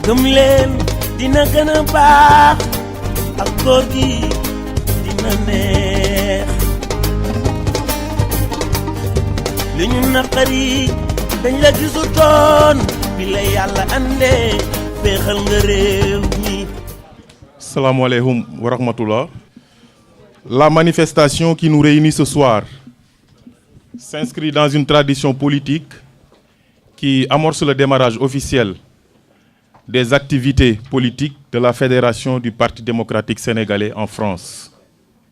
gëm leen dina gën a baax ak góor gi dina neex li ñu naqari dañ la gisutoon bi la yàlla andee féexal nga réew mi. Assalamu alaikum wa rahmatullah. La manifestation qui nous réunit ce soir s'inscrit dans une tradition politique qui amorce le démarrage officiel des activités politiques de la Fédération du Parti démocratique sénégalais en France,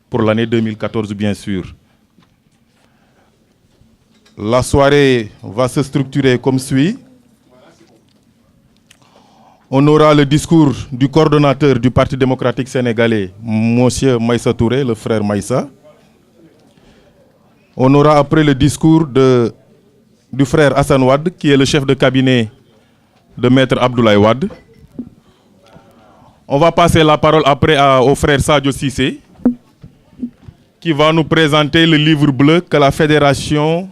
pour l'année 2014 bien sûr. La soirée va se structurer comme suit. On aura le discours du coordonnateur du Parti démocratique sénégalais, M. Maïssa Touré, le frère Maïssa. On aura après le discours du frère Hassan Wade, qui est le chef de cabinet de Maître Abdoulaye Wade. On va passer la parole après au frère Sadio Cissé, qui va nous présenter le livre bleu que la Fédération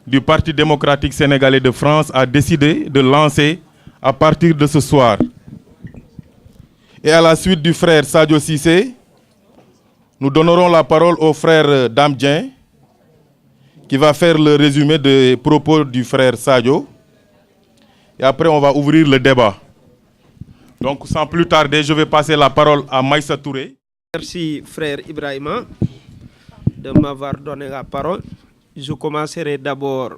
du Parti démocratique sénégalais de France a décidé de lancer à partir de ce soir. Et à la suite du frère Sadio Cissé, nous donnerons la parole au frère Damdien, qui va faire le résumé des propos du frère Sadio. Et après, on va ouvrir le débat. Donc, sans plus tarder, je vais passer la parole à Maïssa Touré. Merci, frère Ibrahima, de m'avoir donné la parole. Je commencerai d'abord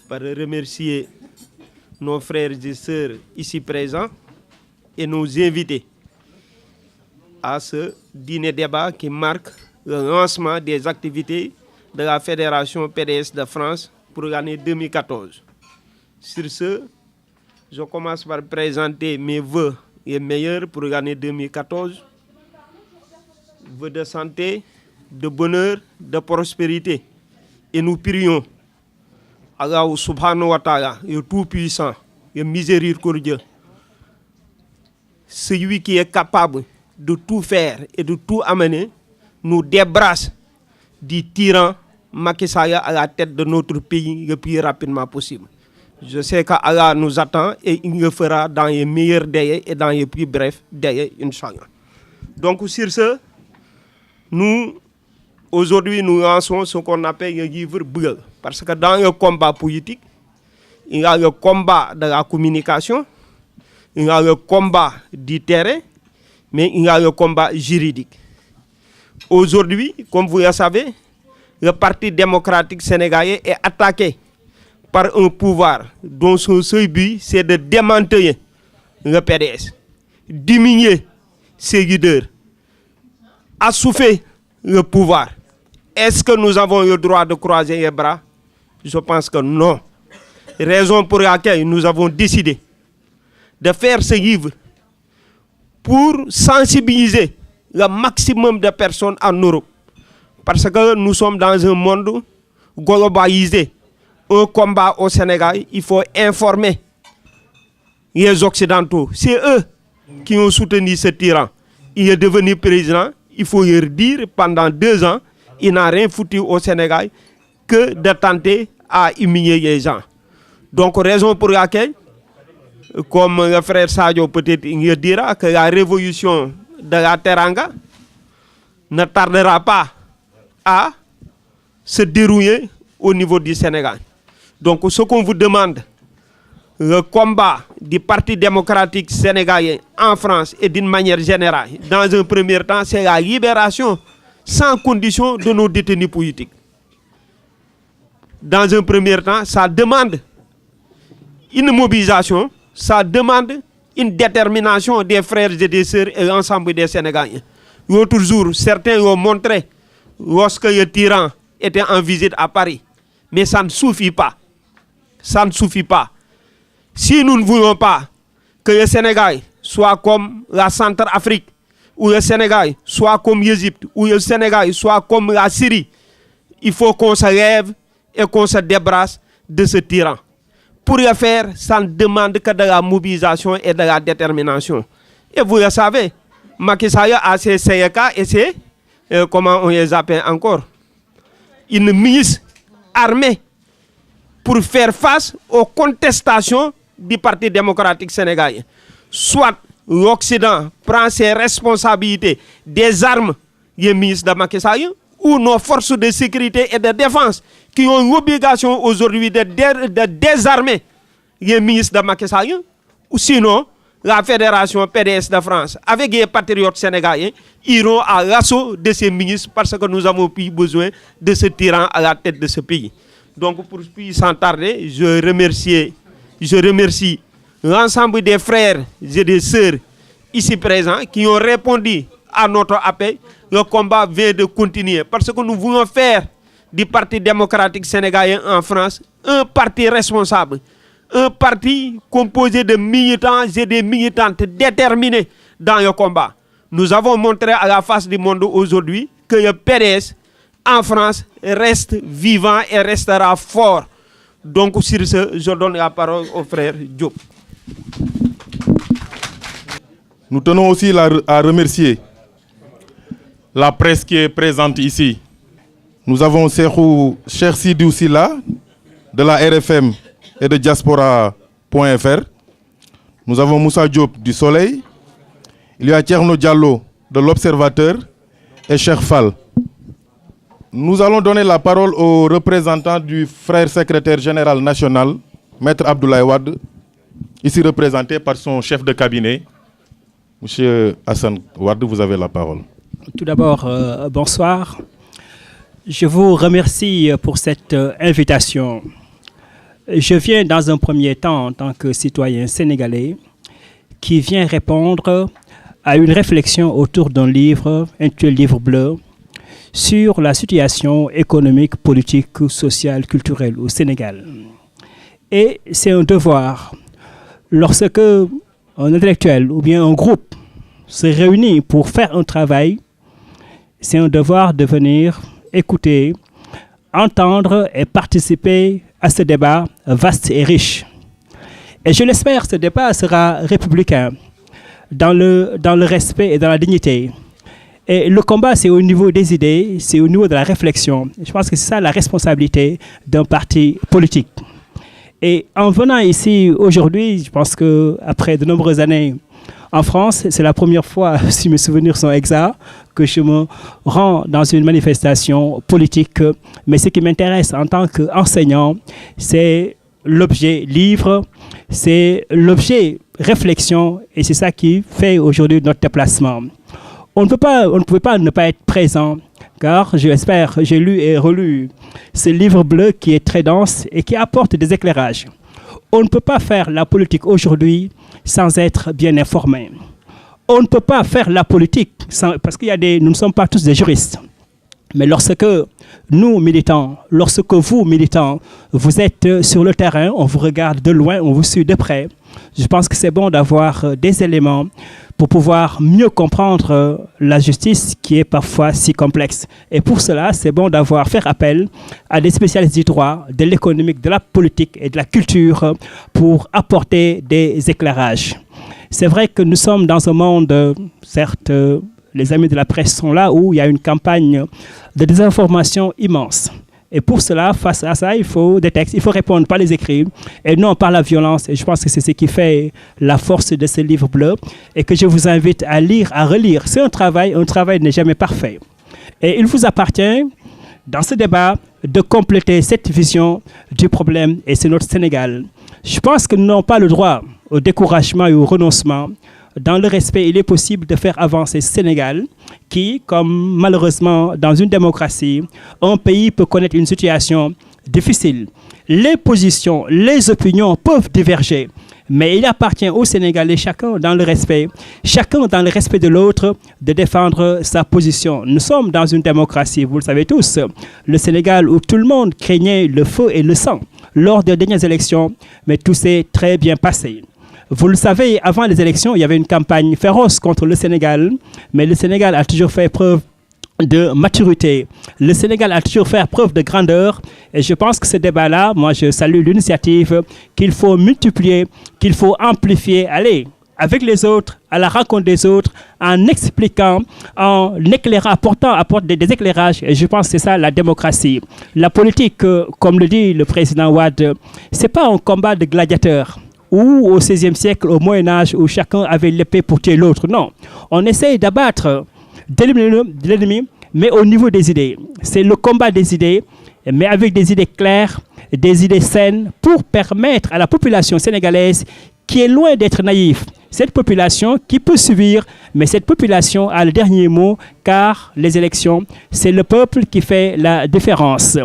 par remercier nos frères et sœurs ici présents et nos invités à ce dîner-débat qui marque le lancement des activités de la Fédération PDS de France pour l'année 2014. Sur ce, je commence par présenter mes vœux et meilleurs pour l'année 2014. Vœux de santé, de bonheur, de prospérité. Et nous prions Allah subhanahu wa ta'ala, le tout-puissant, le miséricordieux, celui qui est capable de tout faire et de tout amener, nous débarrasse du tyran Macky Sall à la tête de notre pays le plus rapidement possible. Je sais qu'Allah nous attend et il le fera dans les meilleurs délais et dans les plus brefs délais, Inch'Allah. Donc sur ce, aujourd'hui nous lançons ce qu'on appelle le livre bleu. Parce que dans le combat politique, il y a le combat de la communication, il y a le combat du terrain, mais il y a le combat juridique. Aujourd'hui, comme vous le savez, le Parti démocratique sénégalais est attaqué par un pouvoir dont son seul but, c'est de démanteler le PDS, diminuer ses leaders, assouffer le pouvoir. Est-ce que nous avons le droit de croiser les bras? Je pense que non. Raison pour laquelle nous avons décidé de faire ce livre pour sensibiliser le maximum de personnes en Europe. Parce que nous sommes dans un monde globalisé. Un combat au Sénégal, il faut informer les Occidentaux. C'est eux qui ont soutenu ce tyran. Il est devenu président, il faut leur dire, pendant 2 ans, il n'a rien foutu au Sénégal que de tenter à humilier les gens. Donc, raison pour laquelle, comme le frère Sadio peut-être il dira, que la révolution de la Teranga ne tardera pas à se dérouler au niveau du Sénégal. Donc, ce qu'on vous demande, le combat du Parti démocratique sénégalais en France et d'une manière générale, dans un premier temps, c'est la libération sans condition de nos détenus politiques. Dans un premier temps, ça demande une mobilisation, ça demande une détermination des frères et des sœurs et l'ensemble des Sénégalais. L'autre jour, certains l'ont montré lorsque le tyran était en visite à Paris. Mais ça ne suffit pas. Ça ne suffit pas. Si nous ne voulons pas que le Sénégal soit comme la Centrafrique, ou le Sénégal soit comme l'Égypte, ou le Sénégal soit comme la Syrie, il faut qu'on se lève et qu'on se débarrasse de ce tyran. Pour le faire, ça ne demande que de la mobilisation et de la détermination. Et vous le savez, Macky Sall a ses CEK et ses, comment on les appelle encore, une milice armée pour faire face aux contestations du Parti démocratique sénégalais. Soit l'Occident prend ses responsabilités des armes, les ministres de Macky Sall, ou nos forces de sécurité et de défense qui ont l'obligation aujourd'hui de désarmer les ministres de Macky Sall, ou sinon la Fédération PDS de France avec les patriotes sénégalais iront à l'assaut de ces ministres parce que nous avons plus besoin de ce tyran à la tête de ce pays. Donc pour plus sans tarder, je remercie l'ensemble des frères et des sœurs ici présents qui ont répondu à notre appel. Le combat vient de continuer parce que nous voulons faire du Parti démocratique sénégalais en France un parti responsable, un parti composé de militants et de militantes déterminés dans le combat. Nous avons montré à la face du monde aujourd'hui que le PDS en France reste vivant et restera fort. Donc sur ce, je donne la parole au frère Diop. Nous tenons aussi à remercier la presse qui est présente ici. Nous avons Cheikh Sidou Silla de la RFM et de diaspora.fr. Nous avons Moussa Diop du Soleil. Il y a Tierno Diallo de l'Observateur et Cheikh Fall. Nous allons donner la parole au représentant du frère secrétaire général national, Maître Abdoulaye Wade, ici représenté par son chef de cabinet, Monsieur Hassan Wade, vous avez la parole. Tout d'abord, bonsoir. Je vous remercie pour cette invitation. Je viens dans un premier temps en tant que citoyen sénégalais qui vient répondre à une réflexion autour d'un livre, intitulé Livre bleu, sur la situation économique, politique, sociale, culturelle au Sénégal. Et c'est un devoir. Lorsque un intellectuel ou bien un groupe se réunit pour faire un travail, c'est un devoir de venir écouter, entendre et participer à ce débat vaste et riche. Et je l'espère, ce débat sera républicain, dans le respect et dans la dignité. Et le combat, c'est au niveau des idées, c'est au niveau de la réflexion. Je pense que c'est ça la responsabilité d'un parti politique. Et en venant ici aujourd'hui, je pense qu'après de nombreuses années en France, c'est la première fois, si mes souvenirs sont exacts, que je me rends dans une manifestation politique. Mais ce qui m'intéresse en tant qu'enseignant, c'est l'objet livre, c'est l'objet réflexion, et c'est ça qui fait aujourd'hui notre déplacement. On ne pouvait pas ne pas être présent, car j'espère, j'ai lu et relu ce livre bleu qui est très dense et qui apporte des éclairages. On ne peut pas faire la politique aujourd'hui sans être bien informé. On ne peut pas faire la politique parce nous ne sommes pas tous des juristes. Mais lorsque nous, militants, lorsque vous, militants, vous êtes sur le terrain, on vous regarde de loin, on vous suit de près, je pense que c'est bon d'avoir des éléments pour pouvoir mieux comprendre la justice qui est parfois si complexe. Et pour cela, c'est bon faire appel à des spécialistes du droit, de l'économique, de la politique et de la culture pour apporter des éclairages. C'est vrai que nous sommes dans un monde, certes, les amis de la presse sont là, où il y a une campagne de désinformation immense. Et pour cela, face à ça, il faut des textes, il faut répondre par les écrits et non par la violence. Et je pense que c'est ce qui fait la force de ce livre bleu et que je vous invite à lire, à relire. C'est un travail n'est jamais parfait. Et il vous appartient, dans ce débat, de compléter cette vision du problème, et c'est notre Sénégal. Je pense que nous n'avons pas le droit au découragement et au renoncement. Dans le respect, il est possible de faire avancer ce Sénégal qui, comme malheureusement dans une démocratie, un pays peut connaître une situation difficile. Les positions, les opinions peuvent diverger, mais il appartient aux Sénégalais, chacun dans le respect de l'autre, de défendre sa position. Nous sommes dans une démocratie, vous le savez tous, le Sénégal où tout le monde craignait le feu et le sang lors des dernières élections, mais tout s'est très bien passé. Vous le savez, avant les élections, il y avait une campagne féroce contre le Sénégal, mais le Sénégal a toujours fait preuve de maturité. Le Sénégal a toujours fait preuve de grandeur, et je pense que ce débat-là, moi je salue l'initiative qu'il faut multiplier, qu'il faut amplifier, aller avec les autres, à la rencontre des autres, en expliquant, en éclairant, apportant des éclairages, et je pense que c'est ça la démocratie. La politique, comme le dit le président Wade, c'est pas un combat de gladiateurs, ou au XVIe siècle, au Moyen-Âge, où chacun avait l'épée pour tuer l'autre. Non, on essaye d'abattre l'ennemi, mais au niveau des idées. C'est le combat des idées, mais avec des idées claires, des idées saines, pour permettre à la population sénégalaise, qui est loin d'être naïve, cette population qui peut subir, mais cette population a le dernier mot, car les élections, c'est le peuple qui fait la différence.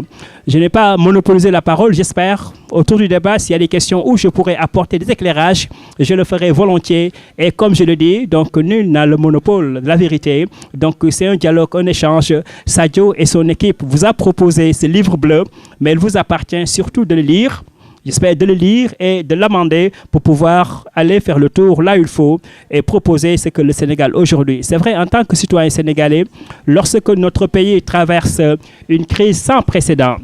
Je n'ai pas monopolisé la parole, j'espère. Autour du débat, s'il y a des questions où je pourrais apporter des éclairages, je le ferai volontiers. Et comme je le dis, donc nul n'a le monopole de la vérité. Donc c'est un dialogue, un échange. Sadio et son équipe vous a proposé ce livre bleu, mais il vous appartient surtout de le lire. J'espère de le lire et de l'amender pour pouvoir aller faire le tour là où il faut et proposer ce que le Sénégal aujourd'hui. C'est vrai, en tant que citoyen sénégalais, lorsque notre pays traverse une crise sans précédent,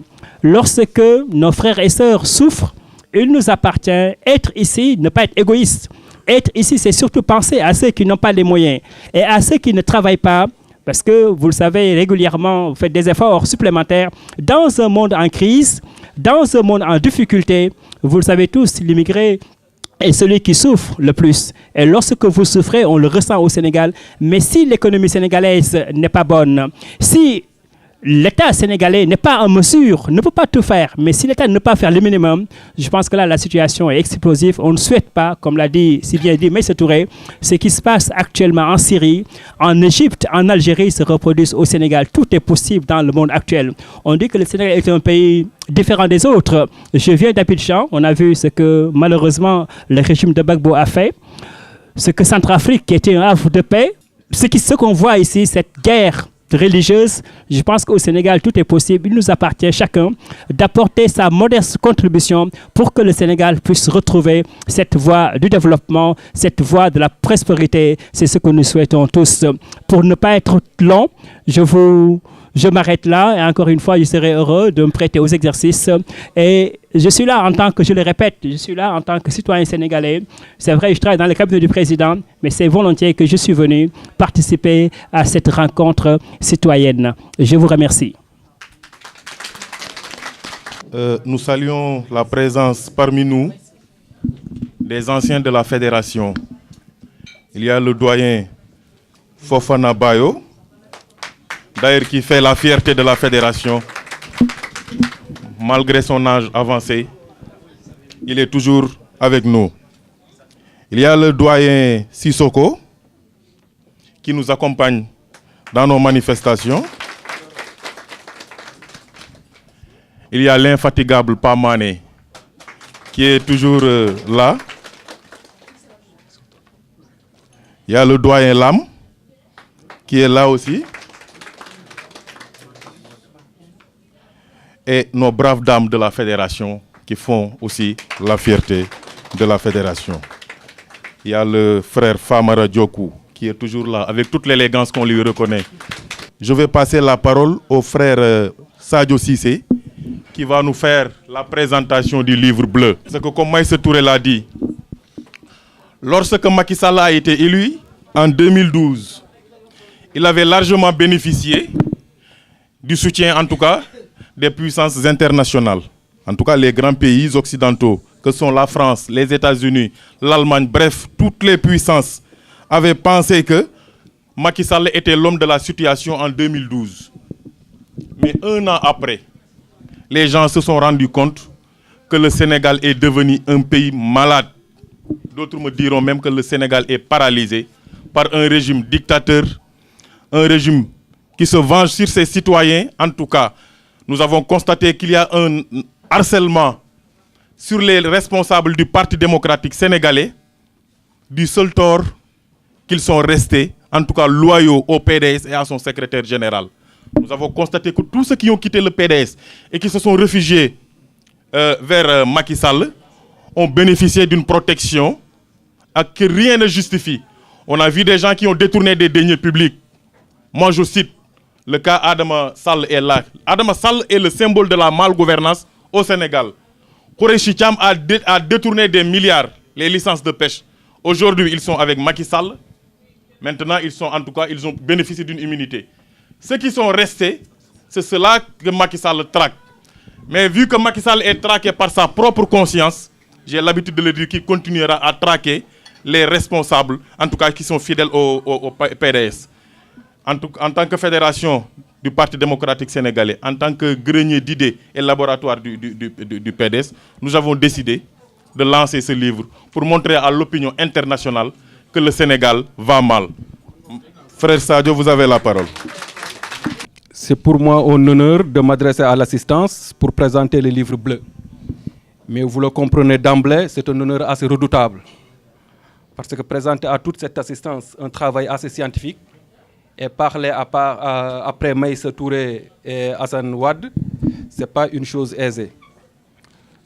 lorsque nos frères et sœurs souffrent, il nous appartient être ici, ne pas être égoïste. Être ici, c'est surtout penser à ceux qui n'ont pas les moyens et à ceux qui ne travaillent pas. Parce que, vous le savez, régulièrement, vous faites des efforts supplémentaires dans un monde en crise, dans un monde en difficulté. Vous le savez tous, l'immigré est celui qui souffre le plus. Et lorsque vous souffrez, on le ressent au Sénégal. Mais si l'économie sénégalaise n'est pas bonne, si l'État sénégalais n'est pas en mesure, ne peut pas tout faire, mais si l'État ne peut pas faire le minimum, je pense que là, la situation est explosive. On ne souhaite pas, comme l'a dit, si bien dit Meïssa Touré, ce qui se passe actuellement en Syrie, en Égypte, en Algérie, se reproduise au Sénégal. Tout est possible dans le monde actuel. On dit que le Sénégal est un pays différent des autres. Je viens d'Abidjan. On a vu ce que, malheureusement, le régime de Gbagbo a fait. Ce que Centrafrique, qui était un havre de paix, ce qu'on voit ici, cette guerre religieuse, je pense qu'au Sénégal, tout est possible. Il nous appartient chacun d'apporter sa modeste contribution pour que le Sénégal puisse retrouver cette voie du développement, cette voie de la prospérité. C'est ce que nous souhaitons tous. Pour ne pas être long, je m'arrête là et encore une fois, je serai heureux de me prêter aux exercices. Et je suis là en tant que, je le répète, je suis là en tant que citoyen sénégalais. C'est vrai, je travaille dans le cabinet du président, mais c'est volontiers que je suis venu participer à cette rencontre citoyenne. Je vous remercie. Nous saluons la présence parmi nous des anciens de la fédération. Il y a le doyen Fofana Bayo, d'ailleurs qui fait la fierté de la fédération. Malgré son âge avancé, il est toujours avec nous. Il y a le doyen Sissoko, qui nous accompagne dans nos manifestations. Il y a l'infatigable Pamane, qui est toujours là. Il y a le doyen Lam, qui est là aussi. Et nos braves dames de la fédération qui font aussi la fierté de la fédération. Il y a le frère Famara Diokou qui est toujours là avec toute l'élégance qu'on lui reconnaît. Je vais passer la parole au frère Sadio Cissé qui va nous faire la présentation du livre bleu. Parce que comme Meïssa Touré l'a dit, lorsque Macky Sall a été élu en 2012, il avait largement bénéficié du soutien en tout cas des puissances internationales, en tout cas les grands pays occidentaux, que sont la France, les États-Unis, l'Allemagne, bref, toutes les puissances avaient pensé que Macky Sall était l'homme de la situation en 2012. Mais un an après, les gens se sont rendus compte que le Sénégal est devenu un pays malade. D'autres me diront même que le Sénégal est paralysé par un régime dictateur, un régime qui se venge sur ses citoyens. En tout cas, nous avons constaté qu'il y a un harcèlement sur les responsables du Parti démocratique sénégalais, du seul tort qu'ils sont restés, en tout cas loyaux au PDS et à son secrétaire général. Nous avons constaté que tous ceux qui ont quitté le PDS et qui se sont réfugiés vers Macky Sall ont bénéficié d'une protection que rien ne justifie. On a vu des gens qui ont détourné des deniers publics. Moi, je cite le cas Adama Sall est là. Adama Sall est le symbole de la malgouvernance au Sénégal. Khoureyssi Thiam a détourné des milliards, les licences de pêche. Aujourd'hui, ils sont avec Macky Sall. Maintenant, ils ont bénéficié d'une immunité. Ceux qui sont restés, c'est cela que Macky Sall traque. Mais vu que Macky Sall est traqué par sa propre conscience, j'ai l'habitude de le dire, qui continuera à traquer les responsables, en tout cas qui sont fidèles au PDS. En tant que fédération du Parti démocratique sénégalais, en tant que grenier d'idées et laboratoire du PDS, nous avons décidé de lancer ce livre pour montrer à l'opinion internationale que le Sénégal va mal. Frère Sadio, vous avez la parole. C'est pour moi un honneur de m'adresser à l'assistance pour présenter le livre bleu. Mais vous le comprenez d'emblée, c'est un honneur assez redoutable. Parce que présenter à toute cette assistance un travail assez scientifique et parler après Maïssa Touré et Hassan Ouad, ce n'est pas une chose aisée.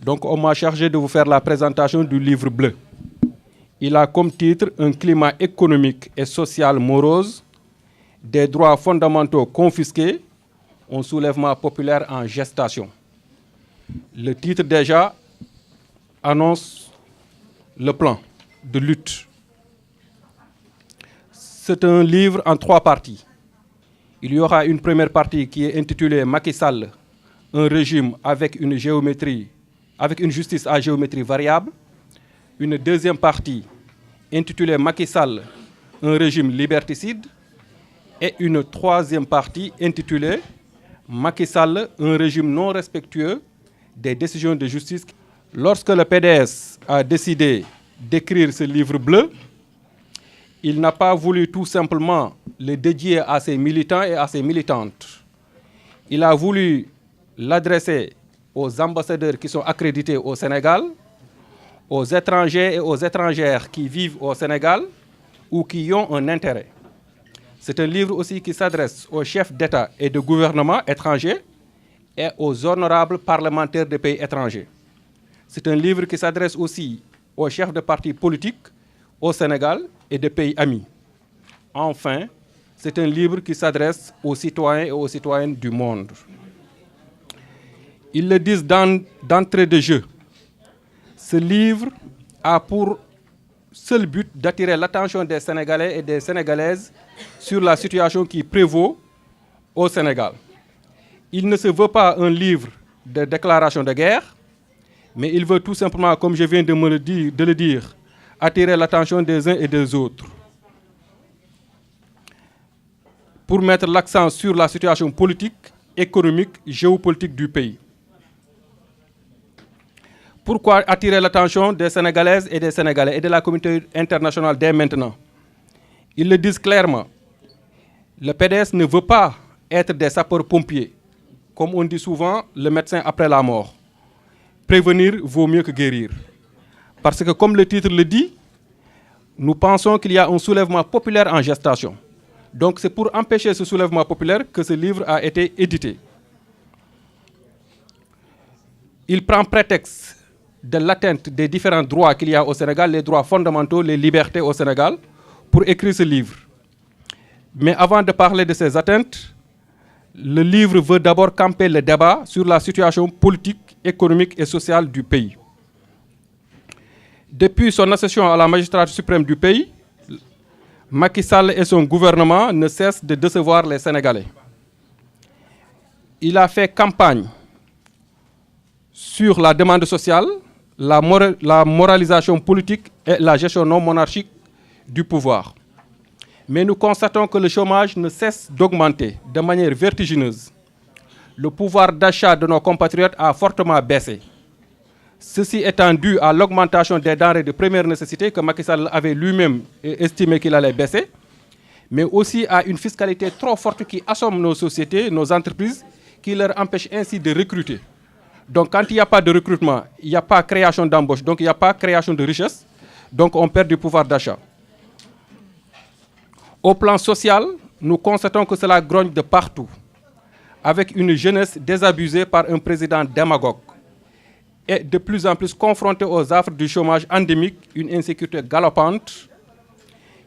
Donc on m'a chargé de vous faire la présentation du livre bleu. Il a comme titre « Un climat économique et social morose, des droits fondamentaux confisqués, un soulèvement populaire en gestation ». Le titre déjà annonce le plan de lutte. C'est un livre en 3 parties. Il y aura une première partie qui est intitulée Macky Sall, un régime avec une justice à géométrie variable. Une deuxième partie intitulée Macky Sall, un régime liberticide. Et une troisième partie intitulée Macky Sall, un régime non respectueux des décisions de justice. Lorsque le PDS a décidé d'écrire ce livre bleu, il n'a pas voulu tout simplement le dédier à ses militants et à ses militantes. Il a voulu l'adresser aux ambassadeurs qui sont accrédités au Sénégal, aux étrangers et aux étrangères qui vivent au Sénégal ou qui y ont un intérêt. C'est un livre aussi qui s'adresse aux chefs d'État et de gouvernement étrangers et aux honorables parlementaires des pays étrangers. C'est un livre qui s'adresse aussi aux chefs de partis politiques au Sénégal et des pays amis. Enfin, c'est un livre qui s'adresse aux citoyens et aux citoyennes du monde. Ils le disent d'entrée de jeu. Ce livre a pour seul but d'attirer l'attention des Sénégalais et des Sénégalaises sur la situation qui prévaut au Sénégal. Il ne se veut pas un livre de déclaration de guerre, mais il veut tout simplement, comme je viens de le dire, attirer l'attention des uns et des autres pour mettre l'accent sur la situation politique, économique, géopolitique du pays. Pourquoi attirer l'attention des Sénégalaises et des Sénégalais et de la communauté internationale dès maintenant? Ils le disent clairement. Le PDS ne veut pas être des sapeurs-pompiers. Comme on dit souvent, le médecin après la mort. Prévenir vaut mieux que guérir. Parce que comme le titre le dit, nous pensons qu'il y a un soulèvement populaire en gestation. Donc c'est pour empêcher ce soulèvement populaire que ce livre a été édité. Il prend prétexte de l'atteinte des différents droits qu'il y a au Sénégal, les droits fondamentaux, les libertés au Sénégal, pour écrire ce livre. Mais avant de parler de ces atteintes, le livre veut d'abord camper le débat sur la situation politique, économique et sociale du pays. Depuis son accession à la magistrature suprême du pays, Macky Sall et son gouvernement ne cessent de décevoir les Sénégalais. Il a fait campagne sur la demande sociale, la moralisation politique et la gestion non monarchique du pouvoir. Mais nous constatons que le chômage ne cesse d'augmenter de manière vertigineuse. Le pouvoir d'achat de nos compatriotes a fortement baissé. Ceci étant dû à l'augmentation des denrées de première nécessité que Macky Sall avait lui-même estimé qu'il allait baisser, mais aussi à une fiscalité trop forte qui assomme nos sociétés, nos entreprises, qui leur empêche ainsi de recruter. Donc quand il n'y a pas de recrutement, il n'y a pas création d'embauche, donc il n'y a pas création de richesse, donc on perd du pouvoir d'achat. Au plan social, nous constatons que cela grogne de partout, avec une jeunesse désabusée par un président démagogue et de plus en plus confrontée aux affres du chômage endémique, une insécurité galopante.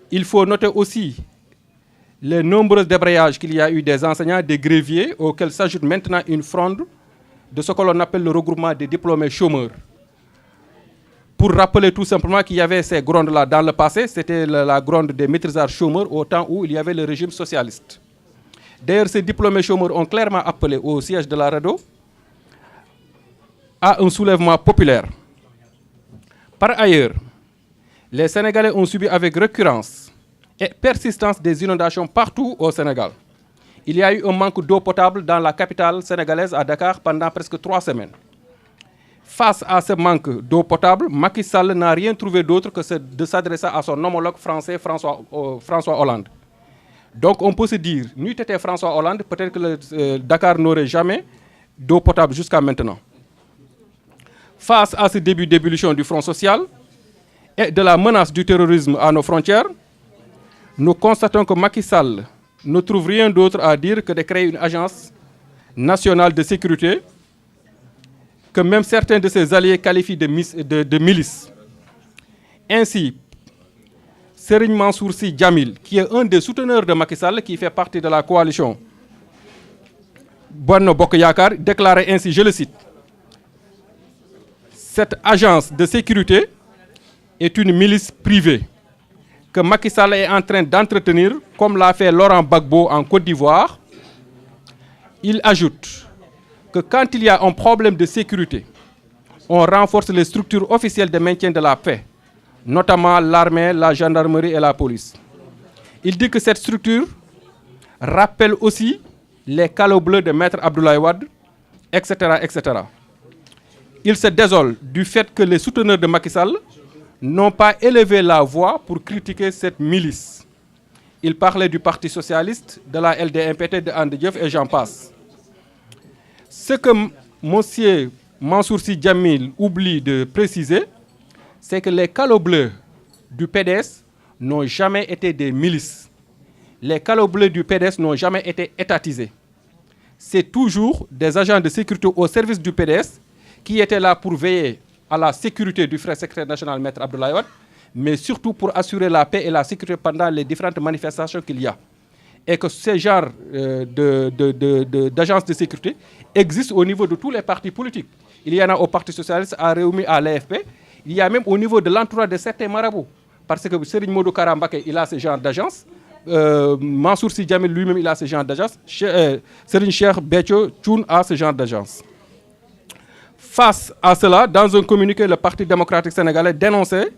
Il faut noter aussi les nombreux débrayages qu'il y a eu des enseignants, des gréviers, auxquels s'ajoute maintenant une fronde de ce que l'on appelle le regroupement des diplômés chômeurs. Pour rappeler tout simplement qu'il y avait ces grondes-là dans le passé, c'était la gronde des maîtrisards chômeurs au temps où il y avait le régime socialiste. D'ailleurs, ces diplômés chômeurs ont clairement appelé au siège de la RADDHO à un soulèvement populaire. Par ailleurs, les Sénégalais ont subi avec récurrence et persistance des inondations partout au Sénégal. Il y a eu un manque d'eau potable dans la capitale sénégalaise à Dakar pendant presque 3 semaines. Face à ce manque d'eau potable, Macky Sall n'a rien trouvé d'autre que de s'adresser à son homologue français François Hollande. Donc on peut se dire, n'eût été François Hollande, peut-être que Dakar n'aurait jamais d'eau potable jusqu'à maintenant. Face à ce début d'ébullition du Front social et de la menace du terrorisme à nos frontières, nous constatons que Macky Sall ne trouve rien d'autre à dire que de créer une agence nationale de sécurité que même certains de ses alliés qualifient de milice. Ainsi, Serigne Mansour Sy Djamil, qui est un des souteneurs de Macky Sall, qui fait partie de la coalition Benno Bokk Yakaar, déclarait ainsi, je le cite, « Cette agence de sécurité est une milice privée que Macky Sall est en train d'entretenir, comme l'a fait Laurent Gbagbo en Côte d'Ivoire. » Il ajoute que quand il y a un problème de sécurité, on renforce les structures officielles de maintien de la paix, notamment l'armée, la gendarmerie et la police. Il dit que cette structure rappelle aussi les calots bleus de Maître Abdoulaye Wade, etc., etc. Il se désole du fait que les souteneurs de Macky Sall n'ont pas élevé la voix pour critiquer cette milice. Il parlait du Parti socialiste, de la LD-MPT, de Ande Dieuff et j'en passe. Ce que M. Mansour Sy Djamil oublie de préciser, c'est que les calots bleus du PDS n'ont jamais été des milices. Les calots bleus du PDS n'ont jamais été étatisés. C'est toujours des agents de sécurité au service du PDS qui étaient là pour veiller à la sécurité du frère secrétaire national Maître Abdoulaye Wade, mais surtout pour assurer la paix et la sécurité pendant les différentes manifestations qu'il y a. Et que ce genre d'agences de sécurité existent au niveau de tous les partis politiques. Il y en a au Parti socialiste, à Rewmi, à l'AFP. Il y a même au niveau de l'entourage de certains marabouts. Parce que Serigne Modou Kara Mbacké, il a ce genre d'agence. Mansour Sy Djamil lui-même, il a ce genre d'agence. Serigne Cheikh Béthio Thioune a ce genre d'agence. Face à cela, dans un communiqué, le Parti démocratique sénégalais dénonçait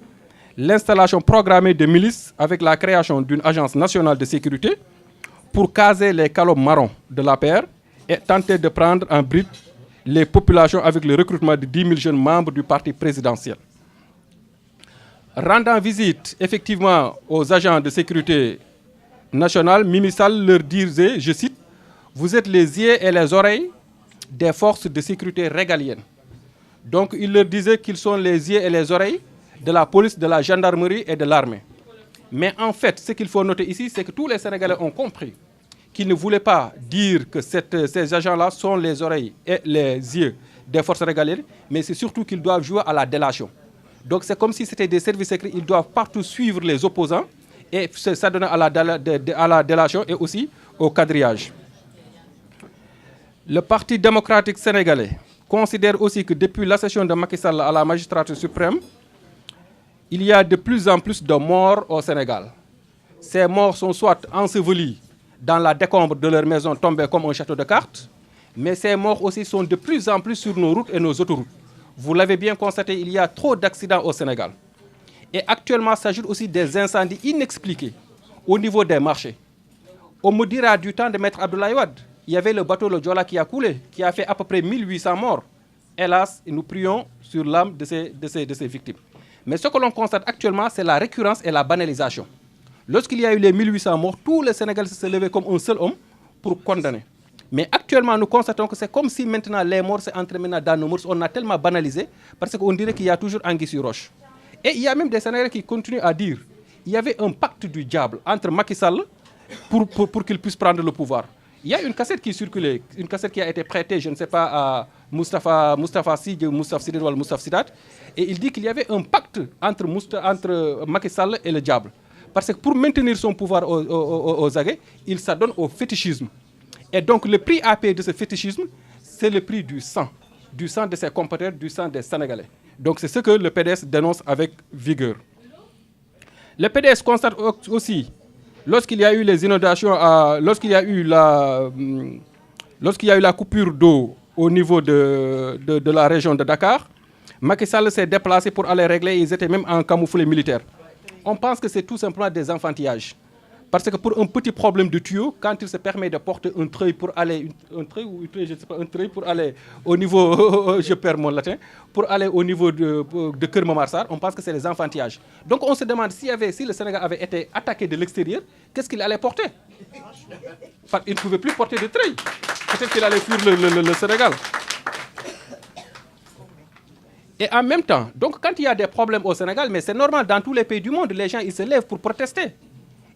l'installation programmée de milices avec la création d'une agence nationale de sécurité pour caser les calots marrons de l'APR et tenter de prendre en bride les populations avec le recrutement de 10 000 jeunes membres du parti présidentiel. Rendant visite effectivement aux agents de sécurité nationale, Mimi Sall leur disait, je cite, « Vous êtes les yeux et les oreilles des forces de sécurité régaliennes. » Donc il leur disait qu'ils sont les yeux et les oreilles de la police, de la gendarmerie et de l'armée. Mais en fait, ce qu'il faut noter ici, c'est que tous les Sénégalais ont compris qu'ils ne voulaient pas dire que ces agents-là sont les oreilles et les yeux des forces régaliennes, mais c'est surtout qu'ils doivent jouer à la délation. Donc c'est comme si c'était des services secrets, ils doivent partout suivre les opposants et s'adonner à la délation et aussi au quadrillage. Le Parti démocratique sénégalais considère aussi que depuis l'accession de Macky Sall à la magistrature suprême, il y a de plus en plus de morts au Sénégal. Ces morts sont soit ensevelis dans la décombre de leur maison tombée comme un château de cartes, mais ces morts aussi sont de plus en plus sur nos routes et nos autoroutes. Vous l'avez bien constaté, il y a trop d'accidents au Sénégal. Et actuellement, s'ajoutent aussi des incendies inexpliqués au niveau des marchés. On me dira du temps de Maître Abdoulaye Wade, il y avait le bateau le Joola qui a coulé, qui a fait à peu près 1800 morts. Hélas, nous prions sur l'âme de ces victimes. Mais ce que l'on constate actuellement, c'est la récurrence et la banalisation. Lorsqu'il y a eu les 1800 morts, tous les Sénégalais se levaient comme un seul homme pour condamner. Mais actuellement, nous constatons que c'est comme si maintenant les morts s'entrent maintenant dans nos mœurs. On a tellement banalisé parce qu'on dirait qu'il y a toujours anguille sur roche. Et il y a même des Sénégalais qui continuent à dire qu'il y avait un pacte du diable entre Macky Sall pour qu'il puisse prendre le pouvoir. Il y a une cassette qui circulait, une cassette qui a été prêtée, je ne sais pas, à Moustapha Sy, Moustapha Sidine ou Moustapha Sidat. Et il dit qu'il y avait un pacte entre Macky Sall et le diable. Parce que pour maintenir son pouvoir aux aguets, il s'adonne au fétichisme. Et donc le prix à payer de ce fétichisme, c'est le prix du sang de ses compatriotes, du sang des Sénégalais. Donc c'est ce que le PDS dénonce avec vigueur. Le PDS constate aussi, lorsqu'il y a eu les inondations, lorsqu'il y a eu la coupure d'eau au niveau de la région de Dakar, Macky Sall s'est déplacé pour aller régler, ils étaient même en camouflet militaire. On pense que c'est tout simplement des enfantillages. Parce que pour un petit problème de tuyau, quand il se permet de porter un treuil pour aller, un treuil pour aller au niveau, je perds mon latin, pour aller au niveau de Keur Momar Sarr, on pense que c'est des enfantillages. Donc on se demande si le Sénégal avait été attaqué de l'extérieur, qu'est-ce qu'il allait porter? Il ne pouvait plus porter de treuil. Peut-être qu'il allait fuir le Sénégal. Et en même temps, donc quand il y a des problèmes au Sénégal, mais c'est normal, dans tous les pays du monde, les gens ils se lèvent pour protester.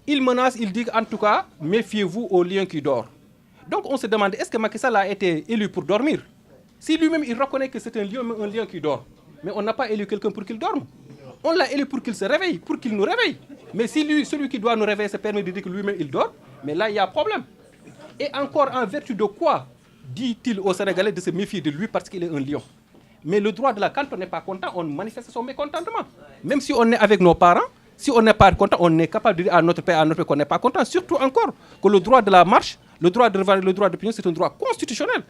Ils menacent, ils disent en tout cas, méfiez-vous au lion qui dort. Donc on se demande, est-ce que Macky Sall a été élu pour dormir? Si lui-même il reconnaît que c'est un lion qui dort, mais on n'a pas élu quelqu'un pour qu'il dorme. On l'a élu pour qu'il se réveille, pour qu'il nous réveille. Mais si celui qui doit nous réveiller se permet de dire que lui-même il dort, mais là il y a problème. Et encore en vertu de quoi dit-il aux Sénégalais de se méfier de lui parce qu'il est un lion? Mais le droit de la, quand on n'est pas content, on manifeste son mécontentement. Même si on est avec nos parents, si on n'est pas content, on est capable de dire à notre père qu'on n'est pas content. Surtout encore que le droit de la marche, le droit de revendiquer, le droit d'opinion, c'est un droit constitutionnel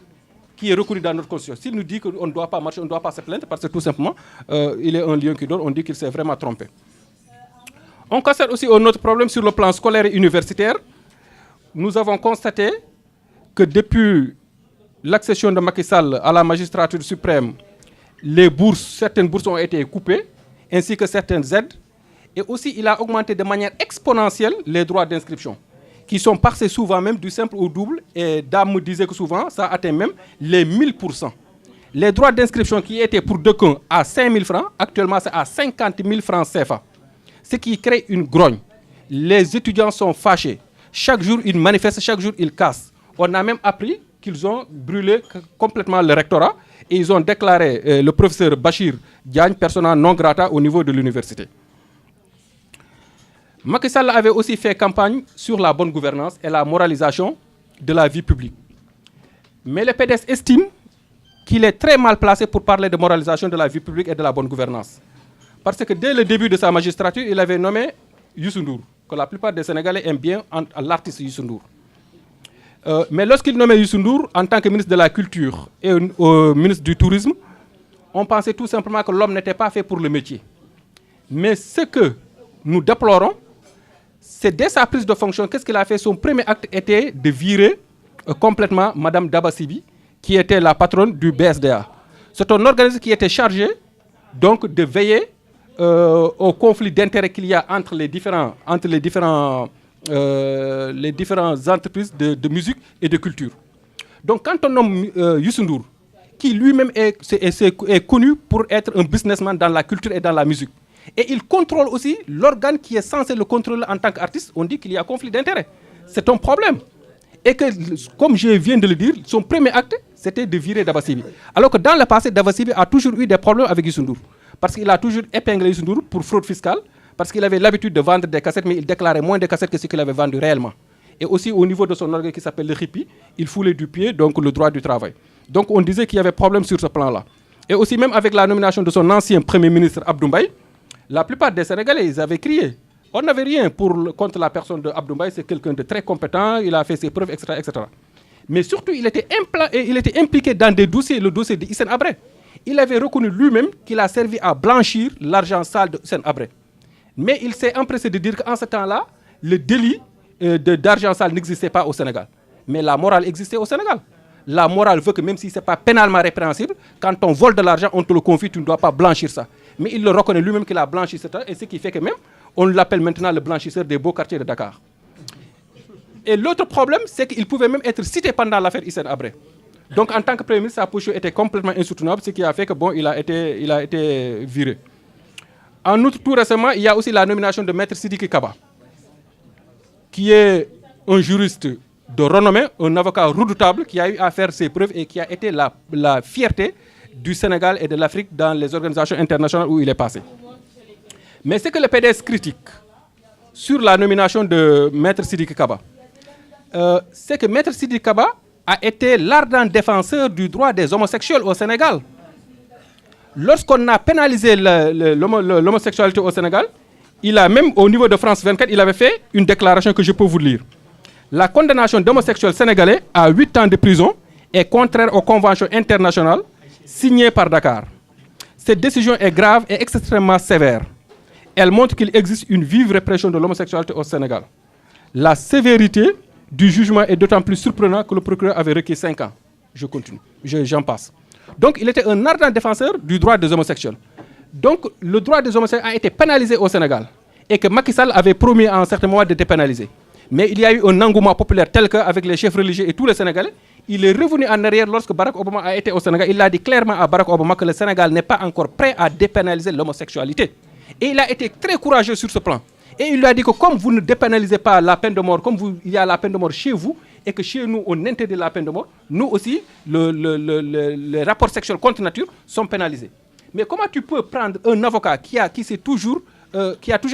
qui est reconnu dans notre constitution. S'il nous dit qu'on ne doit pas marcher, on ne doit pas se plaindre parce que tout simplement, il est un lion qui dort, on dit qu'il s'est vraiment trompé. On constate aussi un autre problème sur le plan scolaire et universitaire. Nous avons constaté que depuis l'accession de Macky Sall à la magistrature suprême, certaines bourses ont été coupées, ainsi que certaines aides. Et aussi, il a augmenté de manière exponentielle les droits d'inscription, qui sont passés souvent même du simple au double. Et Dame me disait que souvent, ça atteint même les 1000%. Les droits d'inscription qui étaient pour d'aucuns à 5 000 francs, actuellement c'est à 50 000 francs CFA. Ce qui crée une grogne. Les étudiants sont fâchés. Chaque jour, ils manifestent, chaque jour, ils cassent. On a même appris qu'ils ont brûlé complètement le rectorat et ils ont déclaré le professeur Bachir Diagne persona non grata au niveau de l'université. Macky Sall avait aussi fait campagne sur la bonne gouvernance et la moralisation de la vie publique. Mais le PDS estime qu'il est très mal placé pour parler de moralisation de la vie publique et de la bonne gouvernance. Parce que dès le début de sa magistrature, il avait nommé Youssou Ndour, que la plupart des Sénégalais aiment bien l'artiste Youssou Ndour. Mais lorsqu'il nommait Youssou Ndour en tant que ministre de la Culture et ministre du Tourisme, on pensait tout simplement que l'homme n'était pas fait pour le métier. Mais ce que nous déplorons, c'est dès sa prise de fonction, qu'est-ce qu'il a fait? Son premier acte était de virer complètement Mme Daba Sibi, qui était la patronne du BSDA. C'est un organisme qui était chargé donc, de veiller au conflit d'intérêts qu'il y a entre les différentes entreprises de musique et de culture. Donc quand on nomme Youssou Ndour, qui lui-même est connu pour être un businessman dans la culture et dans la musique, et il contrôle aussi l'organe qui est censé le contrôler en tant qu'artiste, on dit qu'il y a conflit d'intérêts. C'est un problème. Et que, comme je viens de le dire, son premier acte, c'était de virer Daba Sibi. Alors que dans le passé, Daba Sibi a toujours eu des problèmes avec Youssou Ndour. Parce qu'il a toujours épinglé Youssou Ndour pour fraude fiscale, parce qu'il avait l'habitude de vendre des cassettes, mais il déclarait moins de cassettes que ce qu'il avait vendu réellement. Et aussi au niveau de son organe qui s'appelle le RIPI, il foulait du pied donc le droit du travail. Donc on disait qu'il y avait problème sur ce plan-là. Et aussi même avec la nomination de son ancien Premier ministre Abdou Mbaye, la plupart des Sénégalais, ils avaient crié. On n'avait rien contre la personne de Abdou Mbaye, c'est quelqu'un de très compétent, il a fait ses preuves, etc. etc. Mais surtout, il était impliqué dans des dossiers, le dossier d'Hissène Habré. Il avait reconnu lui-même qu'il a servi à blanchir l'argent sale d'Hissène Habré. Mais il s'est empressé de dire qu'en ce temps-là, le délit d'argent sale n'existait pas au Sénégal. Mais la morale existait au Sénégal. La morale veut que même si ce n'est pas pénalement répréhensible, quand on vole de l'argent, on te le confie, tu ne dois pas blanchir ça. Mais il le reconnaît lui-même qu'il a blanchi ça, et ce qui fait que même, on l'appelle maintenant le blanchisseur des beaux quartiers de Dakar. Et l'autre problème, c'est qu'il pouvait même être cité pendant l'affaire Hissène Habré. Donc en tant que Premier ministre, sa position était complètement insoutenable, ce qui a fait que bon, il a été viré. En outre, tout récemment, il y a aussi la nomination de Maître Sidiki Kaba, qui est un juriste de renommée, un avocat redoutable qui a eu à faire ses preuves et qui a été la fierté du Sénégal et de l'Afrique dans les organisations internationales où il est passé. Mais ce que le PDS critique sur la nomination de Maître Sidiki Kaba, c'est que Maître Sidiki Kaba a été l'ardent défenseur du droit des homosexuels au Sénégal. Lorsqu'on a pénalisé l'homosexualité au Sénégal, il a même, au niveau de France 24, il avait fait une déclaration que je peux vous lire. La condamnation d'homosexuels sénégalais à 8 ans de prison est contraire aux conventions internationales signées par Dakar. Cette décision est grave et extrêmement sévère. Elle montre qu'il existe une vive répression de l'homosexualité au Sénégal. La sévérité du jugement est d'autant plus surprenante que le procureur avait requis 5 ans. Je continue, j'en passe. Donc, il était un ardent défenseur du droit des homosexuels. Donc, le droit des homosexuels a été pénalisé au Sénégal et que Macky Sall avait promis à un certain moment de dépénaliser. Mais il y a eu un engouement populaire tel qu'avec les chefs religieux et tous les Sénégalais, il est revenu en arrière lorsque Barack Obama a été au Sénégal. Il a dit clairement à Barack Obama que le Sénégal n'est pas encore prêt à dépénaliser l'homosexualité. Et il a été très courageux sur ce plan. Et il lui a dit que comme vous ne dépénalisez pas la peine de mort, comme il y a la peine de mort chez vous, et que chez nous, on interdit la peine de mort, nous aussi, les rapports sexuels contre nature sont pénalisés. Mais comment tu peux prendre un avocat qui a toujours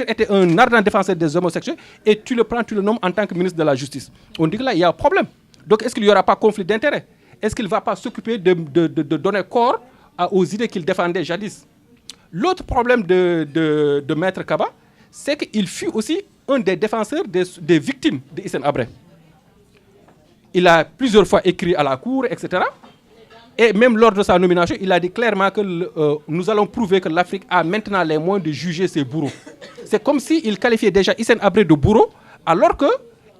été un ardent défenseur des homosexuels et tu le nommes en tant que ministre de la Justice? On dit que là, il y a un problème. Donc, est-ce qu'il n'y aura pas conflit d'intérêts? Est-ce qu'il ne va pas s'occuper de donner corps aux idées qu'il défendait jadis? L'autre problème de Maître Kaba, c'est qu'il fut aussi un des défenseurs des victimes de Hissène Habré. Il a plusieurs fois écrit à la cour, etc. Et même lors de sa nomination, il a dit clairement que nous allons prouver que l'Afrique a maintenant les moyens de juger ses bourreaux. C'est comme s'il qualifiait déjà Hissène Habré de bourreau, alors que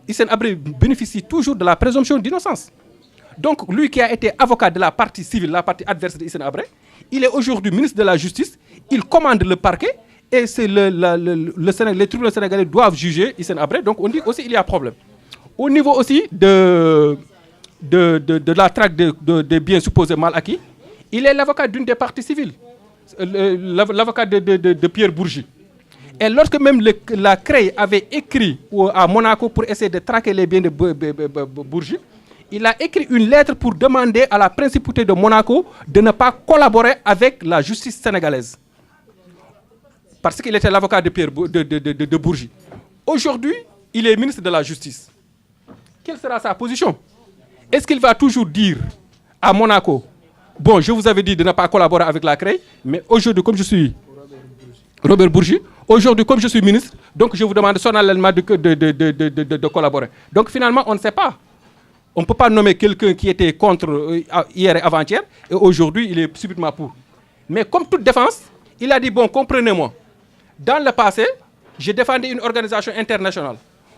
Hissène Habré bénéficie toujours de la présomption d'innocence. Donc, lui qui a été avocat de la partie civile, la partie adverse de Hissène Habré, il est aujourd'hui ministre de la Justice, il commande le parquet, et c'est les tribunaux sénégalais doivent juger Hissène Habré. Donc, on dit aussi qu'il y a problème. Au niveau aussi de la traque de biens supposés mal acquis, il est l'avocat d'une des parties civiles, l'avocat de Pierre Bourgi. Et lorsque même la CREI avait écrit à Monaco pour essayer de traquer les biens de Bourgi, il a écrit une lettre pour demander à la principauté de Monaco de ne pas collaborer avec la justice sénégalaise. Parce qu'il était l'avocat de Bourgi. Aujourd'hui, il est ministre de la Justice. Quelle sera sa position? Est-ce qu'il va toujours dire à Monaco, bon, je vous avais dit de ne pas collaborer avec la CREI, mais aujourd'hui, comme je suis Robert Bourgi, aujourd'hui, comme je suis ministre, donc je vous demande solennellement de collaborer. Donc finalement, on ne sait pas. On ne peut pas nommer quelqu'un qui était contre hier et avant-hier, et aujourd'hui, il est subitement pour. Mais comme toute défense, il a dit, bon, comprenez-moi, dans le passé, j'ai défendu une organisation internationale.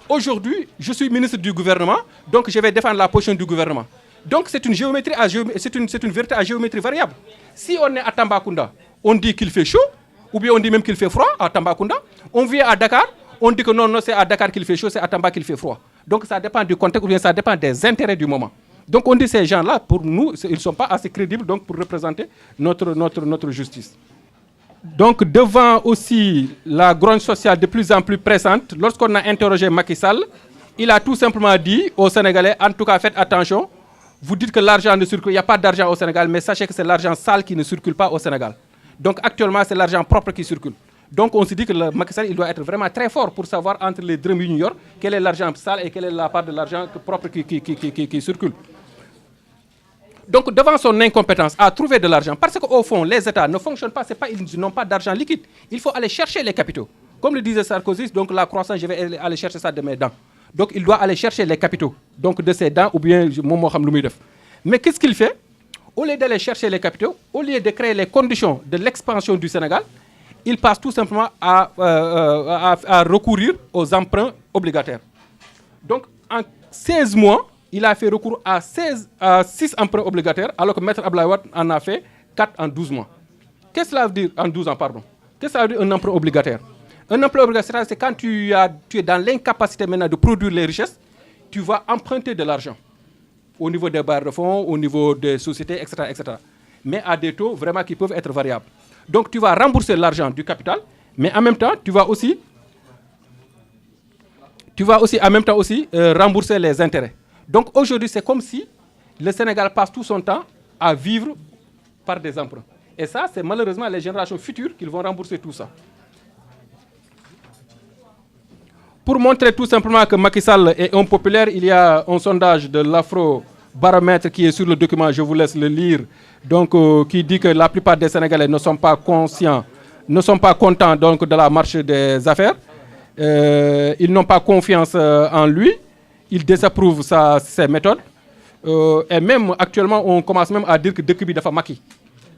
Aujourd'hui, je suis ministre du gouvernement, donc je vais défendre la position du gouvernement. Donc c'est une géométrie c'est une vérité à géométrie variable. Si on est à Tambacounda, on dit qu'il fait chaud, ou bien on dit même qu'il fait froid à Tambacounda. On vient à Dakar, on dit que non, c'est à Dakar qu'il fait chaud, c'est à Tamba qu'il fait froid. Donc ça dépend du contexte ou bien ça dépend des intérêts du moment. Donc on dit ces gens-là, pour nous, ils ne sont pas assez crédibles donc, pour représenter notre justice. Donc devant aussi la grogne sociale de plus en plus pressante, lorsqu'on a interrogé Macky Sall, il a tout simplement dit aux Sénégalais, en tout cas faites attention, vous dites que l'argent ne circule, il n'y a pas d'argent au Sénégal, mais sachez que c'est l'argent sale qui ne circule pas au Sénégal. Donc actuellement c'est l'argent propre qui circule. Donc on se dit que le Macky Sall il doit être vraiment très fort pour savoir entre les dërëm yu ñu yor quel est l'argent sale et quelle est la part de l'argent propre qui circule. Donc devant son incompétence à trouver de l'argent, parce qu'au fond les États ne fonctionnent pas, c'est pas ils n'ont pas d'argent liquide. Il faut aller chercher les capitaux. Comme le disait Sarkozy, donc la croissance, je vais aller chercher ça de mes dents. Donc il doit aller chercher les capitaux, donc de ses dents ou bien moo xam lu muy def. Mais qu'est-ce qu'il fait? Au lieu d'aller chercher les capitaux, au lieu de créer les conditions de l'expansion du Sénégal, il passe tout simplement à recourir aux emprunts obligataires. Donc en 16 mois, il a fait recours à 6 emprunts obligataires, alors que Maître Abdoulaye Wade en a fait 4 en 12 mois. Qu'est-ce que cela veut dire en 12 ans, pardon? Qu'est-ce que ça veut dire un emprunt obligataire? Un emprunt obligataire, c'est quand tu es dans l'incapacité maintenant de produire les richesses, tu vas emprunter de l'argent au niveau des barres de fonds, au niveau des sociétés, etc., etc. Mais à des taux vraiment qui peuvent être variables. Donc tu vas rembourser l'argent du capital, mais en même temps, tu vas aussi en même temps aussi rembourser les intérêts. Donc aujourd'hui, c'est comme si le Sénégal passe tout son temps à vivre par des emprunts. Et ça, c'est malheureusement les générations futures qui vont rembourser tout ça. Pour montrer tout simplement que Macky Sall est impopulaire, il y a un sondage de l'Afro-Baromètre qui est sur le document, je vous laisse le lire, donc qui dit que la plupart des Sénégalais ne sont pas conscients, ne sont pas contents donc, de la marche des affaires. Ils n'ont pas confiance en lui. Ils désapprouvent ses méthodes. Et même actuellement, on commence même à dire que dëkk bi dafa Macky.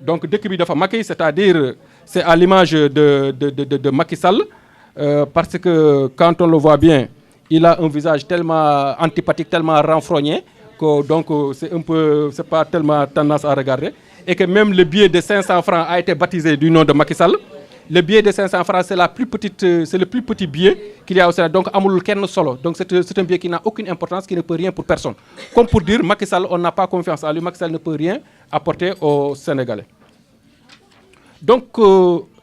donc dëkk bi dafa Macky, c'est-à-dire c'est à l'image de Macky Sall, parce que quand on le voit bien, il a un visage tellement antipathique, tellement renfrogné, que donc c'est pas tellement tendance à regarder, et que même le billet de 500 francs a été baptisé du nom de Macky Sall. Le billet de 500 francs, c'est le plus petit billet qu'il y a au Sénégal. Donc, amul kenn solo. Donc, c'est un billet qui n'a aucune importance, qui ne peut rien pour personne. Comme pour dire, Macky Sall, on n'a pas confiance en lui. Macky Sall ne peut rien apporter aux Sénégalais. Donc,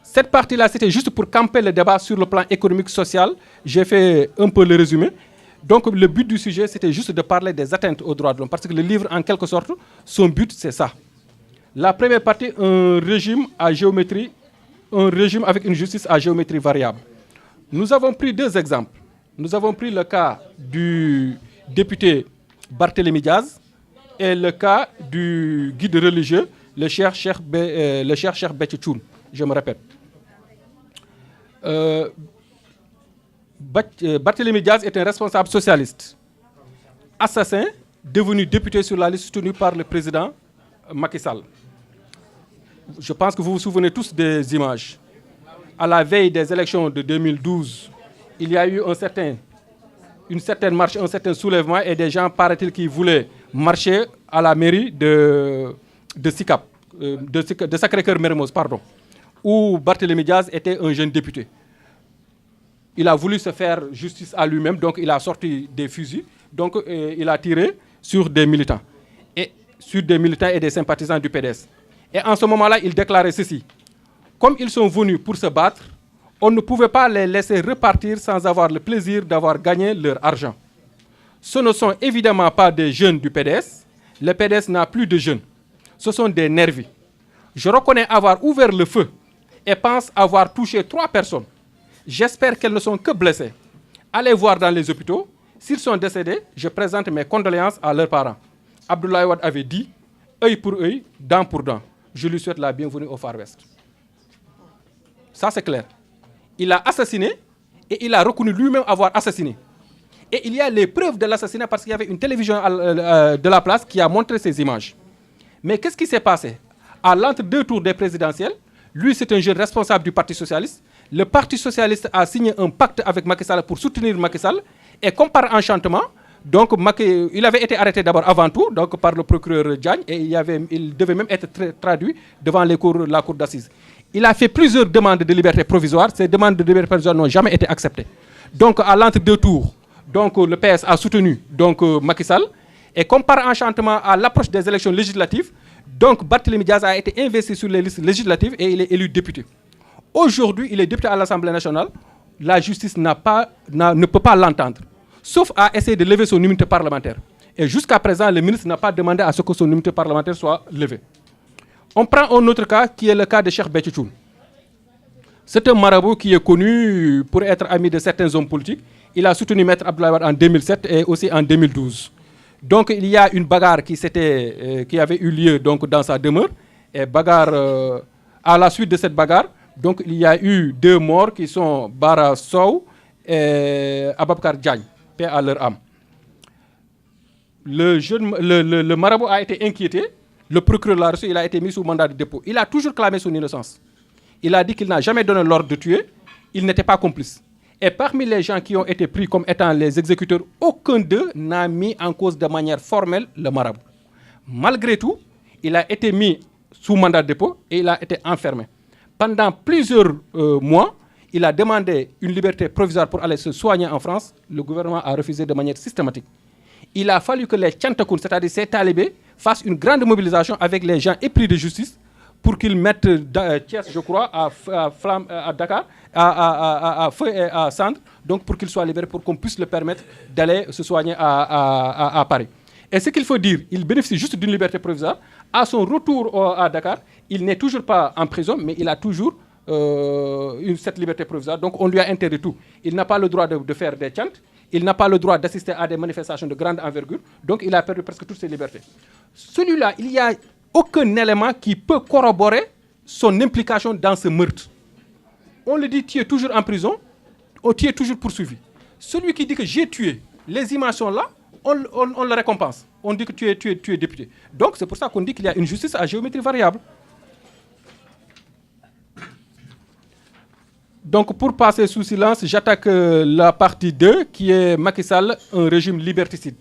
cette partie-là, c'était juste pour camper le débat sur le plan économique, social. J'ai fait un peu le résumé. Donc, le but du sujet, c'était juste de parler des atteintes aux droits de l'homme. Parce que le livre, en quelque sorte, son but, c'est ça. La première partie, un régime avec une justice à géométrie variable. Nous avons pris deux exemples. Nous avons pris le cas du député Barthélémy Diaz et le cas du guide religieux, le cher Cheikh Béthio Thioune, je me répète. Barthélémy Diaz est un responsable socialiste, assassin, devenu député sur la liste soutenue par le président Macky Sall. Je pense que vous vous souvenez tous des images. À la veille des élections de 2012, il y a eu une certaine marche, un certain soulèvement et des gens, paraît-il, qui voulaient marcher à la mairie de SICAP, de Sacré-Cœur-Mermoz, pardon, où Barthélémy Diaz était un jeune député. Il a voulu se faire justice à lui-même, donc il a sorti des fusils, donc il a tiré sur des militants et des sympathisants du PDS. Et en ce moment-là, il déclarait ceci. Comme ils sont venus pour se battre, on ne pouvait pas les laisser repartir sans avoir le plaisir d'avoir gagné leur argent. Ce ne sont évidemment pas des jeunes du PDS. Le PDS n'a plus de jeunes. Ce sont des nervis. Je reconnais avoir ouvert le feu et pense avoir touché 3 personnes. J'espère qu'elles ne sont que blessées. Allez voir dans les hôpitaux. S'ils sont décédés, je présente mes condoléances à leurs parents. Abdoulaye Wade avait dit, œil pour œil, dent pour dent. Je lui souhaite la bienvenue au Far West. Ça, c'est clair. Il a assassiné et il a reconnu lui-même avoir assassiné. Et il y a les preuves de l'assassinat parce qu'il y avait une télévision de la place qui a montré ces images. Mais qu'est-ce qui s'est passé? À l'entre-deux tours des présidentielles, lui, c'est un jeune responsable du Parti Socialiste. Le Parti Socialiste a signé un pacte avec Macky Sall pour soutenir Macky Sall. Et comme par enchantement, donc il avait été arrêté d'abord avant tout, donc par le procureur Diagne, et il devait même être traduit devant la cour d'assises. Il a fait plusieurs demandes de liberté provisoire. Ces demandes de liberté provisoire n'ont jamais été acceptées. Donc à l'entre-deux tours, donc, le PS a soutenu donc, Macky Sall. Et comme par enchantement à l'approche des élections législatives, donc Barthélémy Diaz a été investi sur les listes législatives et il est élu député. Aujourd'hui, il est député à l'Assemblée nationale. La justice ne peut pas l'entendre, sauf à essayer de lever son immunité parlementaire. Et jusqu'à présent, le ministre n'a pas demandé à ce que son immunité parlementaire soit levée. On prend un autre cas qui est le cas de Cheikh Béthio Thioune. C'est un marabout qui est connu pour être ami de certains hommes politiques. Il a soutenu Maître Abdoulaye Wade en 2007 et aussi en 2012. Donc il y a une bagarre qui avait eu lieu donc, dans sa demeure. Et bagarre, à la suite de cette bagarre, donc, il y a eu 2 morts qui sont Bara Sow et Ababakar Diagne, paix à leur âme. Le marabout a été inquiété. Le procureur l'a reçu, il a été mis sous mandat de dépôt. Il a toujours clamé son innocence. Il a dit qu'il n'a jamais donné l'ordre de tuer. Il n'était pas complice. Et parmi les gens qui ont été pris comme étant les exécuteurs, aucun d'eux n'a mis en cause de manière formelle le marabout. Malgré tout, il a été mis sous mandat de dépôt et il a été enfermé. Pendant plusieurs mois, il a demandé une liberté provisoire pour aller se soigner en France. Le gouvernement a refusé de manière systématique. Il a fallu que les Tchantakoun, c'est-à-dire ces talibés, fassent une grande mobilisation avec les gens épris de justice pour qu'ils mettent Thiès, je crois, à Dakar, à feu et à cendre, donc pour qu'il soit libéré, pour qu'on puisse le permettre d'aller se soigner à Paris. Et ce qu'il faut dire, il bénéficie juste d'une liberté provisoire. À son retour à Dakar, il n'est toujours pas en prison, mais il a toujours cette liberté provisoire. Donc on lui a interdit tout. Il n'a pas le droit de faire des chants. Il n'a pas le droit d'assister à des manifestations de grande envergure. Donc il a perdu presque toutes ses libertés. Celui-là, il n'y a aucun élément qui peut corroborer son implication dans ce meurtre. On lui dit, tu es toujours en prison, ou tu es toujours poursuivi. Celui qui dit que j'ai tué, les images sont là, on le récompense. On dit que tu es député. Donc c'est pour ça qu'on dit qu'il y a une justice à géométrie variable. Donc pour passer sous silence, j'attaque la partie 2 qui est Macky Sall, un régime liberticide.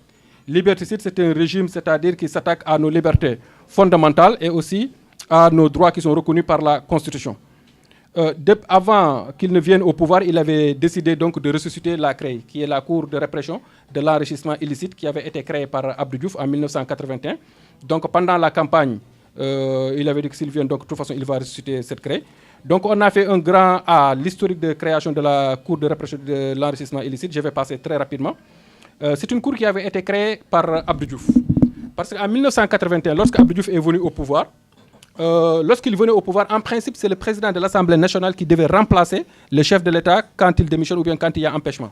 Liberticide, c'est un régime, c'est-à-dire qui s'attaque à nos libertés fondamentales et aussi à nos droits qui sont reconnus par la Constitution. Avant qu'il ne vienne au pouvoir, il avait décidé donc de ressusciter la CREI, qui est la Cour de répression de l'enrichissement illicite, qui avait été créée par Abdou Diouf en 1981. Donc pendant la campagne, il avait dit que s'il vient, donc de toute façon, il va ressusciter cette CREI. Donc on a fait un grand à l'historique de création de la Cour de répression de l'enrichissement illicite. Je vais passer très rapidement. C'est une cour qui avait été créée par Abdou Diouf. Parce qu'en 1981, lorsque Abdou Diouf est venu au pouvoir, lorsqu'il venait au pouvoir, en principe, c'est le président de l'Assemblée nationale qui devait remplacer le chef de l'État quand il démissionne ou bien quand il y a empêchement.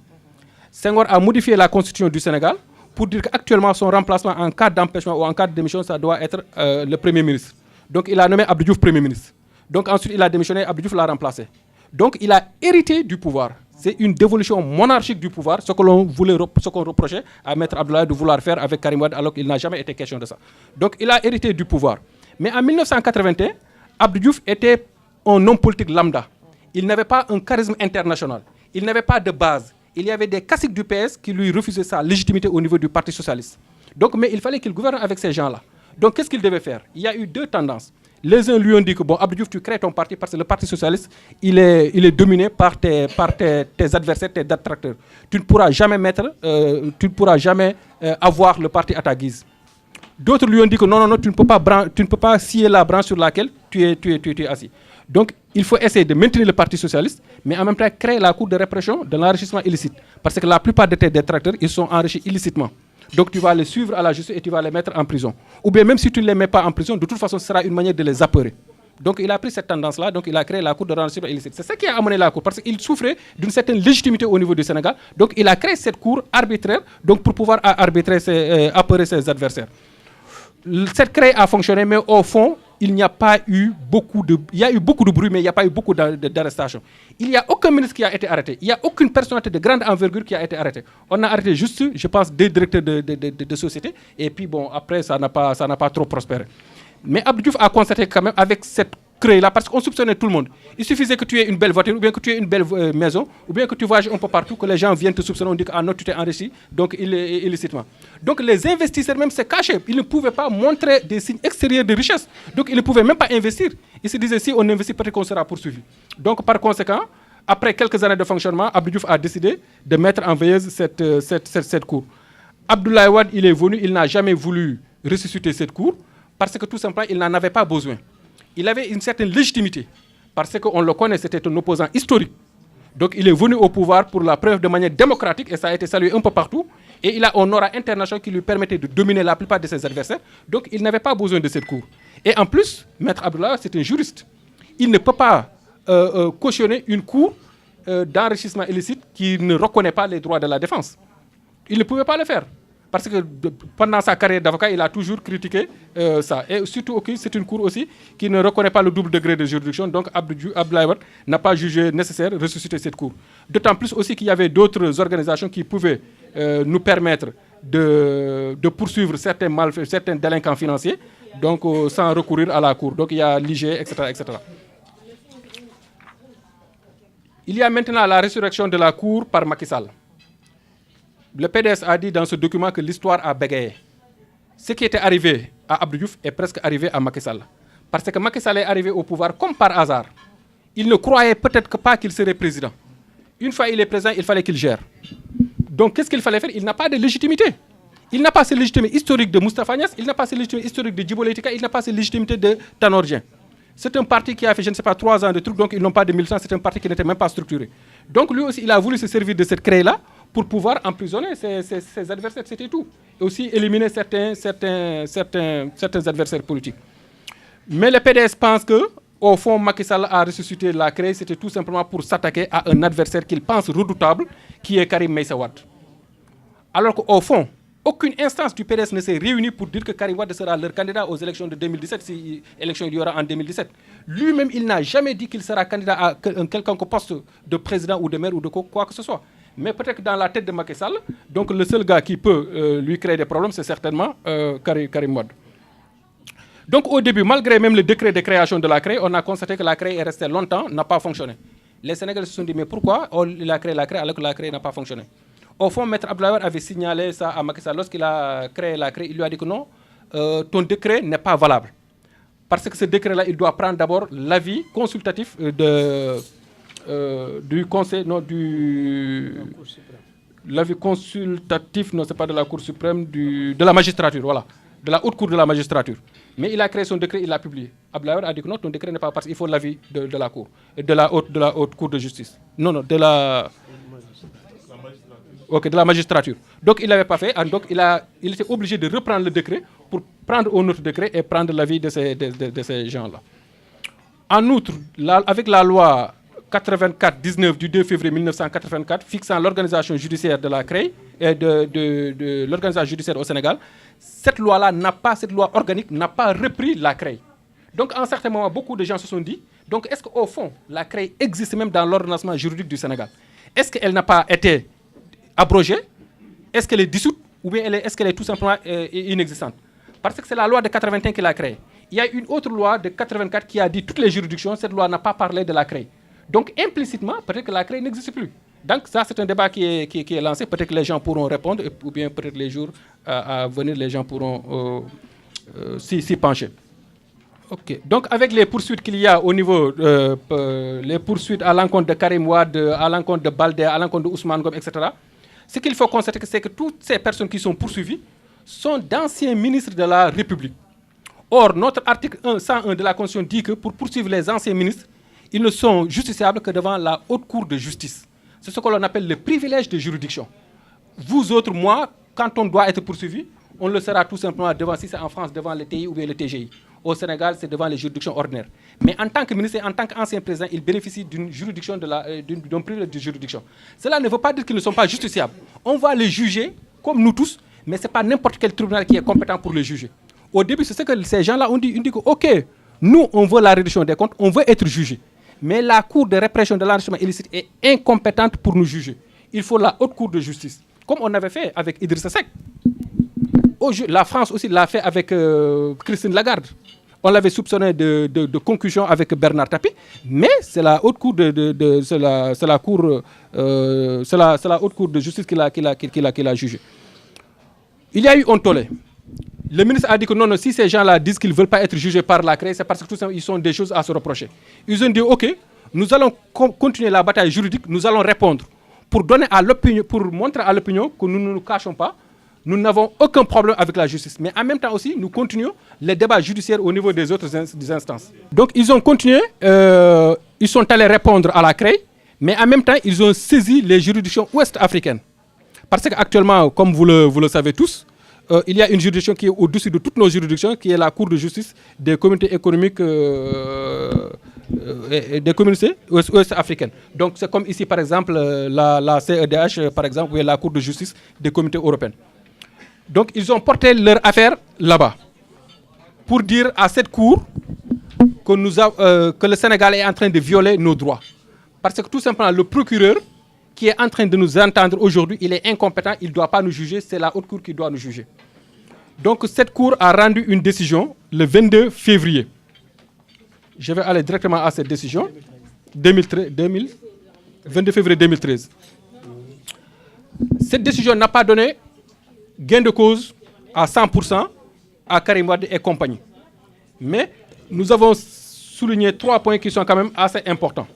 Senghor a modifié la constitution du Sénégal pour dire qu'actuellement, son remplacement en cas d'empêchement ou en cas de démission, ça doit être le Premier ministre. Donc, il a nommé Abdou Diouf Premier ministre. Donc, ensuite, il a démissionné, Abdou Diouf l'a remplacé. Donc, il a hérité du pouvoir. C'est une dévolution monarchique du pouvoir, ce qu'on reprochait à Maître Abdoulaye de vouloir faire avec Karim Wade, alors qu'il n'a jamais été question de ça. Donc, il a hérité du pouvoir. Mais en 1981, Abdou Diouf était un homme politique lambda. Il n'avait pas un charisme international. Il n'avait pas de base. Il y avait des caciques du PS qui lui refusaient sa légitimité au niveau du Parti socialiste. Donc, mais il fallait qu'il gouverne avec ces gens-là. Donc, qu'est-ce qu'il devait faire? Il y a eu deux tendances. Les uns lui ont dit que, bon, Abdou Diouf, tu crées ton parti parce que le Parti socialiste, il est dominé par tes adversaires, tes détracteurs. Tu ne pourras jamais avoir le parti à ta guise. D'autres lui ont dit que non, tu ne peux pas scier la branche sur laquelle tu es assis. Donc, il faut essayer de maintenir le Parti socialiste, mais en même temps créer la cour de répression de l'enrichissement illicite. Parce que la plupart de tes détracteurs, ils sont enrichis illicitement. Donc, tu vas les suivre à la justice et tu vas les mettre en prison. Ou bien, même si tu ne les mets pas en prison, de toute façon, ce sera une manière de les apeurer. Donc, il a pris cette tendance-là, donc il a créé la cour de l'enrichissement illicite. C'est ça qui a amené la cour, parce qu'il souffrait d'une certaine légitimité au niveau du Sénégal. Donc, il a créé cette cour arbitraire donc, pour pouvoir apeurer ses adversaires. Cette CREI a fonctionné, mais au fond, il y a eu beaucoup de bruit, mais il n'y a pas eu beaucoup d'arrestations. Il n'y a aucun ministre qui a été arrêté. Il n'y a aucune personnalité de grande envergure qui a été arrêtée. On a arrêté juste, je pense, des directeurs de sociétés. Et puis, bon, après, ça n'a pas trop prospéré. Mais Abdou Diouf a constaté quand même avec cette CREI-là, parce qu'on soupçonnait tout le monde. Il suffisait que tu aies une belle voiture, ou bien que tu aies une belle maison, ou bien que tu voyages un peu partout, que les gens viennent te soupçonner, on dit que ah non, tu t'es enrichi, donc illicitement. Donc les investisseurs même se cachaient. Ils ne pouvaient pas montrer des signes extérieurs de richesse. Donc ils ne pouvaient même pas investir. Ils se disaient, si on investit, peut-être qu'on sera poursuivi. Donc par conséquent, après quelques années de fonctionnement, Abdou Diouf a décidé de mettre en veilleuse cette cour. Abdoulaye Wade, il est venu, il n'a jamais voulu ressusciter cette cour, parce que tout simplement, il n'en avait pas besoin. Il avait une certaine légitimité, parce qu'on le connaît, c'était un opposant historique. Donc il est venu au pouvoir pour la preuve de manière démocratique, et ça a été salué un peu partout. Et il a un aura international qui lui permettait de dominer la plupart de ses adversaires. Donc il n'avait pas besoin de cette cour. Et en plus, Maître Abdoulaye, c'est un juriste. Il ne peut pas cautionner une cour d'enrichissement illicite qui ne reconnaît pas les droits de la défense. Il ne pouvait pas le faire. Parce que pendant sa carrière d'avocat, il a toujours critiqué ça. Et surtout, c'est une cour aussi qui ne reconnaît pas le double degré de juridiction. Donc, Abdoulaye Wade n'a pas jugé nécessaire de ressusciter cette cour. D'autant plus aussi qu'il y avait d'autres organisations qui pouvaient nous permettre de poursuivre certains délinquants financiers, donc sans recourir à la cour. Donc, il y a l'IG, etc., etc. Il y a maintenant la résurrection de la cour par Macky Sall. Le PDS a dit dans ce document que l'histoire a bégayé. Ce qui était arrivé à Abdou Diouf est presque arrivé à Macky Sall. Parce que Macky Sall est arrivé au pouvoir comme par hasard. Il ne croyait peut-être pas qu'il serait président. Une fois il est président, il fallait qu'il gère. Donc qu'est-ce qu'il fallait faire? Il n'a pas de légitimité. Il n'a pas cette légitimité historique de Moustapha Niasse, il n'a pas cette légitimité historique de Djibo Leyti Ka, il n'a pas cette légitimité de Tanor Dieng. C'est un parti qui a fait, je ne sais pas, 3 ans de trucs, donc ils n'ont pas de militants, c'est un parti qui n'était même pas structuré. Donc lui aussi, il a voulu se servir de cette CREI-là pour pouvoir emprisonner ses adversaires, c'était tout. Et aussi éliminer certains adversaires politiques. Mais le PDS pense que, au fond, Macky Sall a ressuscité la CREI, c'était tout simplement pour s'attaquer à un adversaire qu'il pense redoutable, qui est Karim Meïssa Wade. Alors qu'au fond, aucune instance du PDS ne s'est réunie pour dire que Karim Wade sera leur candidat aux élections de 2017, si élection il y aura en 2017. Lui-même, il n'a jamais dit qu'il sera candidat à un quelconque poste de président ou de maire ou de quoi que ce soit. Mais peut-être que dans la tête de Macky Sall, donc le seul gars qui peut lui créer des problèmes, c'est certainement Karim Wade. Donc au début, malgré même le décret de création de la CREI, on a constaté que la CREI est restée longtemps, n'a pas fonctionné. Les Sénégalais se sont dit, mais pourquoi il a créé la CREI alors que la CREI n'a pas fonctionné? Au fond, Maître Abdoulaye Wade avait signalé ça à Macky Sall. Lorsqu'il a créé la CREI, il lui a dit que non, ton décret n'est pas valable. Parce que ce décret-là, il doit prendre d'abord l'avis consultatif du Conseil, non, l'avis consultatif, non, c'est pas de la Cour suprême, de la magistrature, voilà, de la haute cour de la magistrature. Mais il a créé son décret, il l'a publié. Abdoulaye Wade a dit que non, ton décret n'est pas parce qu'il faut l'avis de la Cour, et de la haute cour de justice. Non, de la magistrature. Donc il l'avait pas fait, donc il était obligé de reprendre le décret pour prendre un autre décret et prendre l'avis de ces gens-là. En outre, avec la loi 84-19 du 2 février 1984 fixant l'organisation judiciaire de la CREI et de l'organisation judiciaire au Sénégal, cette loi organique n'a pas repris la CREI. Donc, à un certain moment, beaucoup de gens se sont dit, donc est-ce qu'au fond, la CREI existe même dans l'ordonnancement juridique du Sénégal? Est-ce qu'elle n'a pas été abrogée? Est-ce qu'elle est dissoute? Ou bien est-ce qu'elle est tout simplement inexistante? Parce que c'est la loi de 81 qui l'a créée. Il y a une autre loi de 84 qui a dit toutes les juridictions, cette loi n'a pas parlé de la CREI. Donc, implicitement, peut-être que la CREI n'existe plus. Donc, ça, c'est un débat qui est lancé. Peut-être que les gens pourront répondre, ou bien peut-être les jours à venir, les gens pourront s'y pencher. OK. Donc, avec les poursuites qu'il y a au niveau, les poursuites à l'encontre de Karim Wade, à l'encontre de Baldé, à l'encontre de Ousmane Ngom, etc., ce qu'il faut constater, c'est que toutes ces personnes qui sont poursuivies sont d'anciens ministres de la République. Or, notre article 101 de la Constitution dit que pour poursuivre les anciens ministres, ils ne sont justiciables que devant la haute cour de justice. C'est ce que l'on appelle le privilège de juridiction. Vous autres, moi, quand on doit être poursuivi, on le sera tout simplement devant, si c'est en France, devant le TI ou bien le TGI. Au Sénégal, c'est devant les juridictions ordinaires. Mais en tant que ministre et en tant qu'ancien président, il bénéficie d'une juridiction, d'un privilège de juridiction. Cela ne veut pas dire qu'ils ne sont pas justiciables. On va les juger, comme nous tous, mais ce n'est pas n'importe quel tribunal qui est compétent pour les juger. Au début, c'est ce que ces gens-là ont dit. Ils disent que, OK, nous, on veut la réduction des comptes, on veut être jugés. Mais la Cour de répression de l'enrichissement illicite est incompétente pour nous juger. Il faut la haute cour de justice. Comme on avait fait avec Idrissa Seck. La France aussi l'a fait avec Christine Lagarde. On l'avait soupçonné de concussion avec Bernard Tapie. Mais c'est la haute cour c'est la haute cour de justice qui l'a jugé. Il y a eu un tollé. Le ministre a dit que non, si ces gens-là disent qu'ils ne veulent pas être jugés par la CREI, c'est parce que tout simplement, ils ont des choses à se reprocher. Ils ont dit, OK, nous allons continuer la bataille juridique, nous allons répondre pour montrer à l'opinion que nous ne nous cachons pas, nous n'avons aucun problème avec la justice. Mais en même temps aussi, nous continuons les débats judiciaires au niveau des autres instances. Donc, ils ont continué, ils sont allés répondre à la CREI, mais en même temps, ils ont saisi les juridictions ouest-africaines. Parce qu'actuellement, comme vous le savez tous, il y a une juridiction qui est au-dessus de toutes nos juridictions, qui est la Cour de justice des communautés économiques des communautés ouest-africaines. Donc c'est comme ici, par exemple, la CEDH, par exemple, où est la Cour de justice des communautés européennes. Donc ils ont porté leur affaire là-bas pour dire à cette Cour que le Sénégal est en train de violer nos droits. Parce que tout simplement, le procureur qui est en train de nous entendre aujourd'hui, il est incompétent, il ne doit pas nous juger, c'est la haute cour qui doit nous juger. Donc cette cour a rendu une décision le 22 février. Je vais aller directement à cette décision. 22 février 2013. Cette décision n'a pas donné gain de cause à 100% à Karim Wade et compagnie. Mais nous avons souligné 3 points qui sont quand même assez importants.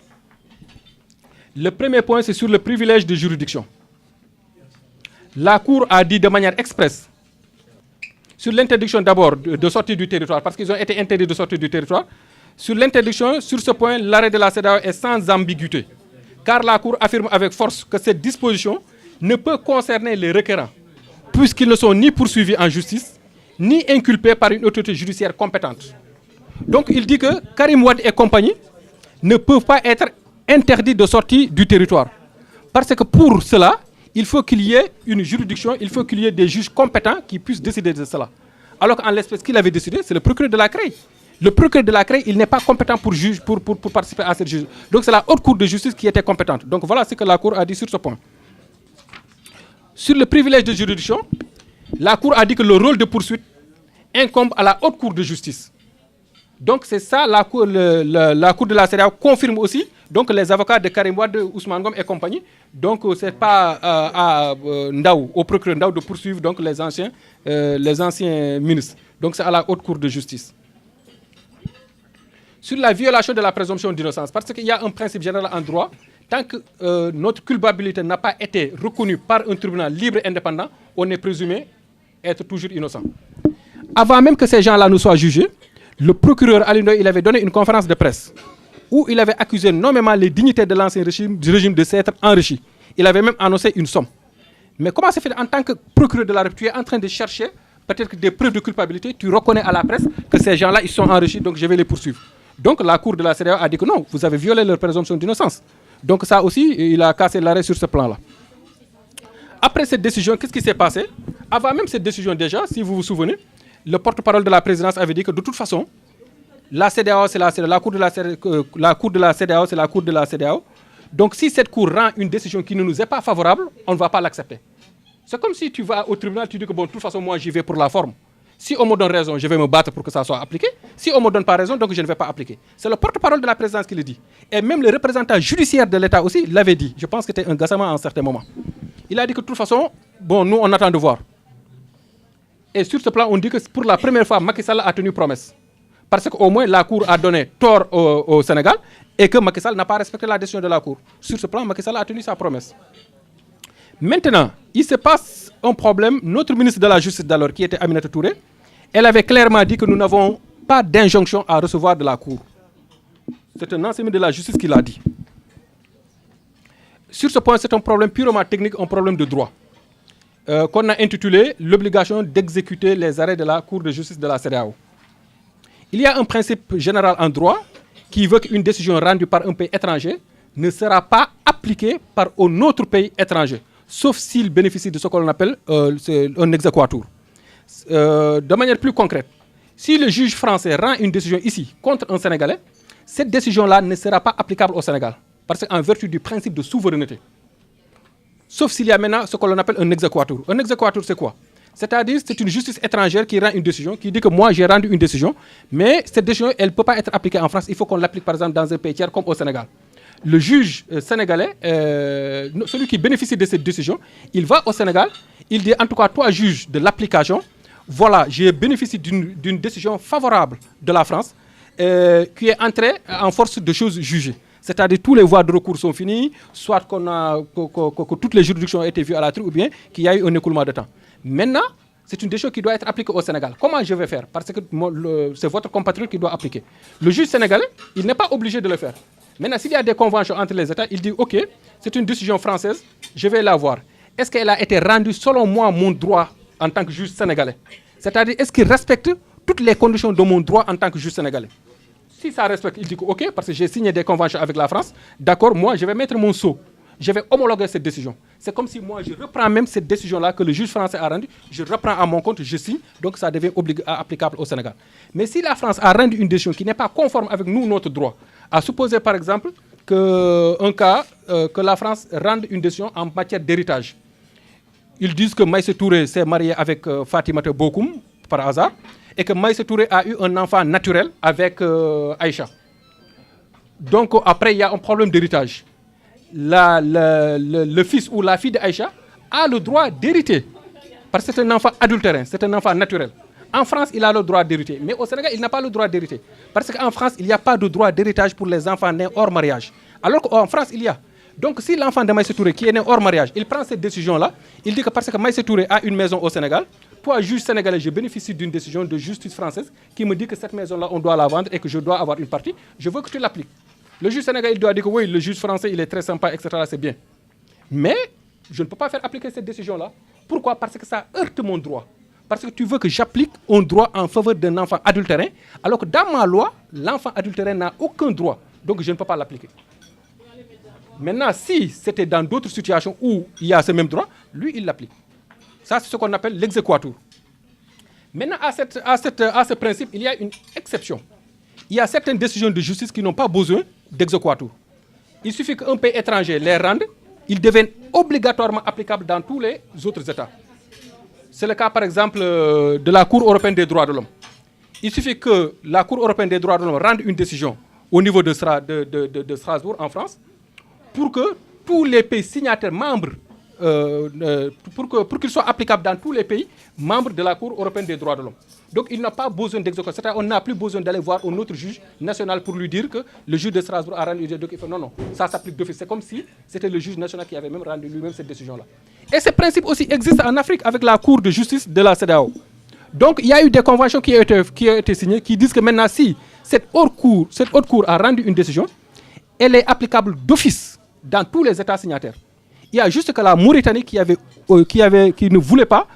Le premier point, c'est sur le privilège de juridiction. La Cour a dit de manière expresse, sur l'interdiction d'abord de sortir du territoire, parce qu'ils ont été interdits de sortir du territoire, sur l'interdiction, sur ce point, l'arrêt de la CEDEAO est sans ambiguïté. Car la Cour affirme avec force que cette disposition ne peut concerner les requérants, puisqu'ils ne sont ni poursuivis en justice, ni inculpés par une autorité judiciaire compétente. Donc il dit que Karim Wade et compagnie ne peuvent pas être interdit de sortie du territoire. Parce que pour cela, il faut qu'il y ait une juridiction, il faut qu'il y ait des juges compétents qui puissent décider de cela. Alors qu'en l'espèce qu'il avait décidé, c'est le procureur de la CREI. Le procureur de la CREI, il n'est pas compétent pour participer à cette justice. Donc c'est la haute cour de justice qui était compétente. Donc voilà ce que la Cour a dit sur ce point. Sur le privilège de juridiction, la Cour a dit que le rôle de poursuite incombe à la haute cour de justice. Donc c'est ça, la cour de la CEDEAO confirme aussi Donc les avocats de Karim Wade, Ousmane Ngom et compagnie, donc c'est pas à Ndao, au procureur Ndao de poursuivre donc les anciens ministres. Donc c'est à la haute cour de justice. Sur la violation de la présomption d'innocence, parce qu'il y a un principe général en droit, tant que notre culpabilité n'a pas été reconnue par un tribunal libre et indépendant, on est présumé être toujours innocent. Avant même que ces gens-là ne soient jugés, le procureur Ali Ndoye, il avait donné une conférence de presse où il avait accusé nommément les dignitaires de l'ancien régime de s'être enrichis. Il avait même annoncé une somme. Mais comment se fait en tant que procureur de la République, tu es en train de chercher peut-être des preuves de culpabilité, tu reconnais à la presse que ces gens-là, ils sont enrichis, donc je vais les poursuivre. Donc la cour de la CEDEAO a dit que non, vous avez violé leur présomption d'innocence. Donc ça aussi, il a cassé l'arrêt sur ce plan-là. Après cette décision, qu'est-ce qui s'est passé? Avant même cette décision déjà, si vous vous souvenez, le porte-parole de la présidence avait dit que de toute façon, la CEDEAO, c'est la cour de la CEDEAO, c'est la cour de la CEDEAO. Donc si cette cour rend une décision qui ne nous est pas favorable, on ne va pas l'accepter. C'est comme si tu vas au tribunal, tu dis que bon, de toute façon, moi j'y vais pour la forme. Si on me donne raison, je vais me battre pour que ça soit appliqué. Si on ne me donne pas raison, donc je ne vais pas appliquer. C'est le porte-parole de la présidence qui le dit. Et même le représentant judiciaire de l'État aussi l'avait dit. Je pense que c'était un Gassama à un certain moment. Il a dit que de toute façon, bon, nous on attend de voir. Et sur ce plan, on dit que pour la première fois, Macky Sall a tenu promesse. Parce qu'au moins, la Cour a donné tort au Sénégal et que Macky Sall n'a pas respecté la décision de la Cour. Sur ce plan, Macky Sall a tenu sa promesse. Maintenant, il se passe un problème. Notre ministre de la Justice d'alors, qui était Aminata Touré, elle avait clairement dit que nous n'avons pas d'injonction à recevoir de la Cour. C'est un ancien ministre de la Justice qui l'a dit. Sur ce point, c'est un problème purement technique, un problème de droit, qu'on a intitulé l'obligation d'exécuter les arrêts de la Cour de justice de la CEDEAO. Il y a un principe général en droit qui veut qu'une décision rendue par un pays étranger ne sera pas appliquée par un autre pays étranger, sauf s'il bénéficie de ce qu'on appelle un exéquatur. De manière plus concrète, si le juge français rend une décision ici contre un Sénégalais, cette décision-là ne sera pas applicable au Sénégal, parce qu'en vertu du principe de souveraineté. Sauf s'il y a maintenant ce qu'on appelle un exéquatur. Un exéquatur, c'est quoi? C'est-à-dire, c'est une justice étrangère qui rend une décision, qui dit que moi, j'ai rendu une décision, mais cette décision, elle ne peut pas être appliquée en France. Il faut qu'on l'applique, par exemple, dans un pays tiers comme au Sénégal. Le juge sénégalais, celui qui bénéficie de cette décision, il va au Sénégal, il dit, en tout cas, toi, juge de l'application, voilà, j'ai bénéficié d'une décision favorable de la France qui est entrée en force de choses jugées. C'est-à-dire tous les voies de recours sont finies, soit que toutes les juridictions ont été vues à la truc ou bien qu'il y a eu un écoulement de temps. Maintenant, c'est une décision qui doit être appliquée au Sénégal. Comment je vais faire? Parce que c'est votre compatriote qui doit appliquer. Le juge sénégalais, il n'est pas obligé de le faire. Maintenant, s'il y a des conventions entre les États, il dit « Ok, c'est une décision française, je vais la voir. Est-ce qu'elle a été rendue selon moi mon droit en tant que juge sénégalais? C'est-à-dire, est-ce qu'il respecte toutes les conditions de mon droit en tant que juge sénégalais? Si ça respecte, il dit que ok, parce que j'ai signé des conventions avec la France, d'accord, moi je vais mettre mon sceau, je vais homologuer cette décision. C'est comme si moi je reprends même cette décision-là que le juge français a rendue, je reprends à mon compte, je signe, donc ça devient applicable au Sénégal. Mais si la France a rendu une décision qui n'est pas conforme avec nous, notre droit, à supposer par exemple que la France rende une décision en matière d'héritage. Ils disent que Maïssa Touré s'est marié avec Fatimata Bokoum, par hasard, et que Maïssa Touré a eu un enfant naturel avec Aïcha. Donc après, il y a un problème d'héritage. Le fils ou la fille d'Aïcha a le droit d'hériter, parce que c'est un enfant adultérin, c'est un enfant naturel. En France, il a le droit d'hériter, mais au Sénégal, il n'a pas le droit d'hériter. Parce qu'en France, il n'y a pas de droit d'héritage pour les enfants nés hors mariage. Alors qu'en France, il y a. Donc si l'enfant de Maïssa Touré qui est né hors mariage, il prend cette décision-là, il dit que parce que Maïssa Touré a une maison au Sénégal, toi, juge sénégalais, je bénéficie d'une décision de justice française qui me dit que cette maison-là, on doit la vendre et que je dois avoir une partie, je veux que tu l'appliques. Le juge sénégalais, il doit dire que oui, le juge français, il est très sympa, etc., c'est bien. Mais je ne peux pas faire appliquer cette décision-là. Pourquoi? Parce que ça heurte mon droit. Parce que tu veux que j'applique un droit en faveur d'un enfant adultérin, alors que dans ma loi, l'enfant adultérin n'a aucun droit. Donc je ne peux pas l'appliquer. Maintenant, si c'était dans d'autres situations où il y a ce même droit, lui, il l'applique. Ça, c'est ce qu'on appelle l'exéquatur. Maintenant, à ce principe, il y a une exception. Il y a certaines décisions de justice qui n'ont pas besoin d'exéquatur. Il suffit qu'un pays étranger les rende, ils deviennent obligatoirement applicables dans tous les autres États. C'est le cas, par exemple, de la Cour européenne des droits de l'homme. Il suffit que la Cour européenne des droits de l'homme rende une décision au niveau de Strasbourg, en France, pour que tous les pays signataires membres, pour qu'ils soient applicables dans tous les pays membres de la Cour européenne des droits de l'homme. Donc il n'a pas besoin d'exécution. C'est-à-dire on n'a plus besoin d'aller voir un autre juge national pour lui dire que le juge de Strasbourg a rendu une décision. Non, ça s'applique d'office. C'est comme si c'était le juge national qui avait même rendu lui-même cette décision-là. Et ce principe aussi existe en Afrique avec la Cour de justice de la CEDEAO. Donc il y a eu des conventions qui ont été signées qui disent que maintenant si cette haute cour a rendu une décision, elle est applicable d'office dans tous les États signataires. Il y a juste que la Mauritanie qui ne voulait pas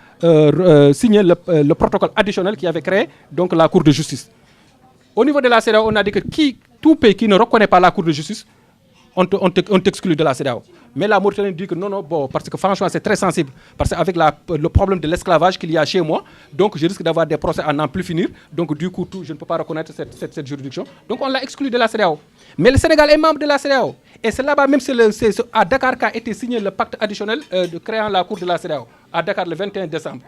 signer le protocole additionnel qui avait créé donc, la Cour de justice. Au niveau de la CEDEAO, on a dit que tout pays qui ne reconnaît pas la Cour de justice, on t'exclut de la CEDEAO. Mais la Mauritanie dit que non, parce que franchement c'est très sensible. Parce qu'avec le problème de l'esclavage qu'il y a chez moi, donc je risque d'avoir des procès à n'en plus finir. Donc du coup, je ne peux pas reconnaître cette juridiction. Donc on l'a exclu de la CEDEAO. Mais le Sénégal est membre de la CEDEAO. Et c'est là-bas même, c'est à Dakar qu'a été signé le pacte additionnel de créant la Cour de la CEDEAO. À Dakar le 21 décembre.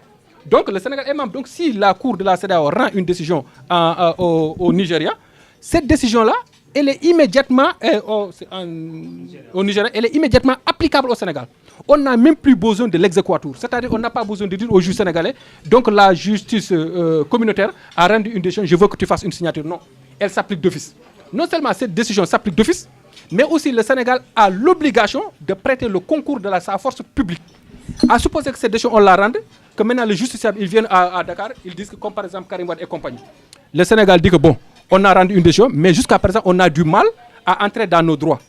Donc le Sénégal est membre. Donc si la Cour de la CEDEAO rend une décision au Nigeria, cette décision-là, elle est immédiatement au Nigeria, elle est immédiatement applicable au Sénégal. On n'a même plus besoin de l'exéquatur. C'est-à-dire qu'on n'a pas besoin de dire au juge sénégalais, donc la justice communautaire a rendu une décision, je veux que tu fasses une signature. Non, elle s'applique d'office. Non seulement cette décision s'applique d'office, mais aussi le Sénégal a l'obligation de prêter le concours de sa force publique. À supposer que cette décision, on la rende, que maintenant les justiciables ils viennent à Dakar, ils disent que comme par exemple Karim Wade et compagnie. Le Sénégal dit que bon, on a rendu une décision, mais jusqu'à présent, on a du mal à entrer dans nos droits.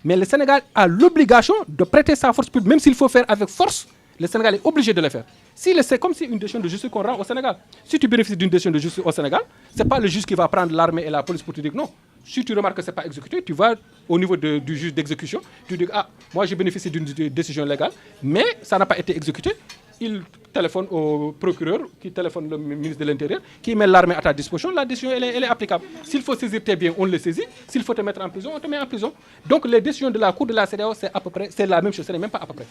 Mais le Sénégal a l'obligation de prêter sa force publique, même s'il faut faire avec force, le Sénégal est obligé de le faire. C'est comme si une décision de justice qu'on rend au Sénégal. Si tu bénéficies d'une décision de justice au Sénégal, ce n'est pas le juge qui va prendre l'armée et la police pour te dire non. Si tu remarques que ce n'est pas exécuté, tu vas au niveau du juge d'exécution, tu dis moi j'ai bénéficié d'une décision légale, mais ça n'a pas été exécuté. Il téléphone au procureur, qui téléphone le ministre de l'Intérieur, qui met l'armée à ta disposition, la décision elle est applicable. S'il faut saisir tes biens, on le saisit. S'il faut te mettre en prison, on te met en prison. Donc les décisions de la Cour de la CEDEAO, c'est la même chose, ce n'est même pas à peu près.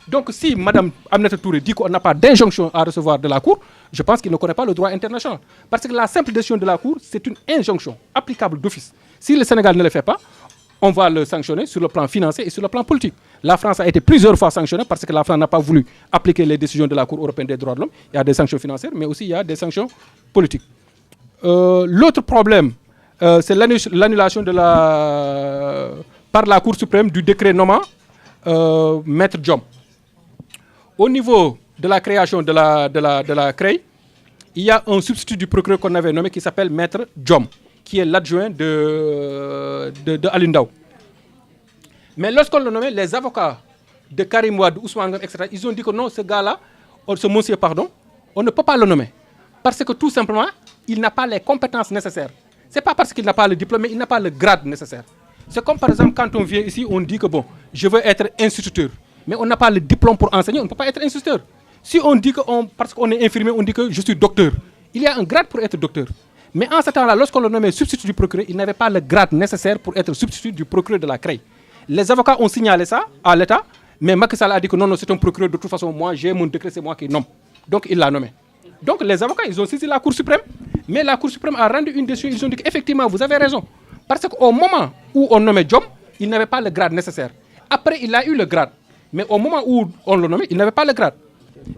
Donc si Mme Aminata Touré dit qu'on n'a pas d'injonction à recevoir de la Cour, je pense qu'il ne connaît pas le droit international. Parce que la simple décision de la Cour, c'est une injonction applicable d'office. Si le Sénégal ne le fait pas, on va le sanctionner sur le plan financier et sur le plan politique. La France a été plusieurs fois sanctionnée parce que la France n'a pas voulu appliquer les décisions de la Cour européenne des droits de l'homme. Il y a des sanctions financières, mais aussi il y a des sanctions politiques. L'autre problème, c'est l'annulation par la Cour suprême du décret nommant Maître Diom. Au niveau de la création de la CREI, il y a un substitut du procureur qu'on avait nommé qui s'appelle Maître Diom, qui est l'adjoint de Alioune Ndao. Mais lorsqu'on l'a nommé, les avocats de Karim Wade, Ousmane Ngom, etc., ils ont dit que non, ce gars-là, ce monsieur, pardon, on ne peut pas le nommer. Parce que tout simplement, il n'a pas les compétences nécessaires. Ce n'est pas parce qu'il n'a pas le diplôme, mais il n'a pas le grade nécessaire. C'est comme par exemple quand on vient ici, on dit que bon, je veux être instituteur. Mais on n'a pas le diplôme pour enseigner, on ne peut pas être instituteur. Si on dit que parce qu'on est infirmier, on dit que je suis docteur. Il y a un grade pour être docteur. Mais en ce temps-là, lorsqu'on le nommait substitut du procureur, il n'avait pas le grade nécessaire pour être substitut du procureur de la CREI. Les avocats ont signalé ça à l'État, mais Macky Sall a dit que non, c'est un procureur, de toute façon, moi j'ai mon décret, c'est moi qui nomme. Donc il l'a nommé. Donc les avocats, ils ont saisi la Cour suprême, mais la Cour suprême a rendu une décision, ils ont dit qu'effectivement, vous avez raison. Parce qu'au moment où on nommait Diom, il n'avait pas le grade nécessaire. Après, il a eu le grade. Mais au moment où on le nommait, il n'avait pas le grade.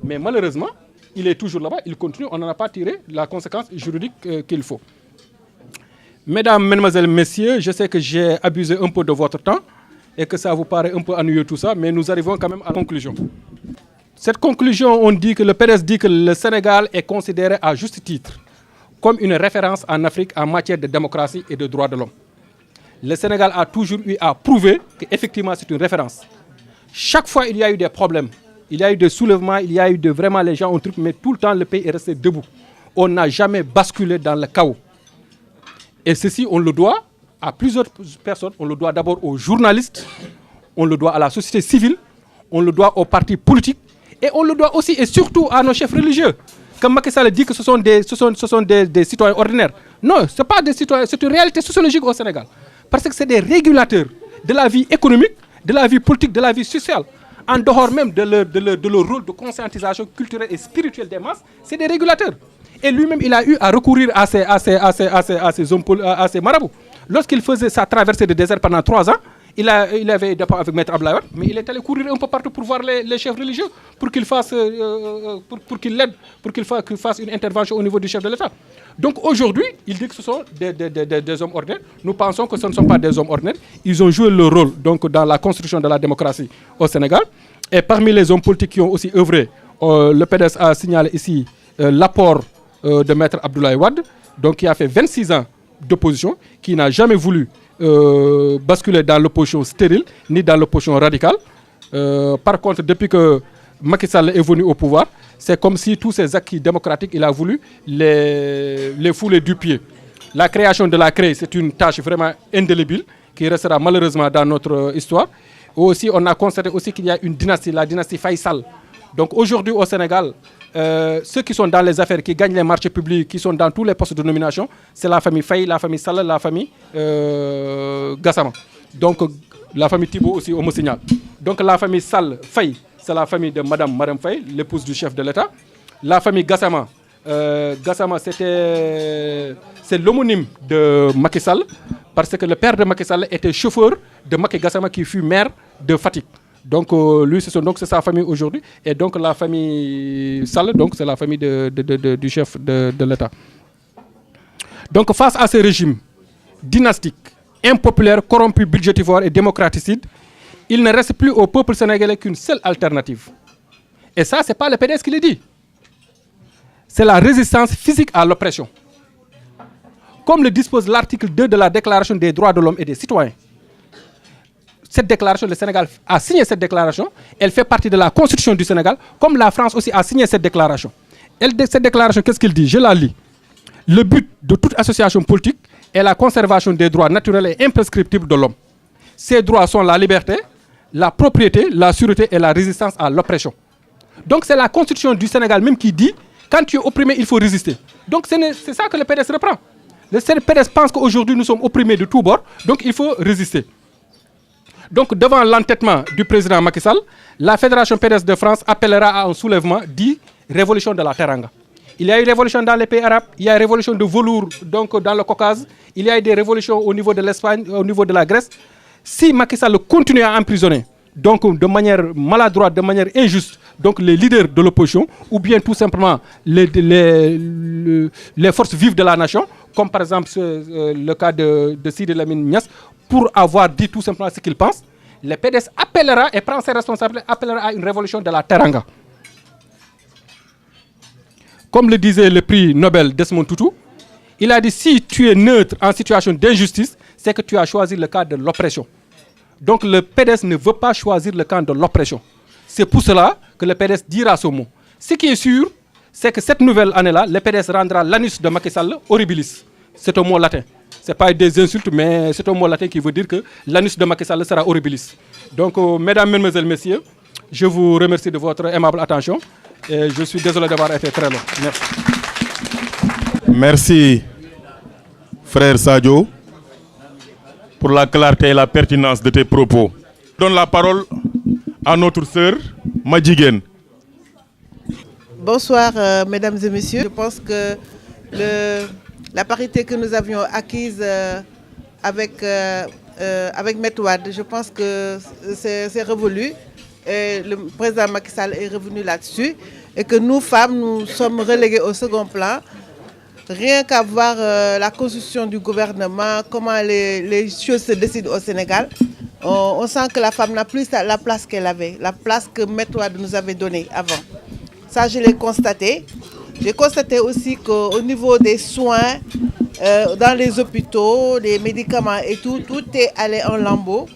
Mais malheureusement, il est toujours là-bas, il continue, on n'en a pas tiré la conséquence juridique qu'il faut. Mesdames, Mesdemoiselles, Messieurs, je sais que j'ai abusé un peu de votre temps et que ça vous paraît un peu ennuyeux tout ça, mais nous arrivons quand même à la conclusion. Cette conclusion, on dit que le PDS dit que le Sénégal est considéré à juste titre comme une référence en Afrique en matière de démocratie et de droits de l'homme. Le Sénégal a toujours eu à prouver qu'effectivement c'est une référence. Chaque fois, il y a eu des problèmes. Il y a eu des soulèvements, il y a eu vraiment les gens ont truc, mais tout le temps le pays est resté debout. On n'a jamais basculé dans le chaos. Et ceci, on le doit à plusieurs personnes. On le doit d'abord aux journalistes, on le doit à la société civile, on le doit aux partis politiques, et on le doit aussi et surtout à nos chefs religieux. Comme Macky Sall dit que ce sont des citoyens ordinaires. Non, ce n'est pas des citoyens, c'est une réalité sociologique au Sénégal. Parce que c'est des régulateurs de la vie économique, de la vie politique, de la vie sociale. En dehors même de leur rôle de conscientisation culturelle et spirituelle des masses, c'est des régulateurs. Et lui-même, il a eu à recourir à ces marabouts. Lorsqu'il faisait sa traversée de désert pendant 3 ans, il avait des rapports avec Maître Abdoulaye Wade, mais il est allé courir un peu partout pour voir les chefs religieux, pour qu'il fasse, pour qu'il l'aide, pour qu'il fasse une intervention au niveau du chef de l'État. Donc aujourd'hui, il dit que ce sont des hommes ordinaires. Nous pensons que ce ne sont pas des hommes ordinaires. Ils ont joué leur rôle donc, dans la construction de la démocratie au Sénégal. Et parmi les hommes politiques qui ont aussi œuvré, le PDS a signalé ici l'apport de Maître Abdoulaye Wade, donc qui a fait 26 ans d'opposition, qui n'a jamais voulu basculer dans l'opposition stérile, ni dans l'opposition radicale. Par contre, depuis que Macky Sall est venu au pouvoir, c'est comme si tous ces acquis démocratiques, il a voulu les fouler du pied. La création de la CREI, c'est une tâche vraiment indélébile, qui restera malheureusement dans notre histoire. Aussi, on a constaté aussi qu'il y a une dynastie, la dynastie Faye Sall. Donc aujourd'hui au Sénégal, ceux qui sont dans les affaires, qui gagnent les marchés publics, qui sont dans tous les postes de nomination, c'est la famille Faye, la famille Sall, la famille Gassama. Donc la famille Thibault aussi au Mossignal. Donc la famille Sall, Faye, c'est la famille de Madame Faye, l'épouse du chef de l'État. La famille Gassama, c'est l'homonyme de Macky Sall, parce que le père de Macky Sall était chauffeur de Macky Gassama qui fut maire de Fatick. Donc lui, c'est sa famille aujourd'hui. Et donc la famille Sall, donc c'est la famille du chef de l'État. Donc face à ce régime dynastique, impopulaire, corrompu, budgétivore et démocraticide, il ne reste plus au peuple sénégalais qu'une seule alternative. Et ça, ce n'est pas le PDS qui le dit. C'est la résistance physique à l'oppression. Comme le dispose l'article 2 de la Déclaration des droits de l'homme et des citoyens. Cette déclaration, le Sénégal a signé cette déclaration, elle fait partie de la Constitution du Sénégal, comme la France aussi a signé cette déclaration. Cette déclaration, qu'est-ce qu'il dit? Je la lis. Le but de toute association politique est la conservation des droits naturels et imprescriptibles de l'homme. Ces droits sont la liberté, la propriété, la sûreté et la résistance à l'oppression. Donc c'est la Constitution du Sénégal même qui dit, quand tu es opprimé, il faut résister. Donc c'est ça que le PDS reprend. Le PDS pense qu'aujourd'hui nous sommes opprimés de tous bords, donc il faut résister. Donc, devant l'entêtement du président Macky Sall, la Fédération PDS de France appellera à un soulèvement dit révolution de la Teranga. Il y a eu révolution dans les pays arabes, il y a une révolution de velours donc dans le Caucase, il y a eu des révolutions au niveau de l'Espagne, au niveau de la Grèce. Si Macky Sall continue à emprisonner, donc de manière maladroite, de manière injuste, donc les leaders de l'opposition, ou bien tout simplement les forces vives de la nation, comme par exemple le cas de Sidi Lamine Niasse, pour avoir dit tout simplement ce qu'il pense, le PDS appellera et prend ses responsabilités, appellera à une révolution de la Teranga. Comme le disait le prix Nobel Desmond Tutu, il a dit si tu es neutre en situation d'injustice, c'est que tu as choisi le cas de l'oppression. Donc le PDS ne veut pas choisir le camp de l'oppression. C'est pour cela que le PDS dira ce mot. Ce qui est sûr, c'est que cette nouvelle année-là, le PDS rendra l'anus de Macky Sall horribilis. C'est un mot latin. Ce n'est pas des insultes, mais c'est un mot latin qui veut dire que l'anus de Macky Sall sera horribilis. Donc, mesdames, mesdemoiselles, messieurs, je vous remercie de votre aimable attention. Et je suis désolé d'avoir été très long. Merci. Merci, frère Sadio, pour la clarté et la pertinence de tes propos. Je donne la parole à notre sœur, Madjigen. Bonsoir, mesdames et messieurs. Je pense que la parité que nous avions acquise avec Maître Wade, je pense que c'est révolu. Et le président Macky Sall est revenu là-dessus. Et que nous, femmes, nous sommes reléguées au second plan. Rien qu'à voir la constitution du gouvernement, comment les choses se décident au Sénégal, on sent que la femme n'a plus la place qu'elle avait, la place que Maître Wade nous avait donnée avant. Ça, je l'ai constaté. J'ai constaté aussi qu'au niveau des soins, dans les hôpitaux, les médicaments et tout est allé en lambeaux.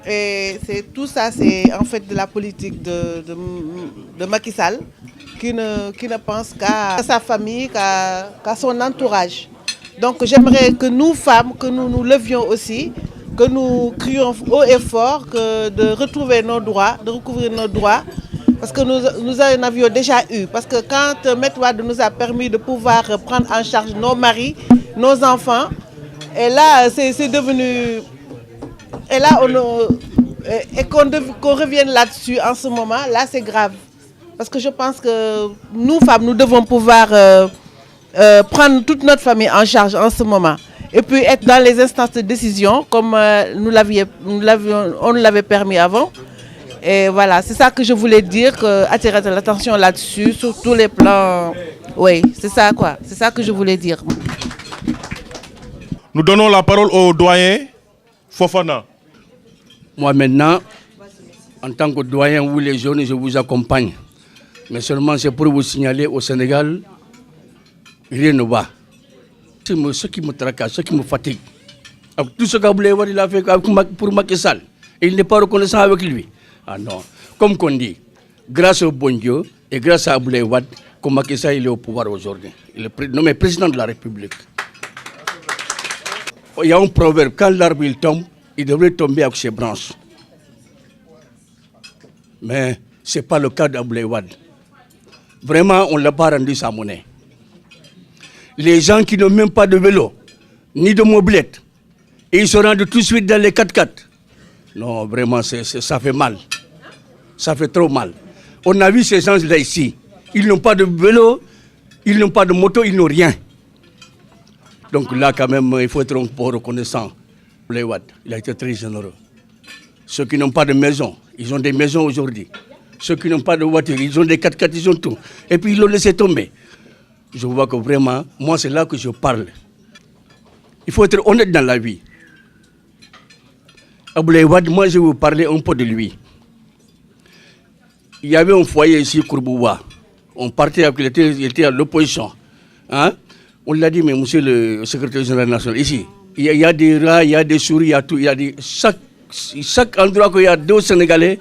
Et tout ça, c'est en fait de la politique de Macky Sall qui ne pense qu'à sa famille, qu'à son entourage. Donc j'aimerais que nous, femmes, que nous levions aussi, que nous crions haut et fort de retrouver nos droits, de recouvrir nos droits. Parce que nous en avions déjà eu. Parce que quand Maître Wade nous a permis de pouvoir prendre en charge nos maris, nos enfants, et là, c'est devenu... Et là, qu'on revienne là-dessus en ce moment, là, c'est grave. Parce que je pense que nous, femmes, nous devons pouvoir prendre toute notre famille en charge en ce moment. et puis être dans les instances de décision comme on nous l'avait permis avant. Et voilà, c'est ça que je voulais dire, attirer l'attention là-dessus, sur tous les plans. Oui, c'est ça quoi, c'est ça que je voulais dire. Nous donnons la parole au doyen Fofana. Moi maintenant, en tant que doyen ou les jeunes, je vous accompagne. Mais seulement c'est pour vous signaler au Sénégal, rien ne va. Ce qui me tracasse, ce qui me fatigue. Tout ce qu'Abdoulaye Wade a fait pour Macky Sall, il n'est pas reconnaissant avec lui. Ah non, comme qu'on dit, grâce au bon Dieu et grâce à Abdoulaye Wade, que Macky Sall il est au pouvoir aujourd'hui. Il est nommé président de la République. Il y a un proverbe, quand l'arbre il tombe, il devrait tomber avec ses branches. Mais ce n'est pas le cas d'Abdoulaye Wade. Vraiment, on ne l'a pas rendu sa monnaie. Les gens qui n'ont même pas de vélo, ni de mobilette, et ils se rendent tout de suite dans les 4x4. Non, vraiment, ça fait mal. Ça fait trop mal. On a vu ces gens-là ici. Ils n'ont pas de vélo, ils n'ont pas de moto, ils n'ont rien. Donc là, quand même, il faut être un peu reconnaissant. Abdoulaye Wade, il a été très généreux. Ceux qui n'ont pas de maison, ils ont des maisons aujourd'hui. Ceux qui n'ont pas de voiture, ils ont des 4x4, ils ont tout. Et puis ils l'ont laissé tomber. Je vois que vraiment, moi c'est là que je parle. Il faut être honnête dans la vie. Abdoulaye Wade, moi je vais vous parler un peu de lui. Il y avait un foyer ici, Courboua. On partait, il était à l'opposition. Hein? On l'a dit, mais monsieur le secrétaire général national, ici, il y a des rats, il y a des souris, il y a tout. Il y a chaque endroit qu'il y a deux Sénégalais,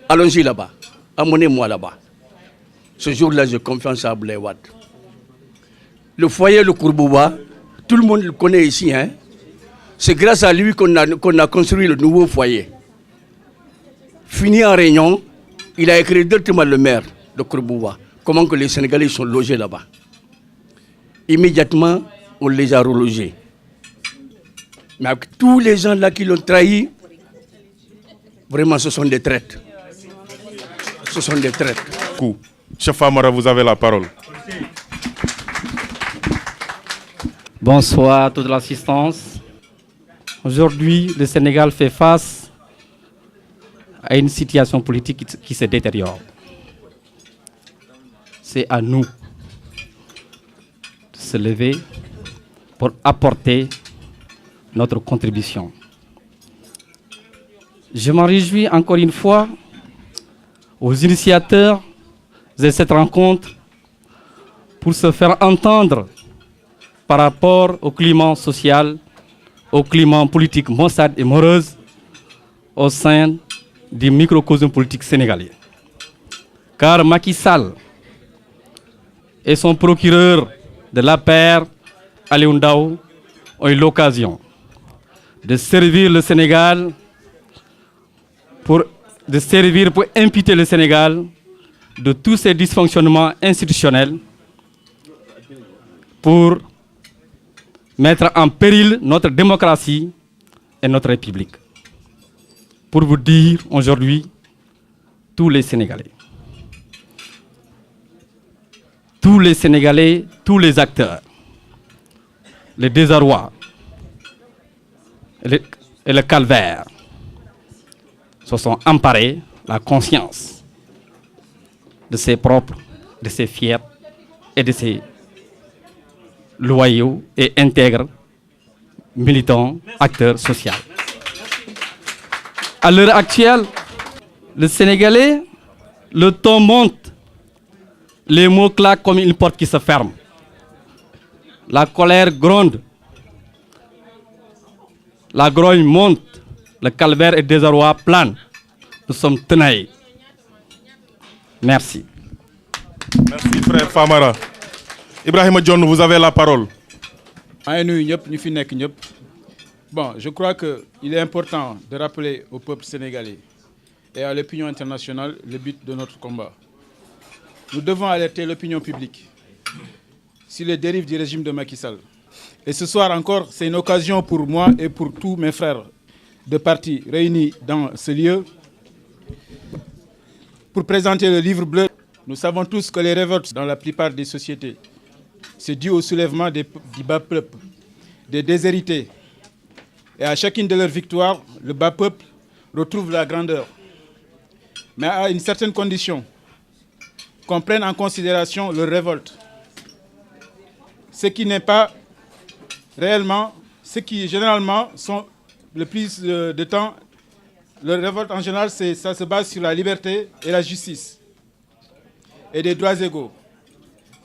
allons-y là-bas. Amenez-moi là-bas. Ce jour-là, j'ai confiance à Abdoulaye Wade. Le foyer, le Courboua, tout le monde le connaît ici. Hein? C'est grâce à lui qu'on a construit le nouveau foyer. Fini en réunion, il a écrit directement le maire de Courboua. Comment que les Sénégalais sont logés là-bas. Immédiatement, on les a relogés. Mais avec tous les gens là qui l'ont trahi, vraiment ce sont des traites. Ce sont des traites. Chef Famara, vous avez la parole. Bonsoir à toute l'assistance. Aujourd'hui, le Sénégal fait face à une situation politique qui se détériore. C'est à nous de se lever pour apporter notre contribution. Je m'en réjouis encore une fois aux initiateurs de cette rencontre pour se faire entendre par rapport au climat social, au climat politique maussade et morose au sein du microcosme politique sénégalais. Car Macky Sall et son procureur de l'APR, Aliou Ndao, ont eu l'occasion de servir le Sénégal pour imputer le Sénégal de tous ces dysfonctionnements institutionnels, pour mettre en péril notre démocratie et notre République. Pour vous dire aujourd'hui, tous les Sénégalais, tous les acteurs, le désarroi et le calvaire se sont emparés la conscience de ses propres, de ses fiers et de ses loyaux et intègres militants, acteurs sociaux. À l'heure actuelle, le Sénégalais, le ton monte, les mots claquent comme une porte qui se ferme. La colère gronde, la grogne monte, le calvaire et le désarroi plane. Nous sommes tenaillés. Merci. Merci frère Famara. Ibrahima John, vous avez la parole. Bon, je crois qu'il est important de rappeler au peuple sénégalais et à l'opinion internationale le but de notre combat. Nous devons alerter l'opinion publique sur les dérives du régime de Macky Sall. Et ce soir encore, c'est une occasion pour moi et pour tous mes frères de partis réunis dans ce lieu pour présenter le livre bleu. Nous savons tous que les révoltes dans la plupart des sociétés, c'est dû au soulèvement du bas peuple, des déshérités. Et à chacune de leurs victoires, le bas peuple retrouve la grandeur. Mais à une certaine condition, qu'on prenne en considération leur révolte. Ce qui n'est pas réellement, ce qui généralement sont le plus de temps, leur révolte en général, ça se base sur la liberté et la justice et des droits égaux.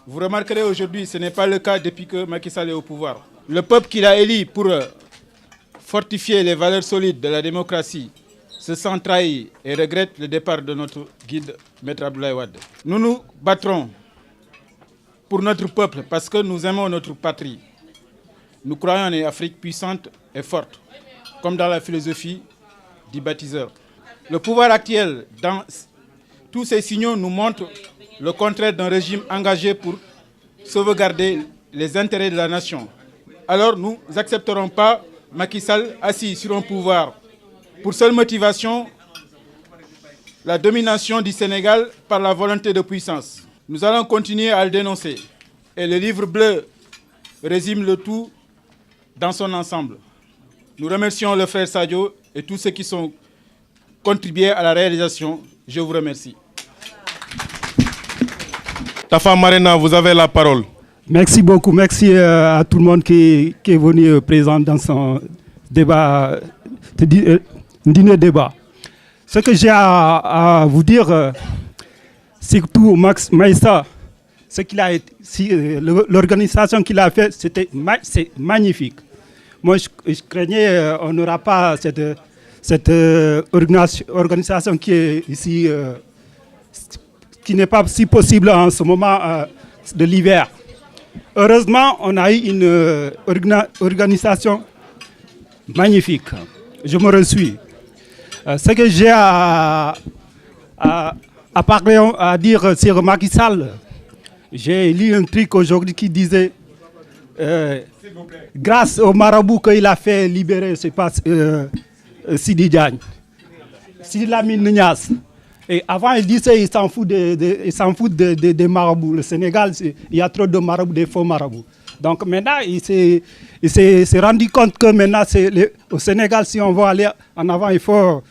Vous remarquerez aujourd'hui, ce n'est pas le cas depuis que Macky Sall est au pouvoir. Le peuple qu'il a élu pour fortifier les valeurs solides de la démocratie se sent trahi et regrette le départ de notre guide, Maître Abdoulaye Wade. Nous nous battrons pour notre peuple parce que nous aimons notre patrie. Nous croyons en une Afrique puissante et forte, comme dans la philosophie du baptiseur. Le pouvoir actuel, dans tous ces signaux, nous montre le contraire d'un régime engagé pour sauvegarder les intérêts de la nation. Alors nous n'accepterons pas Macky Sall assis sur un pouvoir pour seule motivation la domination du Sénégal par la volonté de puissance. Nous allons continuer à le dénoncer. Et le livre bleu résume le tout dans son ensemble. Nous remercions le frère Sadio et tous ceux qui sont contribués à la réalisation. Je vous remercie. Tafa Marena, vous avez la parole. Merci beaucoup. Merci à tout le monde qui est venu présent dans son débat, dîner débat. Ce que j'ai à vous dire, surtout Max Maïssa, ce qu'il a, l'organisation qu'il a fait, c'est magnifique. Moi, je craignais on n'aura pas cette organisation qui est ici, qui n'est pas si possible en ce moment de l'hiver. Heureusement, on a eu une organisation magnifique. Je me réjouis. Ce que j'ai à parler, à dire sur Macky Sall, j'ai lu un truc aujourd'hui qui disait grâce au marabout qu'il a fait libérer, c'est pas Sidi Diagne, Sidi Lamine Niasse. Et avant, il disait qu'il s'en fout des marabouts. Le Sénégal, il y a trop de marabouts, des faux marabouts. Donc maintenant, il s'est rendu compte que maintenant, au Sénégal, si on veut aller en avant, il faut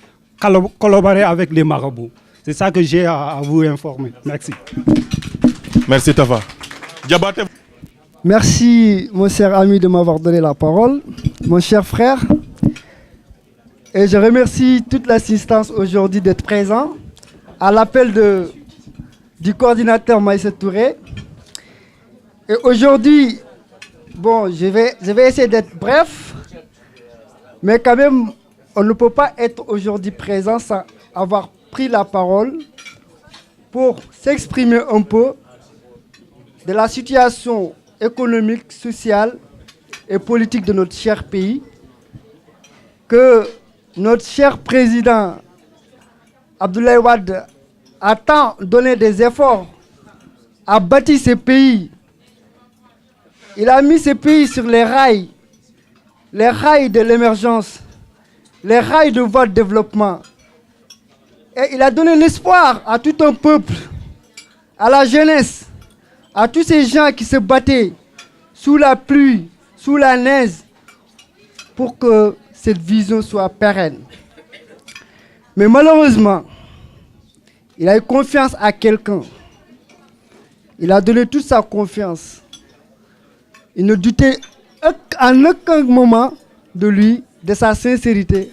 collaborer avec les marabouts. C'est ça que j'ai à vous informer. Merci. Merci Tafa. Diabaté. Merci, mon cher ami, de m'avoir donné la parole, mon cher frère. Et je remercie toute l'assistance aujourd'hui d'être présent à l'appel du coordinateur Maïssa Touré. Et aujourd'hui, bon, je vais essayer d'être bref, mais quand même, on ne peut pas être aujourd'hui présent sans avoir pris la parole pour s'exprimer un peu de la situation économique, sociale et politique de notre cher pays, que notre cher président Abdoulaye Wade a tant donné des efforts, a bâti ce pays. Il a mis ce pays sur les rails de l'émergence, les rails de votre développement. Et il a donné l'espoir à tout un peuple, à la jeunesse, à tous ces gens qui se battaient sous la pluie, sous la neige, pour que cette vision soit pérenne. Mais malheureusement, il a eu confiance à quelqu'un. Il a donné toute sa confiance. Il ne doutait en aucun moment de lui, de sa sincérité.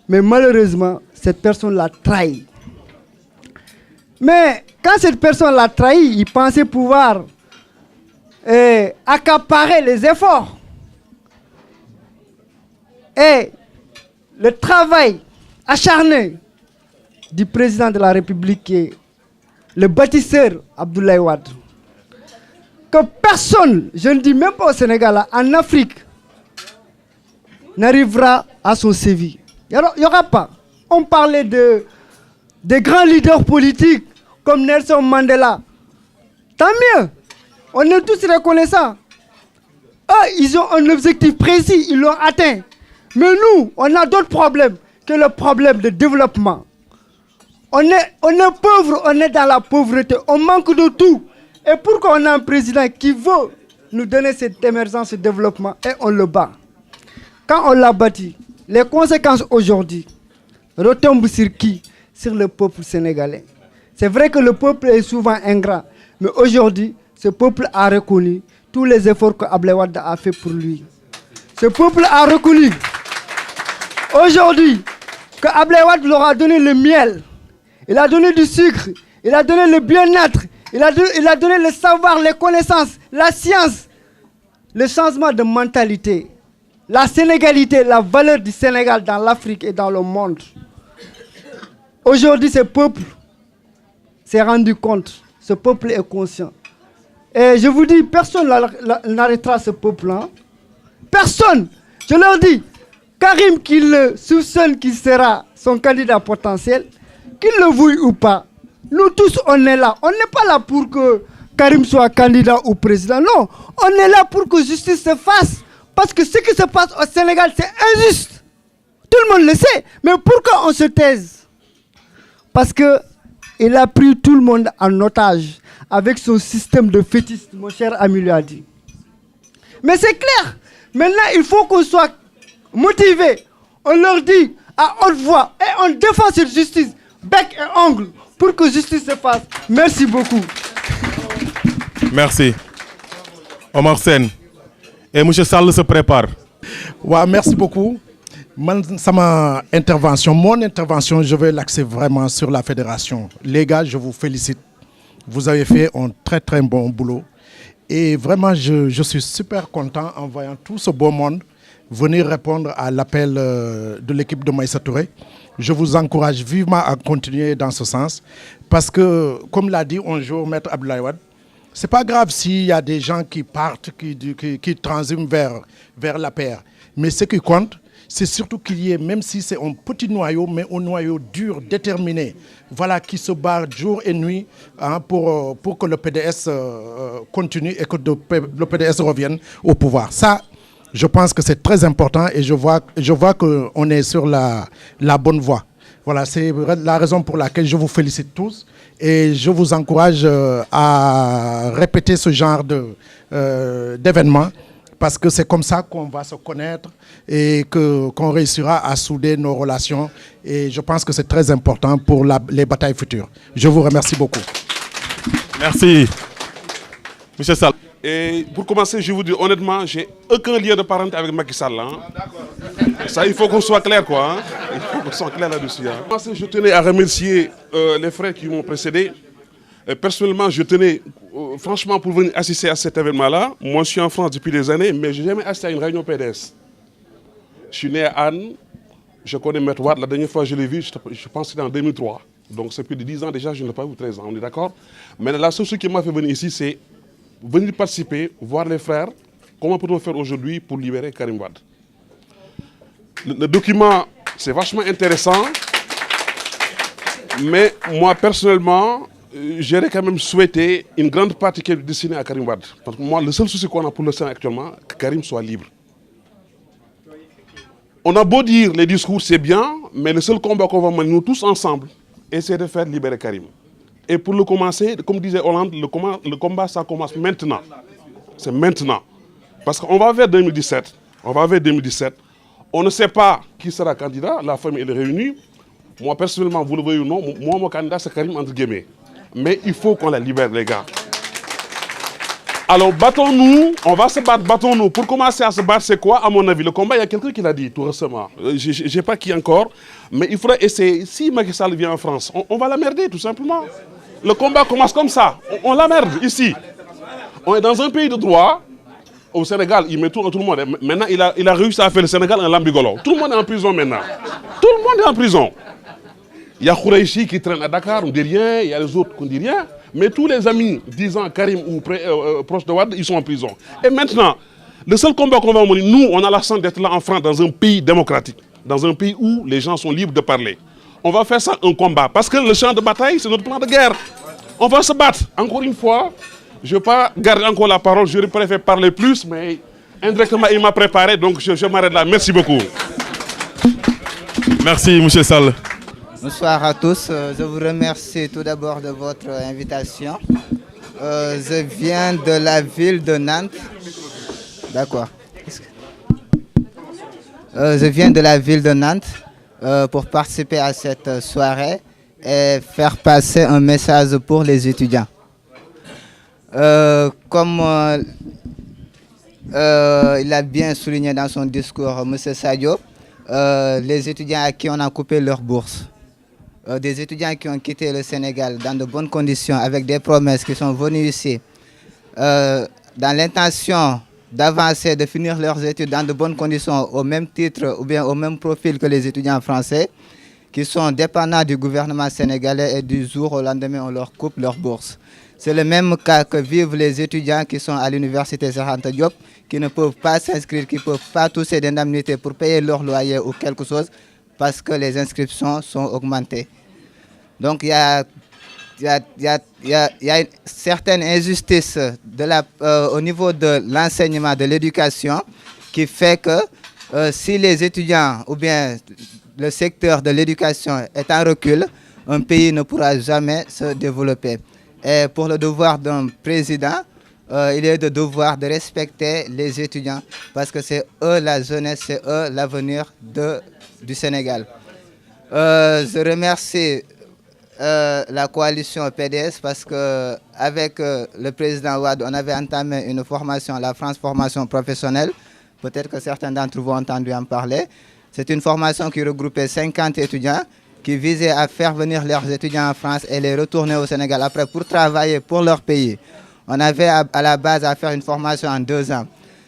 Mais malheureusement, cette personne l'a trahi. Mais quand cette personne l'a trahi, il pensait pouvoir accaparer les efforts. Et le travail acharné du président de la République, qui est le bâtisseur Abdoulaye Wade, que personne, je ne dis même pas au Sénégal, en Afrique, n'arrivera à son sévi. Il n'y aura pas. On parlait de grands leaders politiques comme Nelson Mandela. Tant mieux. On est tous reconnaissants. Eux, ils ont un objectif précis, ils l'ont atteint. Mais nous, on a d'autres problèmes que le problème de développement. On est pauvre, on est dans la pauvreté, on manque de tout. Et pourquoi on a un président qui veut nous donner cette émergence, ce développement, et on le bat? quand on l'a bâti, les conséquences aujourd'hui retombent sur qui? Sur le peuple sénégalais. C'est vrai que le peuple est souvent ingrat, mais aujourd'hui, ce peuple a reconnu tous les efforts que Abdoulaye Wade a fait pour lui. Ce peuple a reconnu aujourd'hui que Abdoulaye Wade leur a donné le miel, il a donné du sucre, il a donné le bien-être, il a donné le savoir, les connaissances, la science, le changement de mentalité, la sénégalité, la valeur du Sénégal dans l'Afrique et dans le monde. Aujourd'hui, ce peuple s'est rendu compte, ce peuple est conscient. Et je vous dis, personne n'arrêtera ce peuple-là. Personne. Je leur dis, Karim qu'il soupçonne qu'il sera son candidat potentiel, qu'il le veuille ou pas, nous tous on est là. On n'est pas là pour que Karim soit candidat ou président. Non, on est là pour que justice se fasse. Parce que ce qui se passe au Sénégal, c'est injuste. Tout le monde le sait. Mais pourquoi on se taise? Parce qu'il a pris tout le monde en otage avec son système de fétiche, mon cher ami lui a dit. Mais c'est clair. Maintenant, il faut qu'on soit motivé. On leur dit à haute voix et on défend cette justice, bec et ongle, pour que justice se fasse. Merci beaucoup. Merci. Omar Sène. Et M. Sall se prépare. Ouais, merci beaucoup. Mon intervention, je vais l'axer vraiment sur la fédération. Les gars, je vous félicite. Vous avez fait un très très bon boulot. Et vraiment, je suis super content en voyant tout ce beau monde venir répondre à l'appel de l'équipe de Maïssa Touré. Je vous encourage vivement à continuer dans ce sens. Parce que, comme l'a dit un jour Maître Abdoulaye Wade, ce n'est pas grave s'il y a des gens qui partent, qui transiment vers la paire. Mais ce qui compte, c'est surtout qu'il y ait, même si c'est un petit noyau, mais un noyau dur, déterminé, voilà, qui se bat jour et nuit hein, pour que le PDS continue et que le PDS revienne au pouvoir. Ça, je pense que c'est très important et je vois qu'on est sur la bonne voie. Voilà, c'est la raison pour laquelle je vous félicite tous et je vous encourage à répéter ce genre d'événements. Parce que c'est comme ça qu'on va se connaître et qu'on réussira à souder nos relations. Et je pense que c'est très important pour les batailles futures. Je vous remercie beaucoup. Merci. Monsieur Sall. Et pour commencer, je vous dis honnêtement, j'ai aucun lien de parenté avec Macky Sall. Hein. Ça, il faut qu'on soit clair, quoi. Hein. Il faut qu'on soit clair là-dessus. Hein. Je tenais à remercier les frères qui m'ont précédé. Personnellement, je tenais, franchement, pour venir assister à cet événement-là. Moi, je suis en France depuis des années, mais je n'ai jamais assisté à une réunion PDS. Je suis né à Anne, je connais Maître Wade. La dernière fois que je l'ai vu, je pense que c'était en 2003. Donc, c'est plus de 10 ans déjà, je ne l'ai pas vu, 13 ans, on est d'accord? Mais la seule chose qui m'a fait venir ici, c'est venir participer, voir les frères, comment peut-on faire aujourd'hui pour libérer Karim Wade. Le document, c'est vachement intéressant, mais moi, personnellement, j'aurais quand même souhaité une grande partie qui est destinée à Karim Wade. Parce que moi, le seul souci qu'on a pour le Sénégal actuellement, c'est que Karim soit libre. On a beau dire les discours, c'est bien, mais le seul combat qu'on va mener nous tous ensemble, c'est de faire libérer Karim. Et pour le commencer, comme disait Hollande, le combat, ça commence maintenant. C'est maintenant. Parce qu'on va vers 2017. On ne sait pas qui sera candidat, la famille est réunie. Moi, personnellement, vous le voyez ou non, moi, mon candidat, c'est Karim, entre guillemets. Mais il faut qu'on la libère, les gars. Alors, battons-nous, on va se battre, battons-nous. Pour commencer à se battre, c'est quoi, à mon avis? Le combat, il y a quelqu'un qui l'a dit tout récemment. Je ne sais pas qui encore, mais il faudrait essayer. Si Macky Sall vient en France, on va la merder, tout simplement. Le combat commence comme ça. On la merde, ici. On est dans un pays de droit. Au Sénégal, il met tout le monde. Maintenant, il a réussi à faire le Sénégal un lambigolo. Tout le monde est en prison maintenant. Tout le monde est en prison. Il y a Khoureïchi qui traîne à Dakar, on ne dit rien. Il y a les autres qui ne disent rien. Mais tous les amis disant Karim ou proches de Wade, ils sont en prison. Et maintenant, le seul combat qu'on va mener, nous, on a la chance d'être là en France, dans un pays démocratique. Dans un pays où les gens sont libres de parler. On va faire ça un combat. Parce que le champ de bataille, c'est notre plan de guerre. On va se battre. Encore une fois, je ne vais pas garder encore la parole. Je préfère parler plus, mais indirectement, il m'a préparé. Donc, je m'arrête là. Merci beaucoup. Merci, M. Sall. Bonsoir à tous. Je vous remercie tout d'abord de votre invitation. Je viens de la ville de Nantes. D'accord. Je viens de la ville de Nantes pour participer à cette soirée et faire passer un message pour les étudiants. Comme il a bien souligné dans son discours, M. Sadio, les étudiants à qui on a coupé leur bourse, des étudiants qui ont quitté le Sénégal dans de bonnes conditions, avec des promesses, qui sont venus ici, dans l'intention d'avancer, de finir leurs études dans de bonnes conditions, au même titre ou bien au même profil que les étudiants français, qui sont dépendants du gouvernement sénégalais et du jour au lendemain, on leur coupe leur bourse. C'est le même cas que vivent les étudiants qui sont à l'université Cheikh Anta Diop, qui ne peuvent pas s'inscrire, qui ne peuvent pas toucher d'indemnité pour payer leur loyer ou quelque chose, parce que les inscriptions sont augmentées. Donc il y a une certaine injustice au niveau de l'enseignement, de l'éducation, qui fait que si les étudiants ou bien le secteur de l'éducation est en recul, un pays ne pourra jamais se développer. Et pour le devoir d'un président, il est de devoir de respecter les étudiants, parce que c'est eux la jeunesse, c'est eux l'avenir du Sénégal. Je remercie la coalition PDS parce qu'avec le président Wade, on avait entamé une formation, la France Formation Professionnelle. Peut-être que certains d'entre vous ont entendu en parler. C'est une formation qui regroupait 50 étudiants qui visait à faire venir leurs étudiants en France et les retourner au Sénégal après pour travailler pour leur pays. On avait à la base à faire une formation en 2 ans.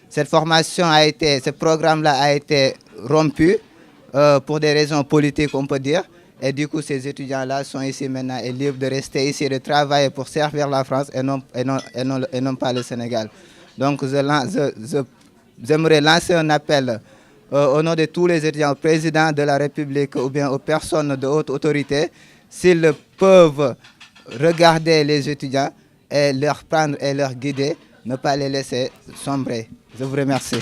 Cette formation ce programme-là a été rompu pour des raisons politiques, on peut dire. Et du coup, ces étudiants-là sont ici maintenant et libres de rester ici, de travailler pour servir la France et non pas le Sénégal. Donc, j'aimerais lancer un appel au nom de tous les étudiants, au président de la République ou bien aux personnes de haute autorité, s'ils peuvent regarder les étudiants et leur prendre et leur guider, ne pas les laisser sombrer. Je vous remercie.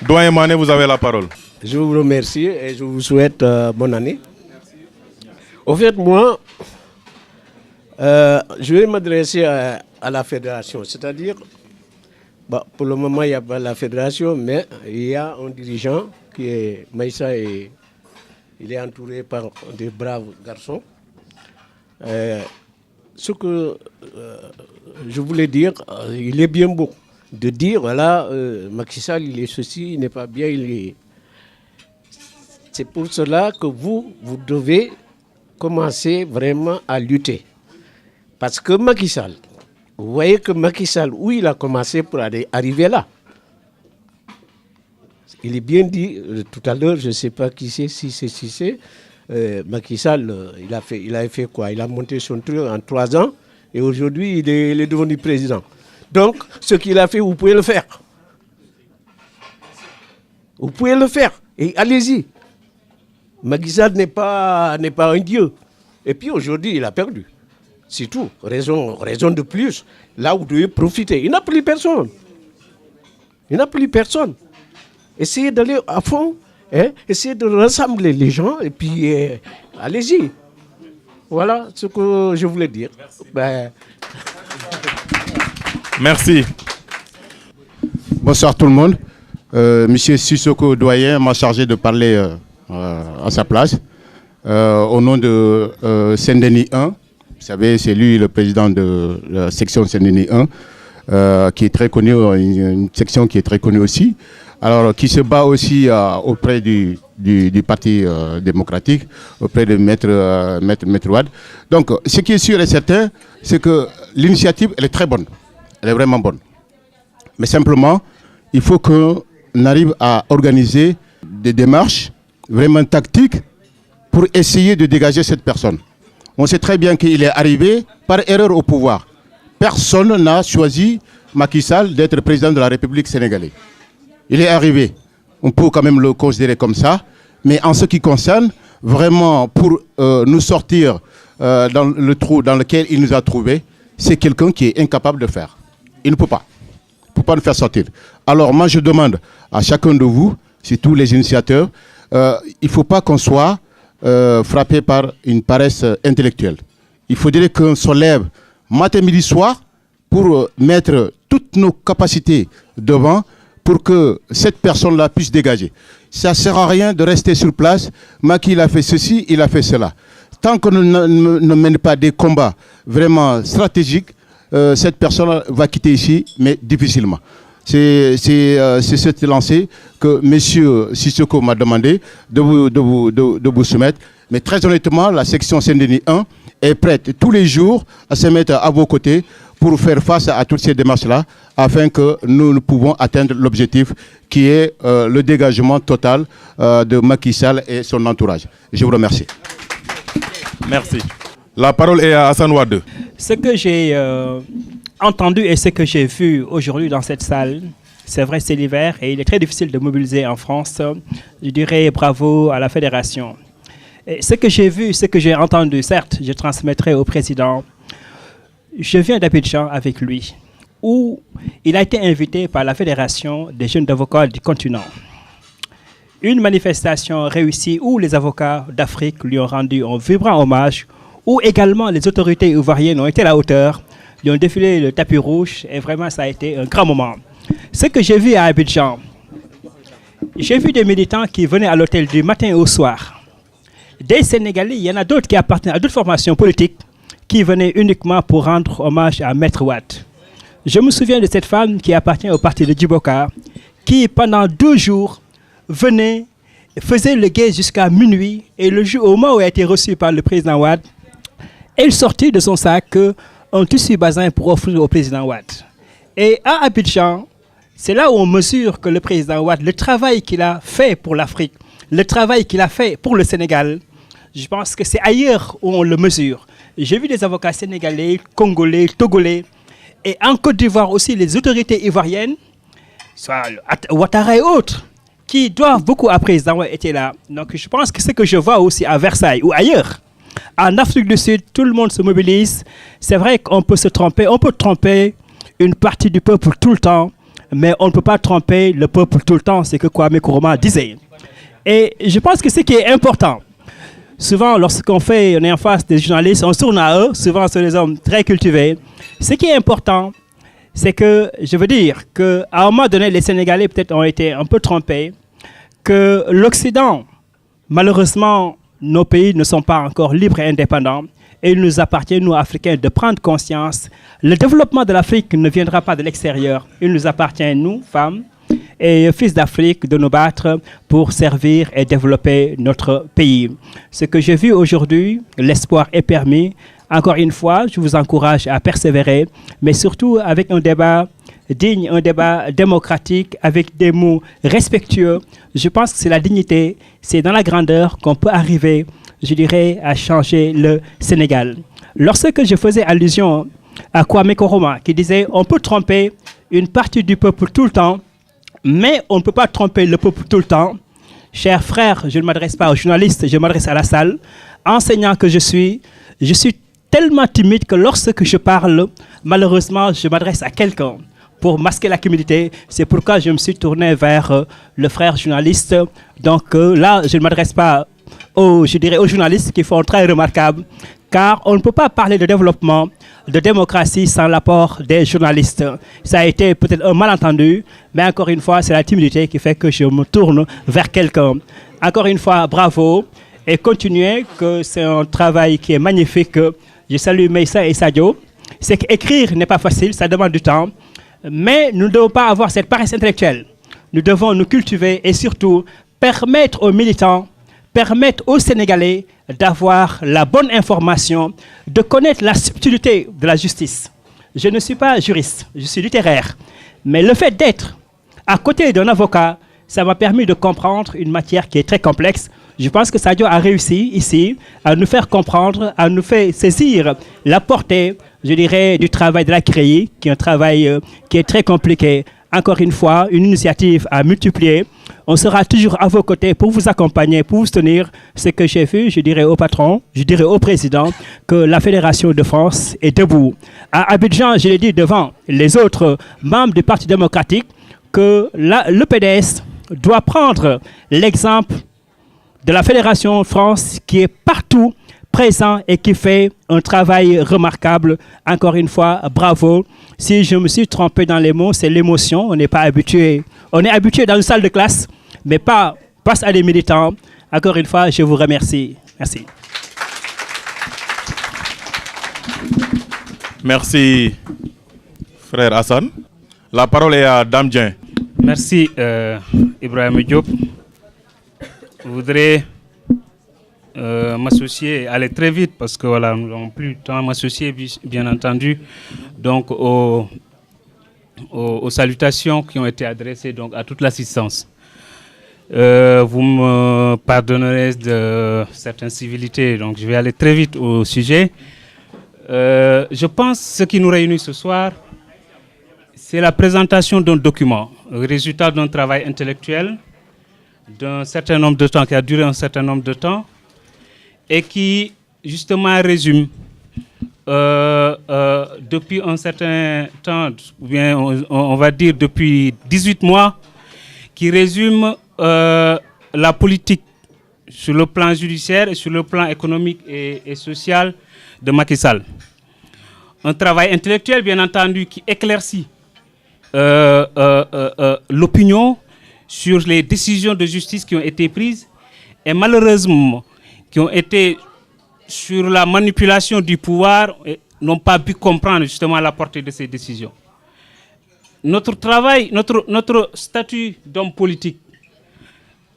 Doyen Mané, vous avez la parole. Je vous remercie et je vous souhaite bonne année. Au fait, moi, je vais m'adresser à la fédération, c'est-à-dire, pour le moment, il n'y a pas la fédération, mais il y a un dirigeant qui est Maïssa et il est entouré par des braves garçons. Ce que je voulais dire, il est bien beau de dire, voilà, Macky Sall, il est ceci, il n'est pas bien, il est... C'est pour cela que vous devez commencer vraiment à lutter. Parce que Macky Sall, vous voyez que Macky Sall, où il a commencé pour arriver là. Il est bien dit tout à l'heure, je ne sais pas qui c'est, si c'est, Macky Sall, il a fait quoi? Il a monté son truc en 3 ans et aujourd'hui il est devenu président. Donc, ce qu'il a fait, vous pouvez le faire. Vous pouvez le faire et allez-y. Macky Sall n'est pas un dieu. Et puis aujourd'hui, il a perdu. C'est tout. Raison de plus. Là, vous devez profiter. Il n'a plus personne. Il n'a plus personne. Essayez d'aller à fond. Essayez de rassembler les gens. Et puis, allez-y. Voilà ce que je voulais dire. Merci. Bonsoir tout le monde. Monsieur Sissoko Doyen m'a chargé de parler à sa place. Au nom de Saint-Denis 1, vous savez, c'est lui le président de la section Saint-Denis 1, qui est très connu, une section qui est très connue aussi, alors qui se bat aussi auprès du Parti démocratique, auprès de Maître Wade. Donc, ce qui est sûr et certain, c'est que l'initiative, elle est très bonne, elle est vraiment bonne. Mais simplement, il faut qu'on arrive à organiser des démarches vraiment tactiques pour essayer de dégager cette personne. On sait très bien qu'il est arrivé par erreur au pouvoir. Personne n'a choisi Macky Sall d'être président de la République sénégalaise. Il est arrivé. On peut quand même le considérer comme ça. Mais en ce qui concerne, vraiment, pour nous sortir dans le trou dans lequel il nous a trouvés, c'est quelqu'un qui est incapable de faire. Il ne peut pas. Il ne peut pas nous faire sortir. Alors moi, je demande à chacun de vous, surtout les initiateurs, il ne faut pas qu'on soit frappé par une paresse intellectuelle. Il faudrait qu'on se lève matin, midi, soir pour mettre toutes nos capacités devant pour que cette personne-là puisse dégager. Ça ne sert à rien de rester sur place. Macky, il a fait ceci, il a fait cela. Tant qu'on ne mène pas des combats vraiment stratégiques, cette personne va quitter ici, mais difficilement. C'est cette lancée que M. Sissoko m'a demandé de vous soumettre. Mais très honnêtement, la section Saint-Denis 1 est prête tous les jours à se mettre à vos côtés pour faire face à toutes ces démarches-là, afin que nous pouvons atteindre l'objectif qui est le dégagement total de Macky Sall et son entourage. Je vous remercie. Merci. La parole est à Hassan Wade. Ce que j'ai entendu et ce que j'ai vu aujourd'hui dans cette salle, c'est vrai, c'est l'hiver et il est très difficile de mobiliser en France. Je dirais bravo à la fédération. Et ce que j'ai vu, ce que j'ai entendu, certes, je transmettrai au président. Je viens d'Abidjan avec lui, où il a été invité par la Fédération des jeunes avocats du continent. Une manifestation réussie où les avocats d'Afrique lui ont rendu un vibrant hommage, où également les autorités ivoiriennes ont été à la hauteur, lui ont défilé le tapis rouge et vraiment ça a été un grand moment. Ce que j'ai vu à Abidjan, j'ai vu des militants qui venaient à l'hôtel du matin au soir. Des Sénégalais, il y en a d'autres qui appartiennent à d'autres formations politiques qui venaient uniquement pour rendre hommage à Maître Wade. Je me souviens de cette femme qui appartient au parti de Djiboka, qui pendant 2 jours venait, faisait le guet jusqu'à minuit, et le jour au moment où elle a été reçue par le président Wade, elle sortit de son sac un tissu basin pour offrir au président Wade. Et à Abidjan, c'est là où on mesure que le président Wade, le travail qu'il a fait pour l'Afrique, le travail qu'il a fait pour le Sénégal, je pense que c'est ailleurs où on le mesure. J'ai vu des avocats sénégalais, congolais, togolais, et en Côte d'Ivoire aussi les autorités ivoiriennes, soit Ouattara et autres, qui doivent beaucoup à président Wade étaient là. Donc je pense que ce que je vois aussi à Versailles ou ailleurs, en Afrique du Sud, tout le monde se mobilise. C'est vrai qu'on peut se tromper, on peut tromper une partie du peuple tout le temps, mais on ne peut pas tromper le peuple tout le temps, c'est que Kwame Nkrumah disait. Et je pense que ce qui est important, souvent lorsqu'on est en face des journalistes, on se tourne à eux, souvent ce sont des hommes très cultivés. Ce qui est important, c'est que, je veux dire, qu'à un moment donné, les Sénégalais peut-être ont été un peu trompés, que l'Occident, malheureusement, nos pays ne sont pas encore libres et indépendants, et il nous appartient, nous, Africains, de prendre conscience. Le développement de l'Afrique ne viendra pas de l'extérieur. Il nous appartient, nous, femmes et fils d'Afrique, de nous battre pour servir et développer notre pays. Ce que j'ai vu aujourd'hui, l'espoir est permis. Encore une fois, je vous encourage à persévérer, mais surtout avec un débat digne, un débat démocratique, avec des mots respectueux. Je pense que c'est la dignité, c'est dans la grandeur qu'on peut arriver, je dirais, à changer le Sénégal. Lorsque je faisais allusion à Kwame Nkrumah, qui disait « on peut tromper une partie du peuple tout le temps, mais on ne peut pas tromper le peuple tout le temps ». Chers frères, je ne m'adresse pas aux journalistes, je m'adresse à la salle. Enseignant que je suis tellement timide que lorsque je parle, malheureusement, je m'adresse à quelqu'un pour masquer la timidité. C'est pourquoi je me suis tourné vers le frère journaliste. Donc là, je ne m'adresse pas aux journalistes qui font très remarquable, car on ne peut pas parler de développement, de démocratie sans l'apport des journalistes. Ça a été peut-être un malentendu, mais encore une fois, c'est la timidité qui fait que je me tourne vers quelqu'un. Encore une fois, bravo, et continuez, que c'est un travail qui est magnifique. Je salue Meissa et Sadio. C'est qu'écrire n'est pas facile, ça demande du temps, mais nous ne devons pas avoir cette paresse intellectuelle. Nous devons nous cultiver et surtout permettre aux militants, permettre aux Sénégalais d'avoir la bonne information, de connaître la subtilité de la justice. Je ne suis pas juriste, je suis littéraire, mais le fait d'être à côté d'un avocat, ça m'a permis de comprendre une matière qui est très complexe. Je pense que Sadio a réussi ici à nous faire comprendre, à nous faire saisir la portée, je dirais, du travail de la CREI, qui est un travail qui est très compliqué. Encore une fois, une initiative à multiplier. On sera toujours à vos côtés pour vous accompagner, pour vous soutenir. Ce que j'ai vu, je dirais au patron, je dirais au président, que la Fédération de France est debout. À Abidjan, je l'ai dit devant les autres membres du Parti démocratique, que le PDS doit prendre l'exemple de la Fédération de France qui est partout présent et qui fait un travail remarquable. Encore une fois, bravo. Si je me suis trompé dans les mots, c'est l'émotion. On n'est pas habitué. On est habitué dans une salle de classe, mais pas face à des militants. Encore une fois, je vous remercie. Merci. Merci, frère Hassan. La parole est à Dame Dien. Merci, Ibrahim Diop. Je voudrais m'associer, aller très vite parce que voilà, nous n'avons plus le temps à m'associer, bien entendu, donc aux salutations qui ont été adressées donc, à toute l'assistance. Vous me pardonnerez de certaines civilités, donc je vais aller très vite au sujet. Je pense que ce qui nous réunit ce soir, c'est la présentation d'un document, le résultat d'un travail intellectuel d'un certain nombre de temps, qui a duré un certain nombre de temps, et qui justement résume depuis un certain temps, ou bien on va dire depuis 18 mois, qui résume la politique sur le plan judiciaire et sur le plan économique et social de Macky Sall. Un travail intellectuel, bien entendu, qui éclaircit l'opinion sur les décisions de justice qui ont été prises et malheureusement qui ont été sur la manipulation du pouvoir et n'ont pas pu comprendre justement la portée de ces décisions. Notre travail, notre statut d'homme politique,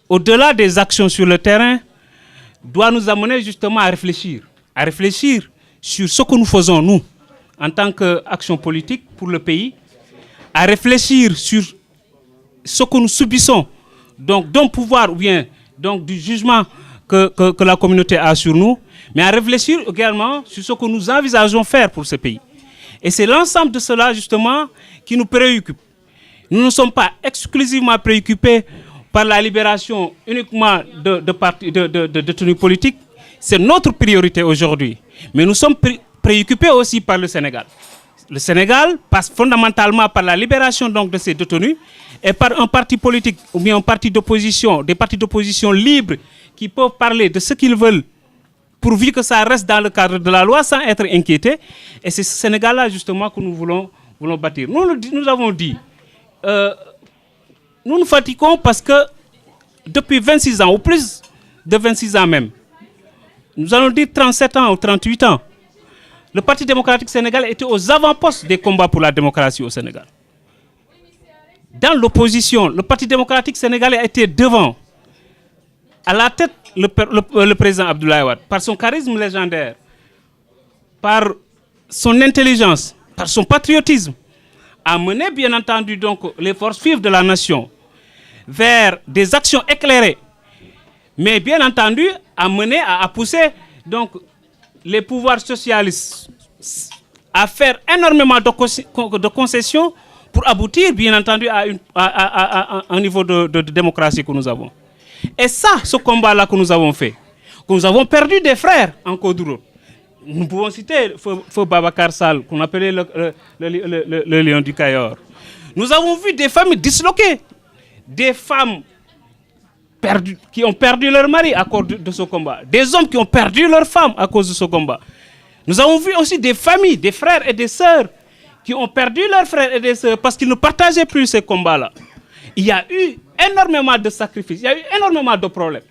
au-delà des actions sur le terrain, doit nous amener justement à réfléchir sur ce que nous faisons, nous, en tant qu'action politique pour le pays, à réfléchir sur ce que nous subissons, donc d'un pouvoir ou bien donc du jugement que la communauté a sur nous, mais à réfléchir également sur ce que nous envisageons faire pour ce pays. Et c'est l'ensemble de cela justement qui nous préoccupe. Nous ne sommes pas exclusivement préoccupés par la libération uniquement de détenus politiques. C'est notre priorité aujourd'hui. Mais nous sommes préoccupés aussi par le Sénégal. Le Sénégal passe fondamentalement par la libération donc, de ces détenus et par un parti politique ou bien un parti d'opposition, des partis d'opposition libres qui peuvent parler de ce qu'ils veulent pourvu que ça reste dans le cadre de la loi sans être inquiétés. Et c'est ce Sénégal-là justement que nous voulons bâtir. Nous avons dit, nous nous fatiguons parce que depuis 26 ans, ou plus de 26 ans même, nous allons dire 37 ans ou 38 ans, le Parti démocratique sénégalais était aux avant-postes des combats pour la démocratie au Sénégal. Dans l'opposition, le Parti démocratique sénégalais était devant. À la tête, le président Abdoulaye Wade, par son charisme légendaire, par son intelligence, par son patriotisme, a mené bien entendu donc, les forces vives de la nation vers des actions éclairées, mais bien entendu a mené, à pousser donc, les pouvoirs socialistes à faire énormément de concessions pour aboutir, bien entendu, à un niveau de démocratie que nous avons. Et ça, ce combat-là que nous avons fait, que nous avons perdu des frères en Côte d'Ivoire. Nous pouvons citer Feu Babacar Sall, qu'on appelait le lion du Cayor. Nous avons vu des familles disloquées, des femmes qui ont perdu leur mari à cause de ce combat, des hommes qui ont perdu leur femme à cause de ce combat. Nous avons vu aussi des familles, des frères et des sœurs qui ont perdu leurs frères et des sœurs parce qu'ils ne partageaient plus ces combats-là. Il y a eu énormément de sacrifices, il y a eu énormément de problèmes.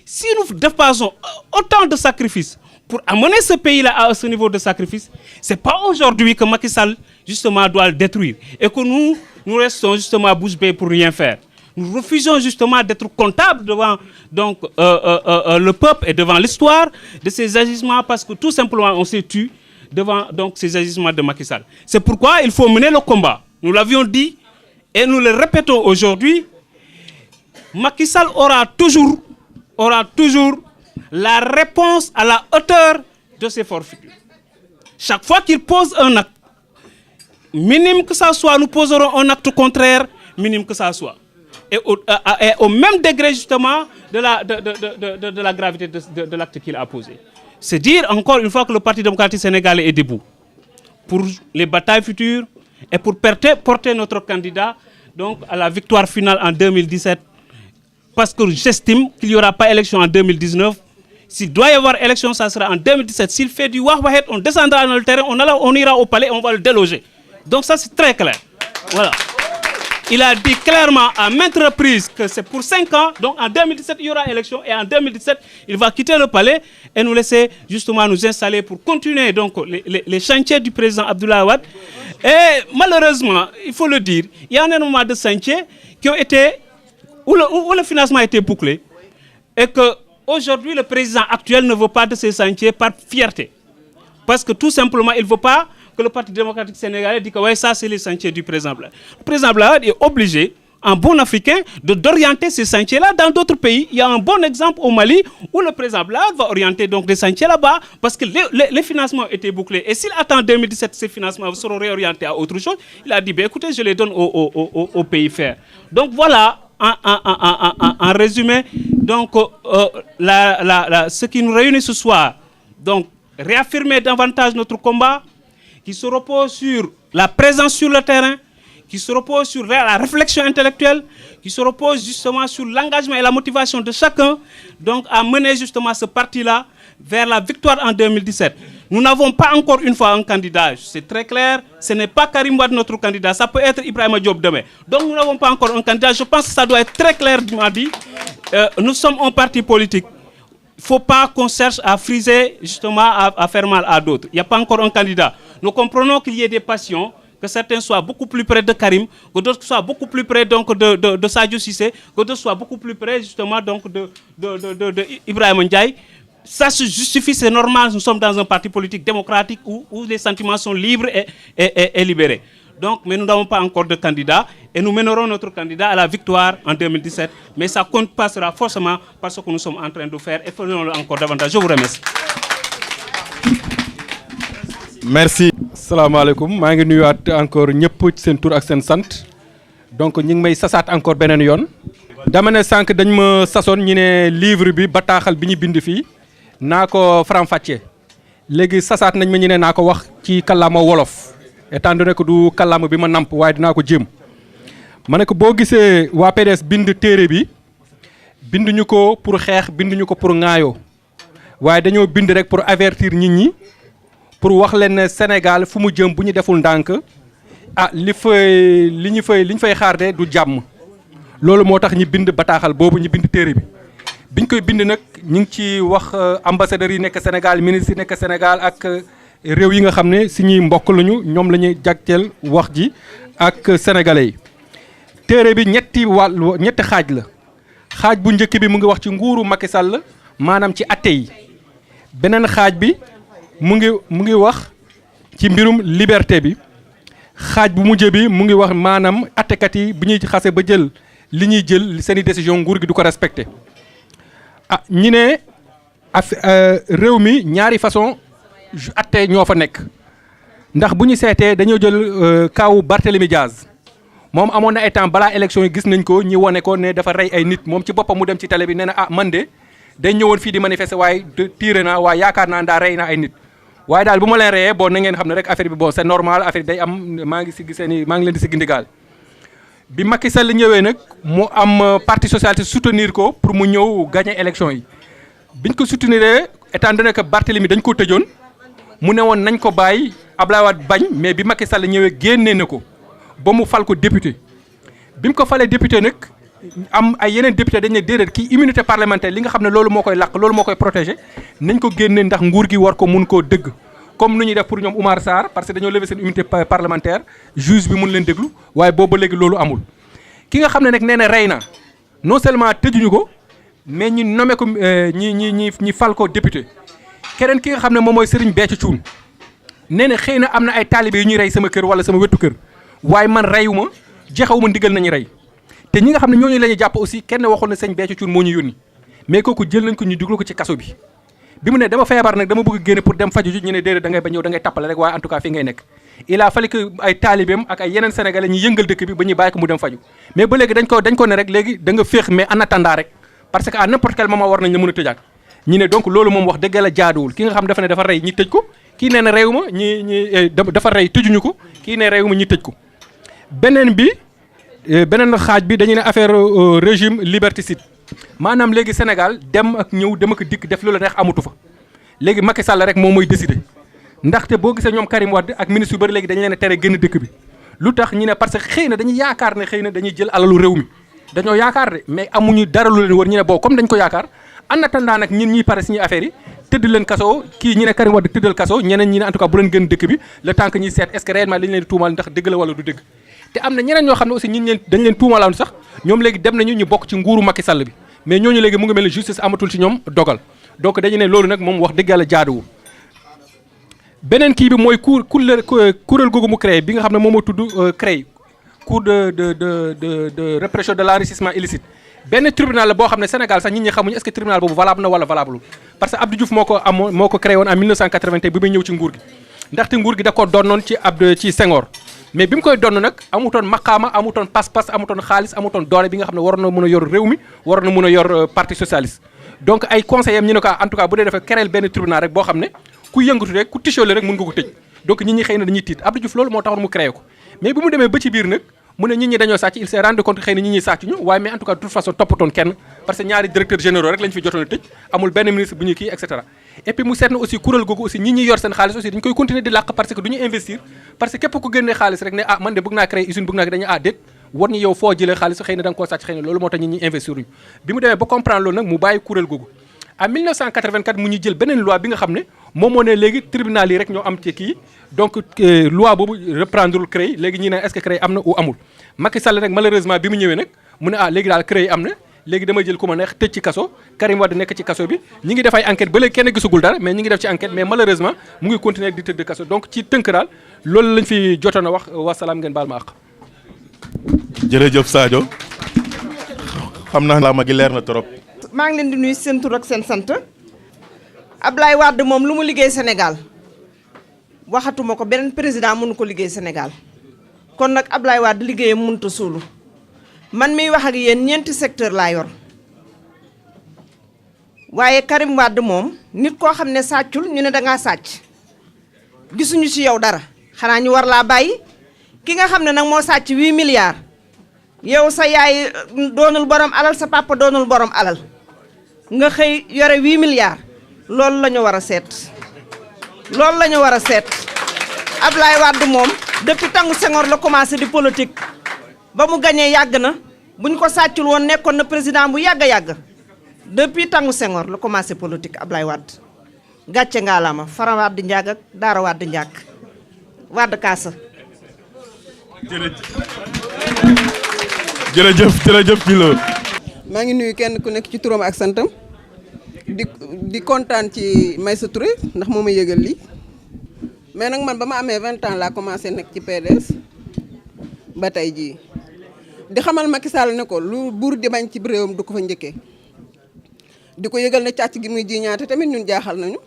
Si nous dépassons autant de sacrifices pour amener ce pays-là à ce niveau de sacrifice, ce n'est pas aujourd'hui que Macky Sall, justement, doit le détruire et que nous restons justement bouche bée pour rien faire. Nous refusons justement d'être comptables devant donc, le peuple et devant l'histoire de ces agissements parce que tout simplement on s'est tué devant donc, ces agissements de Macky Sall. C'est pourquoi il faut mener le combat. Nous l'avions dit et nous le répétons aujourd'hui. Macky Sall aura toujours la réponse à la hauteur de ses forfaits. Chaque fois qu'il pose un acte, minime que ça soit, nous poserons un acte contraire, minime que ça soit. Et au même degré justement de la gravité de l'acte qu'il a posé. C'est dire encore une fois que le Parti démocratique sénégalais est debout pour les batailles futures et pour porter notre candidat donc, à la victoire finale en 2017. Parce que j'estime qu'il n'y aura pas élection en 2019, S'il doit y avoir élection, ça sera en 2017. S'il fait du wah-wahet, on descendra dans le terrain, on ira au palais, on va le déloger. Donc ça, c'est très clair. Voilà. Il a dit clairement à maintes reprises que c'est pour 5 ans. Donc en 2017, il y aura élection. Et en 2017, il va quitter le palais et nous laisser justement nous installer pour continuer donc, les chantiers du président Abdoulaye Wade. Et malheureusement, il faut le dire, il y a un énormément de chantiers qui ont été, où le financement a été bouclé. Et qu'aujourd'hui, le président actuel ne veut pas de ces chantiers par fierté. Parce que tout simplement, il ne veut pas que le Parti démocratique sénégalais dit que ouais, ça c'est les sentiers du président Blade. Le président Blade est obligé, en bon africain, d'orienter ces sentiers-là dans d'autres pays. Il y a un bon exemple au Mali où le président Blade va orienter donc des sentiers là-bas parce que les financements étaient bouclés. Et s'il attend 2017, ces financements seront réorientés à autre chose, il a dit, ben, écoutez, je les donne aux pays frères. Donc voilà, en résumé, donc, ce qui nous réunit ce soir, donc réaffirmer davantage notre combat, qui se repose sur la présence sur le terrain, qui se repose sur la réflexion intellectuelle, qui se repose justement sur l'engagement et la motivation de chacun, donc à mener justement ce parti-là vers la victoire en 2017. Nous n'avons pas encore une fois un candidat, c'est très clair, ce n'est pas Karim Wade notre candidat, ça peut être Ibrahima Diop demain. Donc nous n'avons pas encore un candidat, je pense que ça doit être très clair, dit. Nous sommes un parti politique. Il ne faut pas qu'on cherche à friser, justement, à faire mal à d'autres. Il n'y a pas encore un candidat. Nous comprenons qu'il y ait des passions, que certains soient beaucoup plus près de Karim, que d'autres soient beaucoup plus près donc, de Sadio Cissé, que d'autres soient beaucoup plus près, justement, donc, de Ibrahima Ndiaye. Ça se justifie, c'est normal. Nous sommes dans un parti politique démocratique où les sentiments sont libres et libérés. Donc, mais nous n'avons pas encore de candidat et nous mènerons notre candidat à la victoire en 2017. Mais ça compte passera forcément par ce que nous sommes en train de faire et faisons-le encore davantage. Je vous remercie. Merci. Salam alaikum. Je ngi nuyuwaat encore ñëpp ci seen tur ak seen sant. Donc ñu ngi may sasaat encore beneen yoon. Dama ne sànq dañ ma sasoon ñu ne livre bi bataaxal bi ñu bind fii naa ko faram-fàccee. Léegi sasaat nañ ma ñu ne naa ko wax ci kàllaama wolof. Étant donné que du kàllaama bi ma namp waaye dinaa ko jéem. Ma ne ko boo gisee waa PDS bind téere bi binduñu ko pour xeex binduñu ko pour ŋaayoo waaye dañoo bind rek pour avertir nit ñi pour wax leen ne Sénégal fu mu jëm bu ñu deful ndànk ah li ñu fay xaar de du jàmm. Loolu moo tax ñi bind bataaxal boobu ñu bind téere bi biñ koy bind nag ñu ngi ci wax ambassadeurs yi nekk Sénégal ministres yi nekk Sénégal ak réew yi nga xam ne suñuy mbokk lañu ñoom la ñuy jagteel wax ji ak sénégalais yi. Téere bi ñetti xaaj la xaaj bu njëkk bi mu ngi wax ci nguuru Macky Sall maanaam ci atte yi beneen xaaj bi mu ngi wax ci mbirum liberté bi xaaj bu mujj bi mu ngi wax maanaam attekat yi bu ñuy xase ba jël li ñuy jël seeni décision nguur gi du ko respecté ah ñi ne réew mi ñaari façon atte ñoo fa nekk ndax bu ñu seetee dañoo jël kaawu Barthélémy Diaz moom amoon na ay temps balaa élection yi gis nañ ko ñi wone ko ne dafa rey ay nit moom ci boppam mu dem ci télé bi nee na ah man de dañ ñëwoon fii di manifester waaye tiire naa waaye yaakaar naa daa rey na ay nit waaye daal bu ma leen reyee bon na ngeen xam ne rek affaire bi bon c'est normal affaire day am maa ngi leen di si gindigaal bi Macky Sall ñëwee nag mu am parti socialiste soutenir ko pour mu ñëw gagner élection yi biñ ko soutenir étant donné que Barthélémy dañ ko tëjoon mu ne woon nañ ko bàyyi Abdoulaye Wade bañ mais bi Macky Sall ñëwee génnee na ko ba mu fal ko député bi mu ko falee député nag am ay yeneen député dañ ne déedéet kii immunité parlementaire li nga xam ne loolu moo koy làq loolu moo koy protégé nañ ko génne ndax nguur gi war ko mun koo dëgg comme nu ñuy def pour ñoom Oumar Sarr parce que dañoo lever seen immunité parlementaire juge bi mun leen déglu waaye boobu ba léegi loolu amul. ki nga xam ne nag nee na rey na non seulement tëjuñu ko mais ñu nommé ko ñi fal ko député keneen ki nga xam ne moom mooy Serigne Béthio Thioune nee na xëy na am na ay taalibe yu ñuy rey sama kër wala sama wetu kër waaye man reyuma joxewuma ndigal nañu rey te ñi nga xam ne ñooñu la ñuy jàpp aussi kenn waxul ne sëñ Béthio Thioune moo ñu yónni mais kooku jël nañ ko ñu dugal ko ci kaso bi bi mu ne dama feebar nag dama bëgg génne pour dem faju ji ñu ne déedéet da ngay ba ñëw da ngay tappale rek waaye en tout cas fii ngay nekk il a fallu que ay taalibeem ak ay yeneen sénégalais ñu yëngal dëkk bi ba ñuy bàyyi ko mu dem faju mais ba léegi dañ ko ne rek léegi da nga féex mais en attendant rek parce que à n'importe quel moment war nañ la mën a tëjaat ñi ne donc loolu moom wax dëgg la jaaduwul ki nga xam dafa ne dafa rey ñi tëj ko kii nee na réewuma ñi dafa rey tëjuñu ko kii ne réewuma ñi tëj ko beneen xaaj bi dañu ne affaire régime liberticide maanaam léegi Sénégal dem ak ñëw dem ak dikk def loolu neex amatu fa léegi Macky Sall rek moom mooy décider ndaxte boo gisee ñoom Karim Wade ak ministre yu bëri léegi dañu leen a tere génn dëkk bi lu tax ñu ne parce que xëy na dañuy yaakaar ne xëy na dañuy jël alalu réew mi dañoo yaakaar de mais amuñu dara lu leen wër ñu ne boo comme dañ ko yaakaar en attendant nag ñun ñuy pare suñuy affaires yi tëdd leen kaso kii ñi ne Karim Wade tëddal kaso ñeneen ñi ne en tout cas bu leen gën dëkk bi le temps que ñuy seet est-ce que réellement li ñu leen di tuumal ndax dëgg la wala du dëgg te am na ñeneen ñoo xam ne aussi ñi dañ leen tuumaloon sax ñoom léegi dem nañu ñu bokk ci nguuru Macky Sall bi mais ñooñu léegi mu ngi mel ne justice amatul ci ñoom dogal donc dañu ne loolu nag moom wax dëgg yàlla jaaduwul beneen kii bi mooy kuréel googu mu créé bi nga xam ne moom moo tudd CREI cour de répression de l'enrichissement illicite benn tribunal la boo xam ne Sénégal sax nit ñi xamuñu est-ce que tribunal boobu valable na wala valable parce que Abdou Diouf moo ko créé woon en 1981 bi muy ñëw ci nguur gi ndaxte nguur gi da ko donnoon ci Senghor mais bi mu koy donn nag amutoon maqaama amutoon pas-pas amutoon xaalis amutoon doole bi nga xam ne waroon na mën a yor réew mi waroon na mën a yor parti socialiste donc ay conseillers ñu ne ko en tout cas bu dee dafa créer benn tribunal rek boo xam ne ku yëngatu rek ku tichole rek mën nga ko tëj donc nit ñi xëy na dañuy tiit Abdou Diouf loolu moo taxoon mu créé ko mais bi mu demee ba ci biir nag mu ne nit ñi dañoo sàcc il s'est rendu compte xëy na nit ñi sàcc ñu waaye mais en tout cas de toute façon toppatoon kenn parce que ñaari directeurs généraux rek lañ fi jotoon a tëj amul benn ministre bu ñuy kii et cetera et puis mu seet na aussi kuréel googu aussi ñi ñi yor seen xaalis aussi dañ koy continuer di làq parce que du ñu investir parce que képp ku génnee xaalis rek ne ah man de bëgg naa créer usine bëgg naa dañu ah déet war ñu yow foo jëlee xaalis xëy na da nga koo sàcc xëy na loolu moo tax ñi ñi investir uñu bi mu demee ba comprendre loolu nag mu bàyyi kuréel googu en 1984 mu ñu jël beneen loi bi nga xam ne moom moo ne léegi tribunal yi rek ñoo am ci kii donc loi boobu reprendrewul CREI léegi ñi ne est-ce que CREI am na ou amul Macky Sall nag malheureusement bi mu ñëwee nag mu ne ah léegi daal CREI am na léegi dama jël ku ma neex tëj ci kaso Karim Wade nekk ci kaso bi ñi ngi def ay enquête ba léegi kenn gisugul dara mais ñi ngi def ci enquête mais malheureusement mu ngi continuer di tëdd kaso donc ci tënk daal loolu lañ fi jotoon a wax wasalaam ngeen baal ma àq. jërëjëf Sadio xam naa la ma gi leer na trop. maa ngi leen di nuyu seen tur ak seen sant Ablaye Wade moom lu mu liggéey Sénégal waxatuma ko beneen président mënu ko liggéey Sénégal kon nag Ablaye Wade liggéeyam mënut a suulu man miy wax ak yéen ñeenti secteur laa yor waaye Karim Wade moom nit koo xam ne sàccul ñu ne dangaa sàcc gisuñu ci yow dara xanaa ñu war laa bàyyi ki nga xam ne nag moo sàcc 8 milliards yow sa yaay doonul borom alal sa papa doonul borom alal nga xëy yore 8 milliards loolu la ñu war a seet loolu la ñu war a seet Ablaye Wade moom depuis tangu Senghor la commencé di politique ba mu gañee yàgg na bu ñu ko sàccul woon nekkoon na président bu yàgg a yàgg depuis tangu Senghor la commencé politique Ablaye Wade gàcce ngaalaama Fara Wade Ndiaga ak Daara Wade Ndiak Wade Kaasa. jërëjëf Bilo. maa ngi nuyu kenn ku nekk ci turam ak santam di kontaan ci Maïssa Touré ndax moo ma yëgal lii mais nag man ba ma amee 20 ans laa commencé nekk ci PDS ba tey jii di xamal Macky Sall ne ko lu buur di bañ ci réewam du ko fa njëkkee di ko yëgal ne càcc gi muy jiñaate tamit ñun jaaxal nañu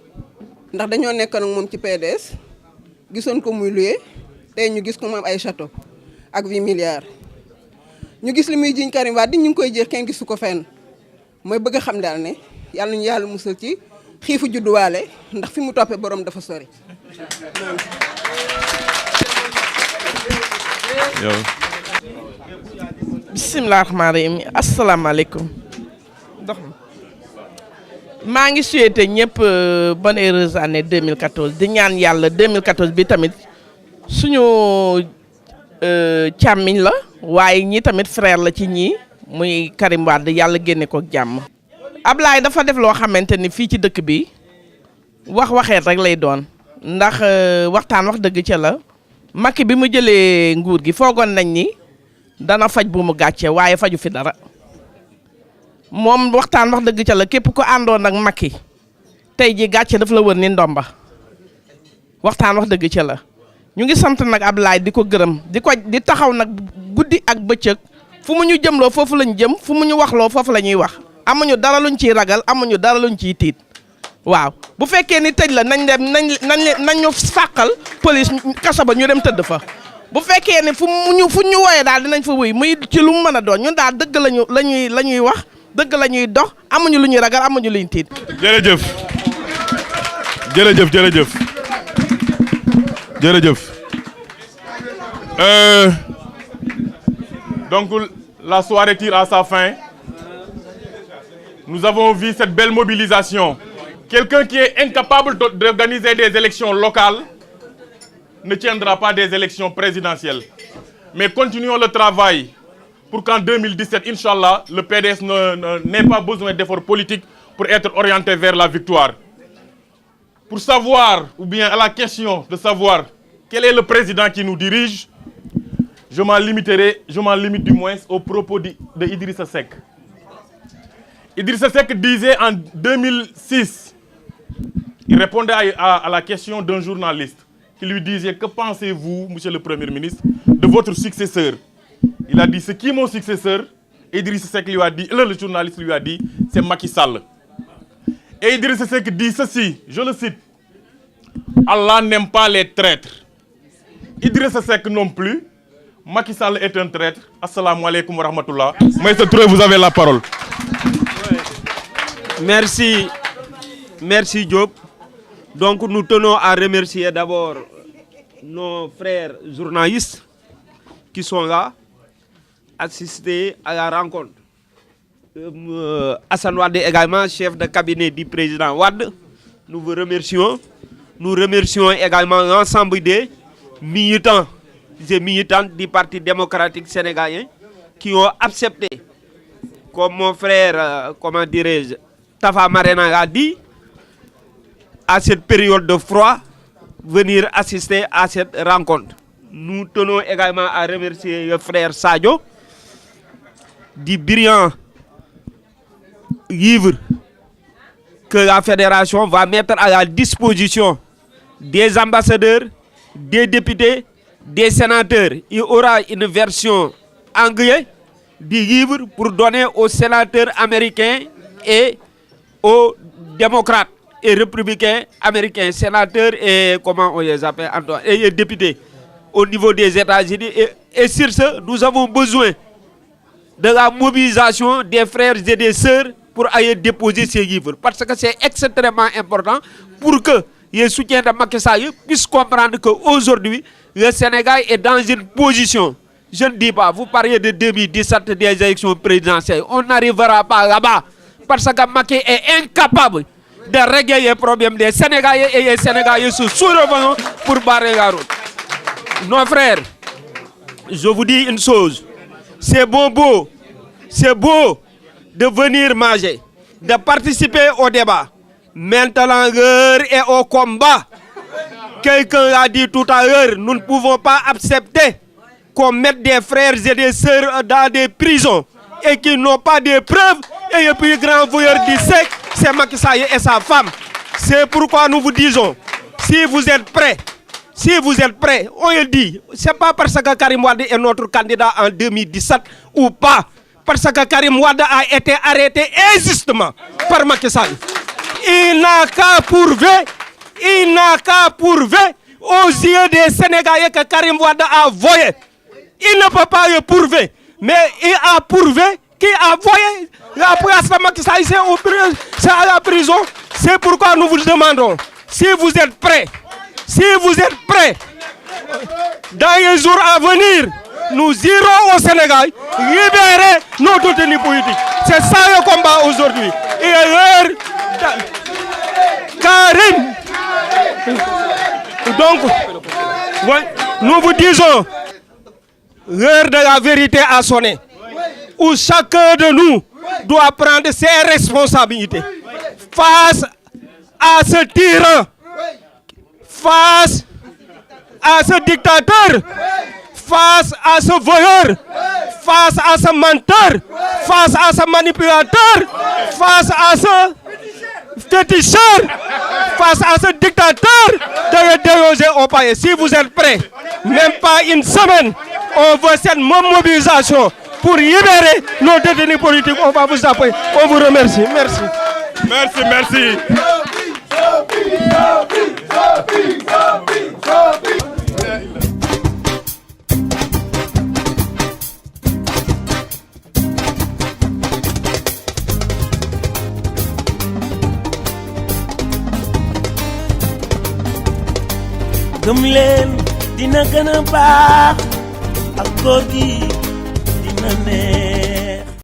ndax dañoo nekk nag moom ci PDS gisoon ko muy luye tey ñu gis ko mu am ay château ak 8 milliards ñu gis li muy jiñ Karim Wade ñu ngi koy jeex kenn gisu ko fenn mooy bëgg a xam daal ne yàlla ñu yàlla musal ci xiifu judduwaale ndax fi mu toppee borom dafa sori. bisimilah rahmaani rahiim asalaamaaleykum. maa ngi souhaité ñëpp bonne heureuse année 2014 di ñaan yàlla 2014 bi tamit suñu càmmiñ la waaye ñi tamit frère la ci ñii muy Karim Wade yàlla génne ko jàmm. Ablaye dafa def loo xamante ni fii ci dëkk bi waxeet rek lay doon ndax waxtaan wax dëgg ca la Macky bi mu jëlee nguur gi foogoon nañ ni dana faj bu mu gàcce waaye faju fi dara moom waxtaan wax dëgg ca la képp ko àndoon ak Macky tey ji gàcce daf la wër ni ndomba waxtaan wax dëgg ca la ñu ngi sant nag Ablaye di ko gërëm di taxaw nag guddi ak bëccëg fu mu ñu jëmloo foofu lañ jëm fu mu ñu waxloo foofu la ñuy wax amuñu dara luñ ciy ragal amuñu dara luñ ciy tiit waaw bu fekkee ni tëj la nañ dem nañ ñu fàqal police kaso ba ñu dem tëdd fa bu fekkee ni fu ñu wooyee daal dinañ fa wuy muy ci lu mu mën a doon ñun daal dëgg la ñuy wax dëgg la ñuy dox amuñu lu ñuy ragal amuñu luñ tiit. jërëjëf donc la soirée tire à sa fin Nous avons vu cette belle mobilisation. Quelqu'un qui est incapable d'organiser des élections locales ne tiendra pas des élections présidentielles. Mais continuons le travail pour qu'en 2017, Inch'Allah, le PDS n'ait pas besoin d'efforts politiques pour être orienté vers la victoire. Pour savoir, ou bien à la question de savoir quel est le président qui nous dirige, je m'en limite du moins aux propos de Idrissa Seck. Idrissa Seck disait en 2006, il répondait à la question d'un journaliste qui lui disait: que pensez-vous, monsieur le Premier ministre, de votre successeur? Il a dit: c'est qui mon successeur? Idrissa Seck lui a dit, le journaliste lui a dit: c'est Macky Sall. Et Idrissa Seck dit ceci, je le cite: Allah n'aime pas les traîtres. Idrissa Seck non plus. Macky Sall est un traître. Assalamu alaikum wa rahmatullah. Maître Touré, vous avez la parole. Merci. Merci Diop. Donc nous tenons à remercier d'abord nos frères journalistes qui sont là, assistés à la rencontre. Hassan Wade également, chef de cabinet du président Wade, nous vous remercions. Nous remercions également l'ensemble des militants et militantes du Parti démocratique sénégalais qui ont accepté, comme mon frère, comment dirais-je, Tafa Marena l'a dit, à cette période de froid, venir assister à cette rencontre. Nous tenons également à remercier le frère Sadio du brillant livre que la fédération va mettre à la disposition des ambassadeurs, des députés, des sénateurs. Il y aura une version anglaise du livre pour donner aux sénateurs américains et aux démocrates et républicains américains, sénateurs et comment on les appelle, et députés au niveau des États-Unis. Et sur ce, nous avons besoin de la mobilisation des frères et des sœurs pour aller déposer ces livres. Parce que c'est extrêmement important pour que les soutiens de Macky Sall puissent comprendre qu'aujourd'hui, le Sénégal est dans une position. Je ne dis pas, vous parlez de 2017 des élections présidentielles. On n'arrivera pas là-bas parce que Macky est incapable de régler les problèmes des Sénégalais et les Sénégalais se soulèveront pour barrer la route. Nos frères, je vous dis une chose, c'est beau de venir manger, de participer au débat. Maintenant, l'heure est au combat. Quelqu'un l'a dit tout à l'heure, nous ne pouvons pas accepter qu'on mette des frères et des sœurs dans des prisons et qui n'ont pas de preuves. Et le plus grand voleur du siècle, c'est Macky Sall et sa femme. C'est pourquoi nous vous disons, si vous êtes prêts, on le dit, c'est pas parce que Karim Wade est notre candidat en 2017 ou pas, parce que Karim Wade a été arrêté injustement par Macky Sall. Il n'a qu'à prouver aux yeux des Sénégalais que Karim Wade a volé. Il ne peut pas le prouver, mais il a prouvé qu'il a volé la place de Macky Sall, c'est à la prison. C'est pourquoi nous vous demandons, si vous êtes prêts, dans les jours à venir, nous irons au Sénégal libérer nos détenus politiques. C'est ça le combat aujourd'hui. Et l'heure, Karim. Donc, nous vous disons, l'heure de la vérité a sonné, où chacun de nous doit prendre ses responsabilités face à ce tyran, face à ce dictateur, face à ce voleur, face à ce menteur, face à ce manipulateur, face à ce féticheur, face à ce dictateur, de le déloger au palais. Si vous êtes prêts, même pas une semaine, on veut cette mobilisation pour libérer nos détenus politiques. On va vous appuyer. On vous remercie. Merci. Merci. gëm leen dina gën a baax ak góor gi dina neex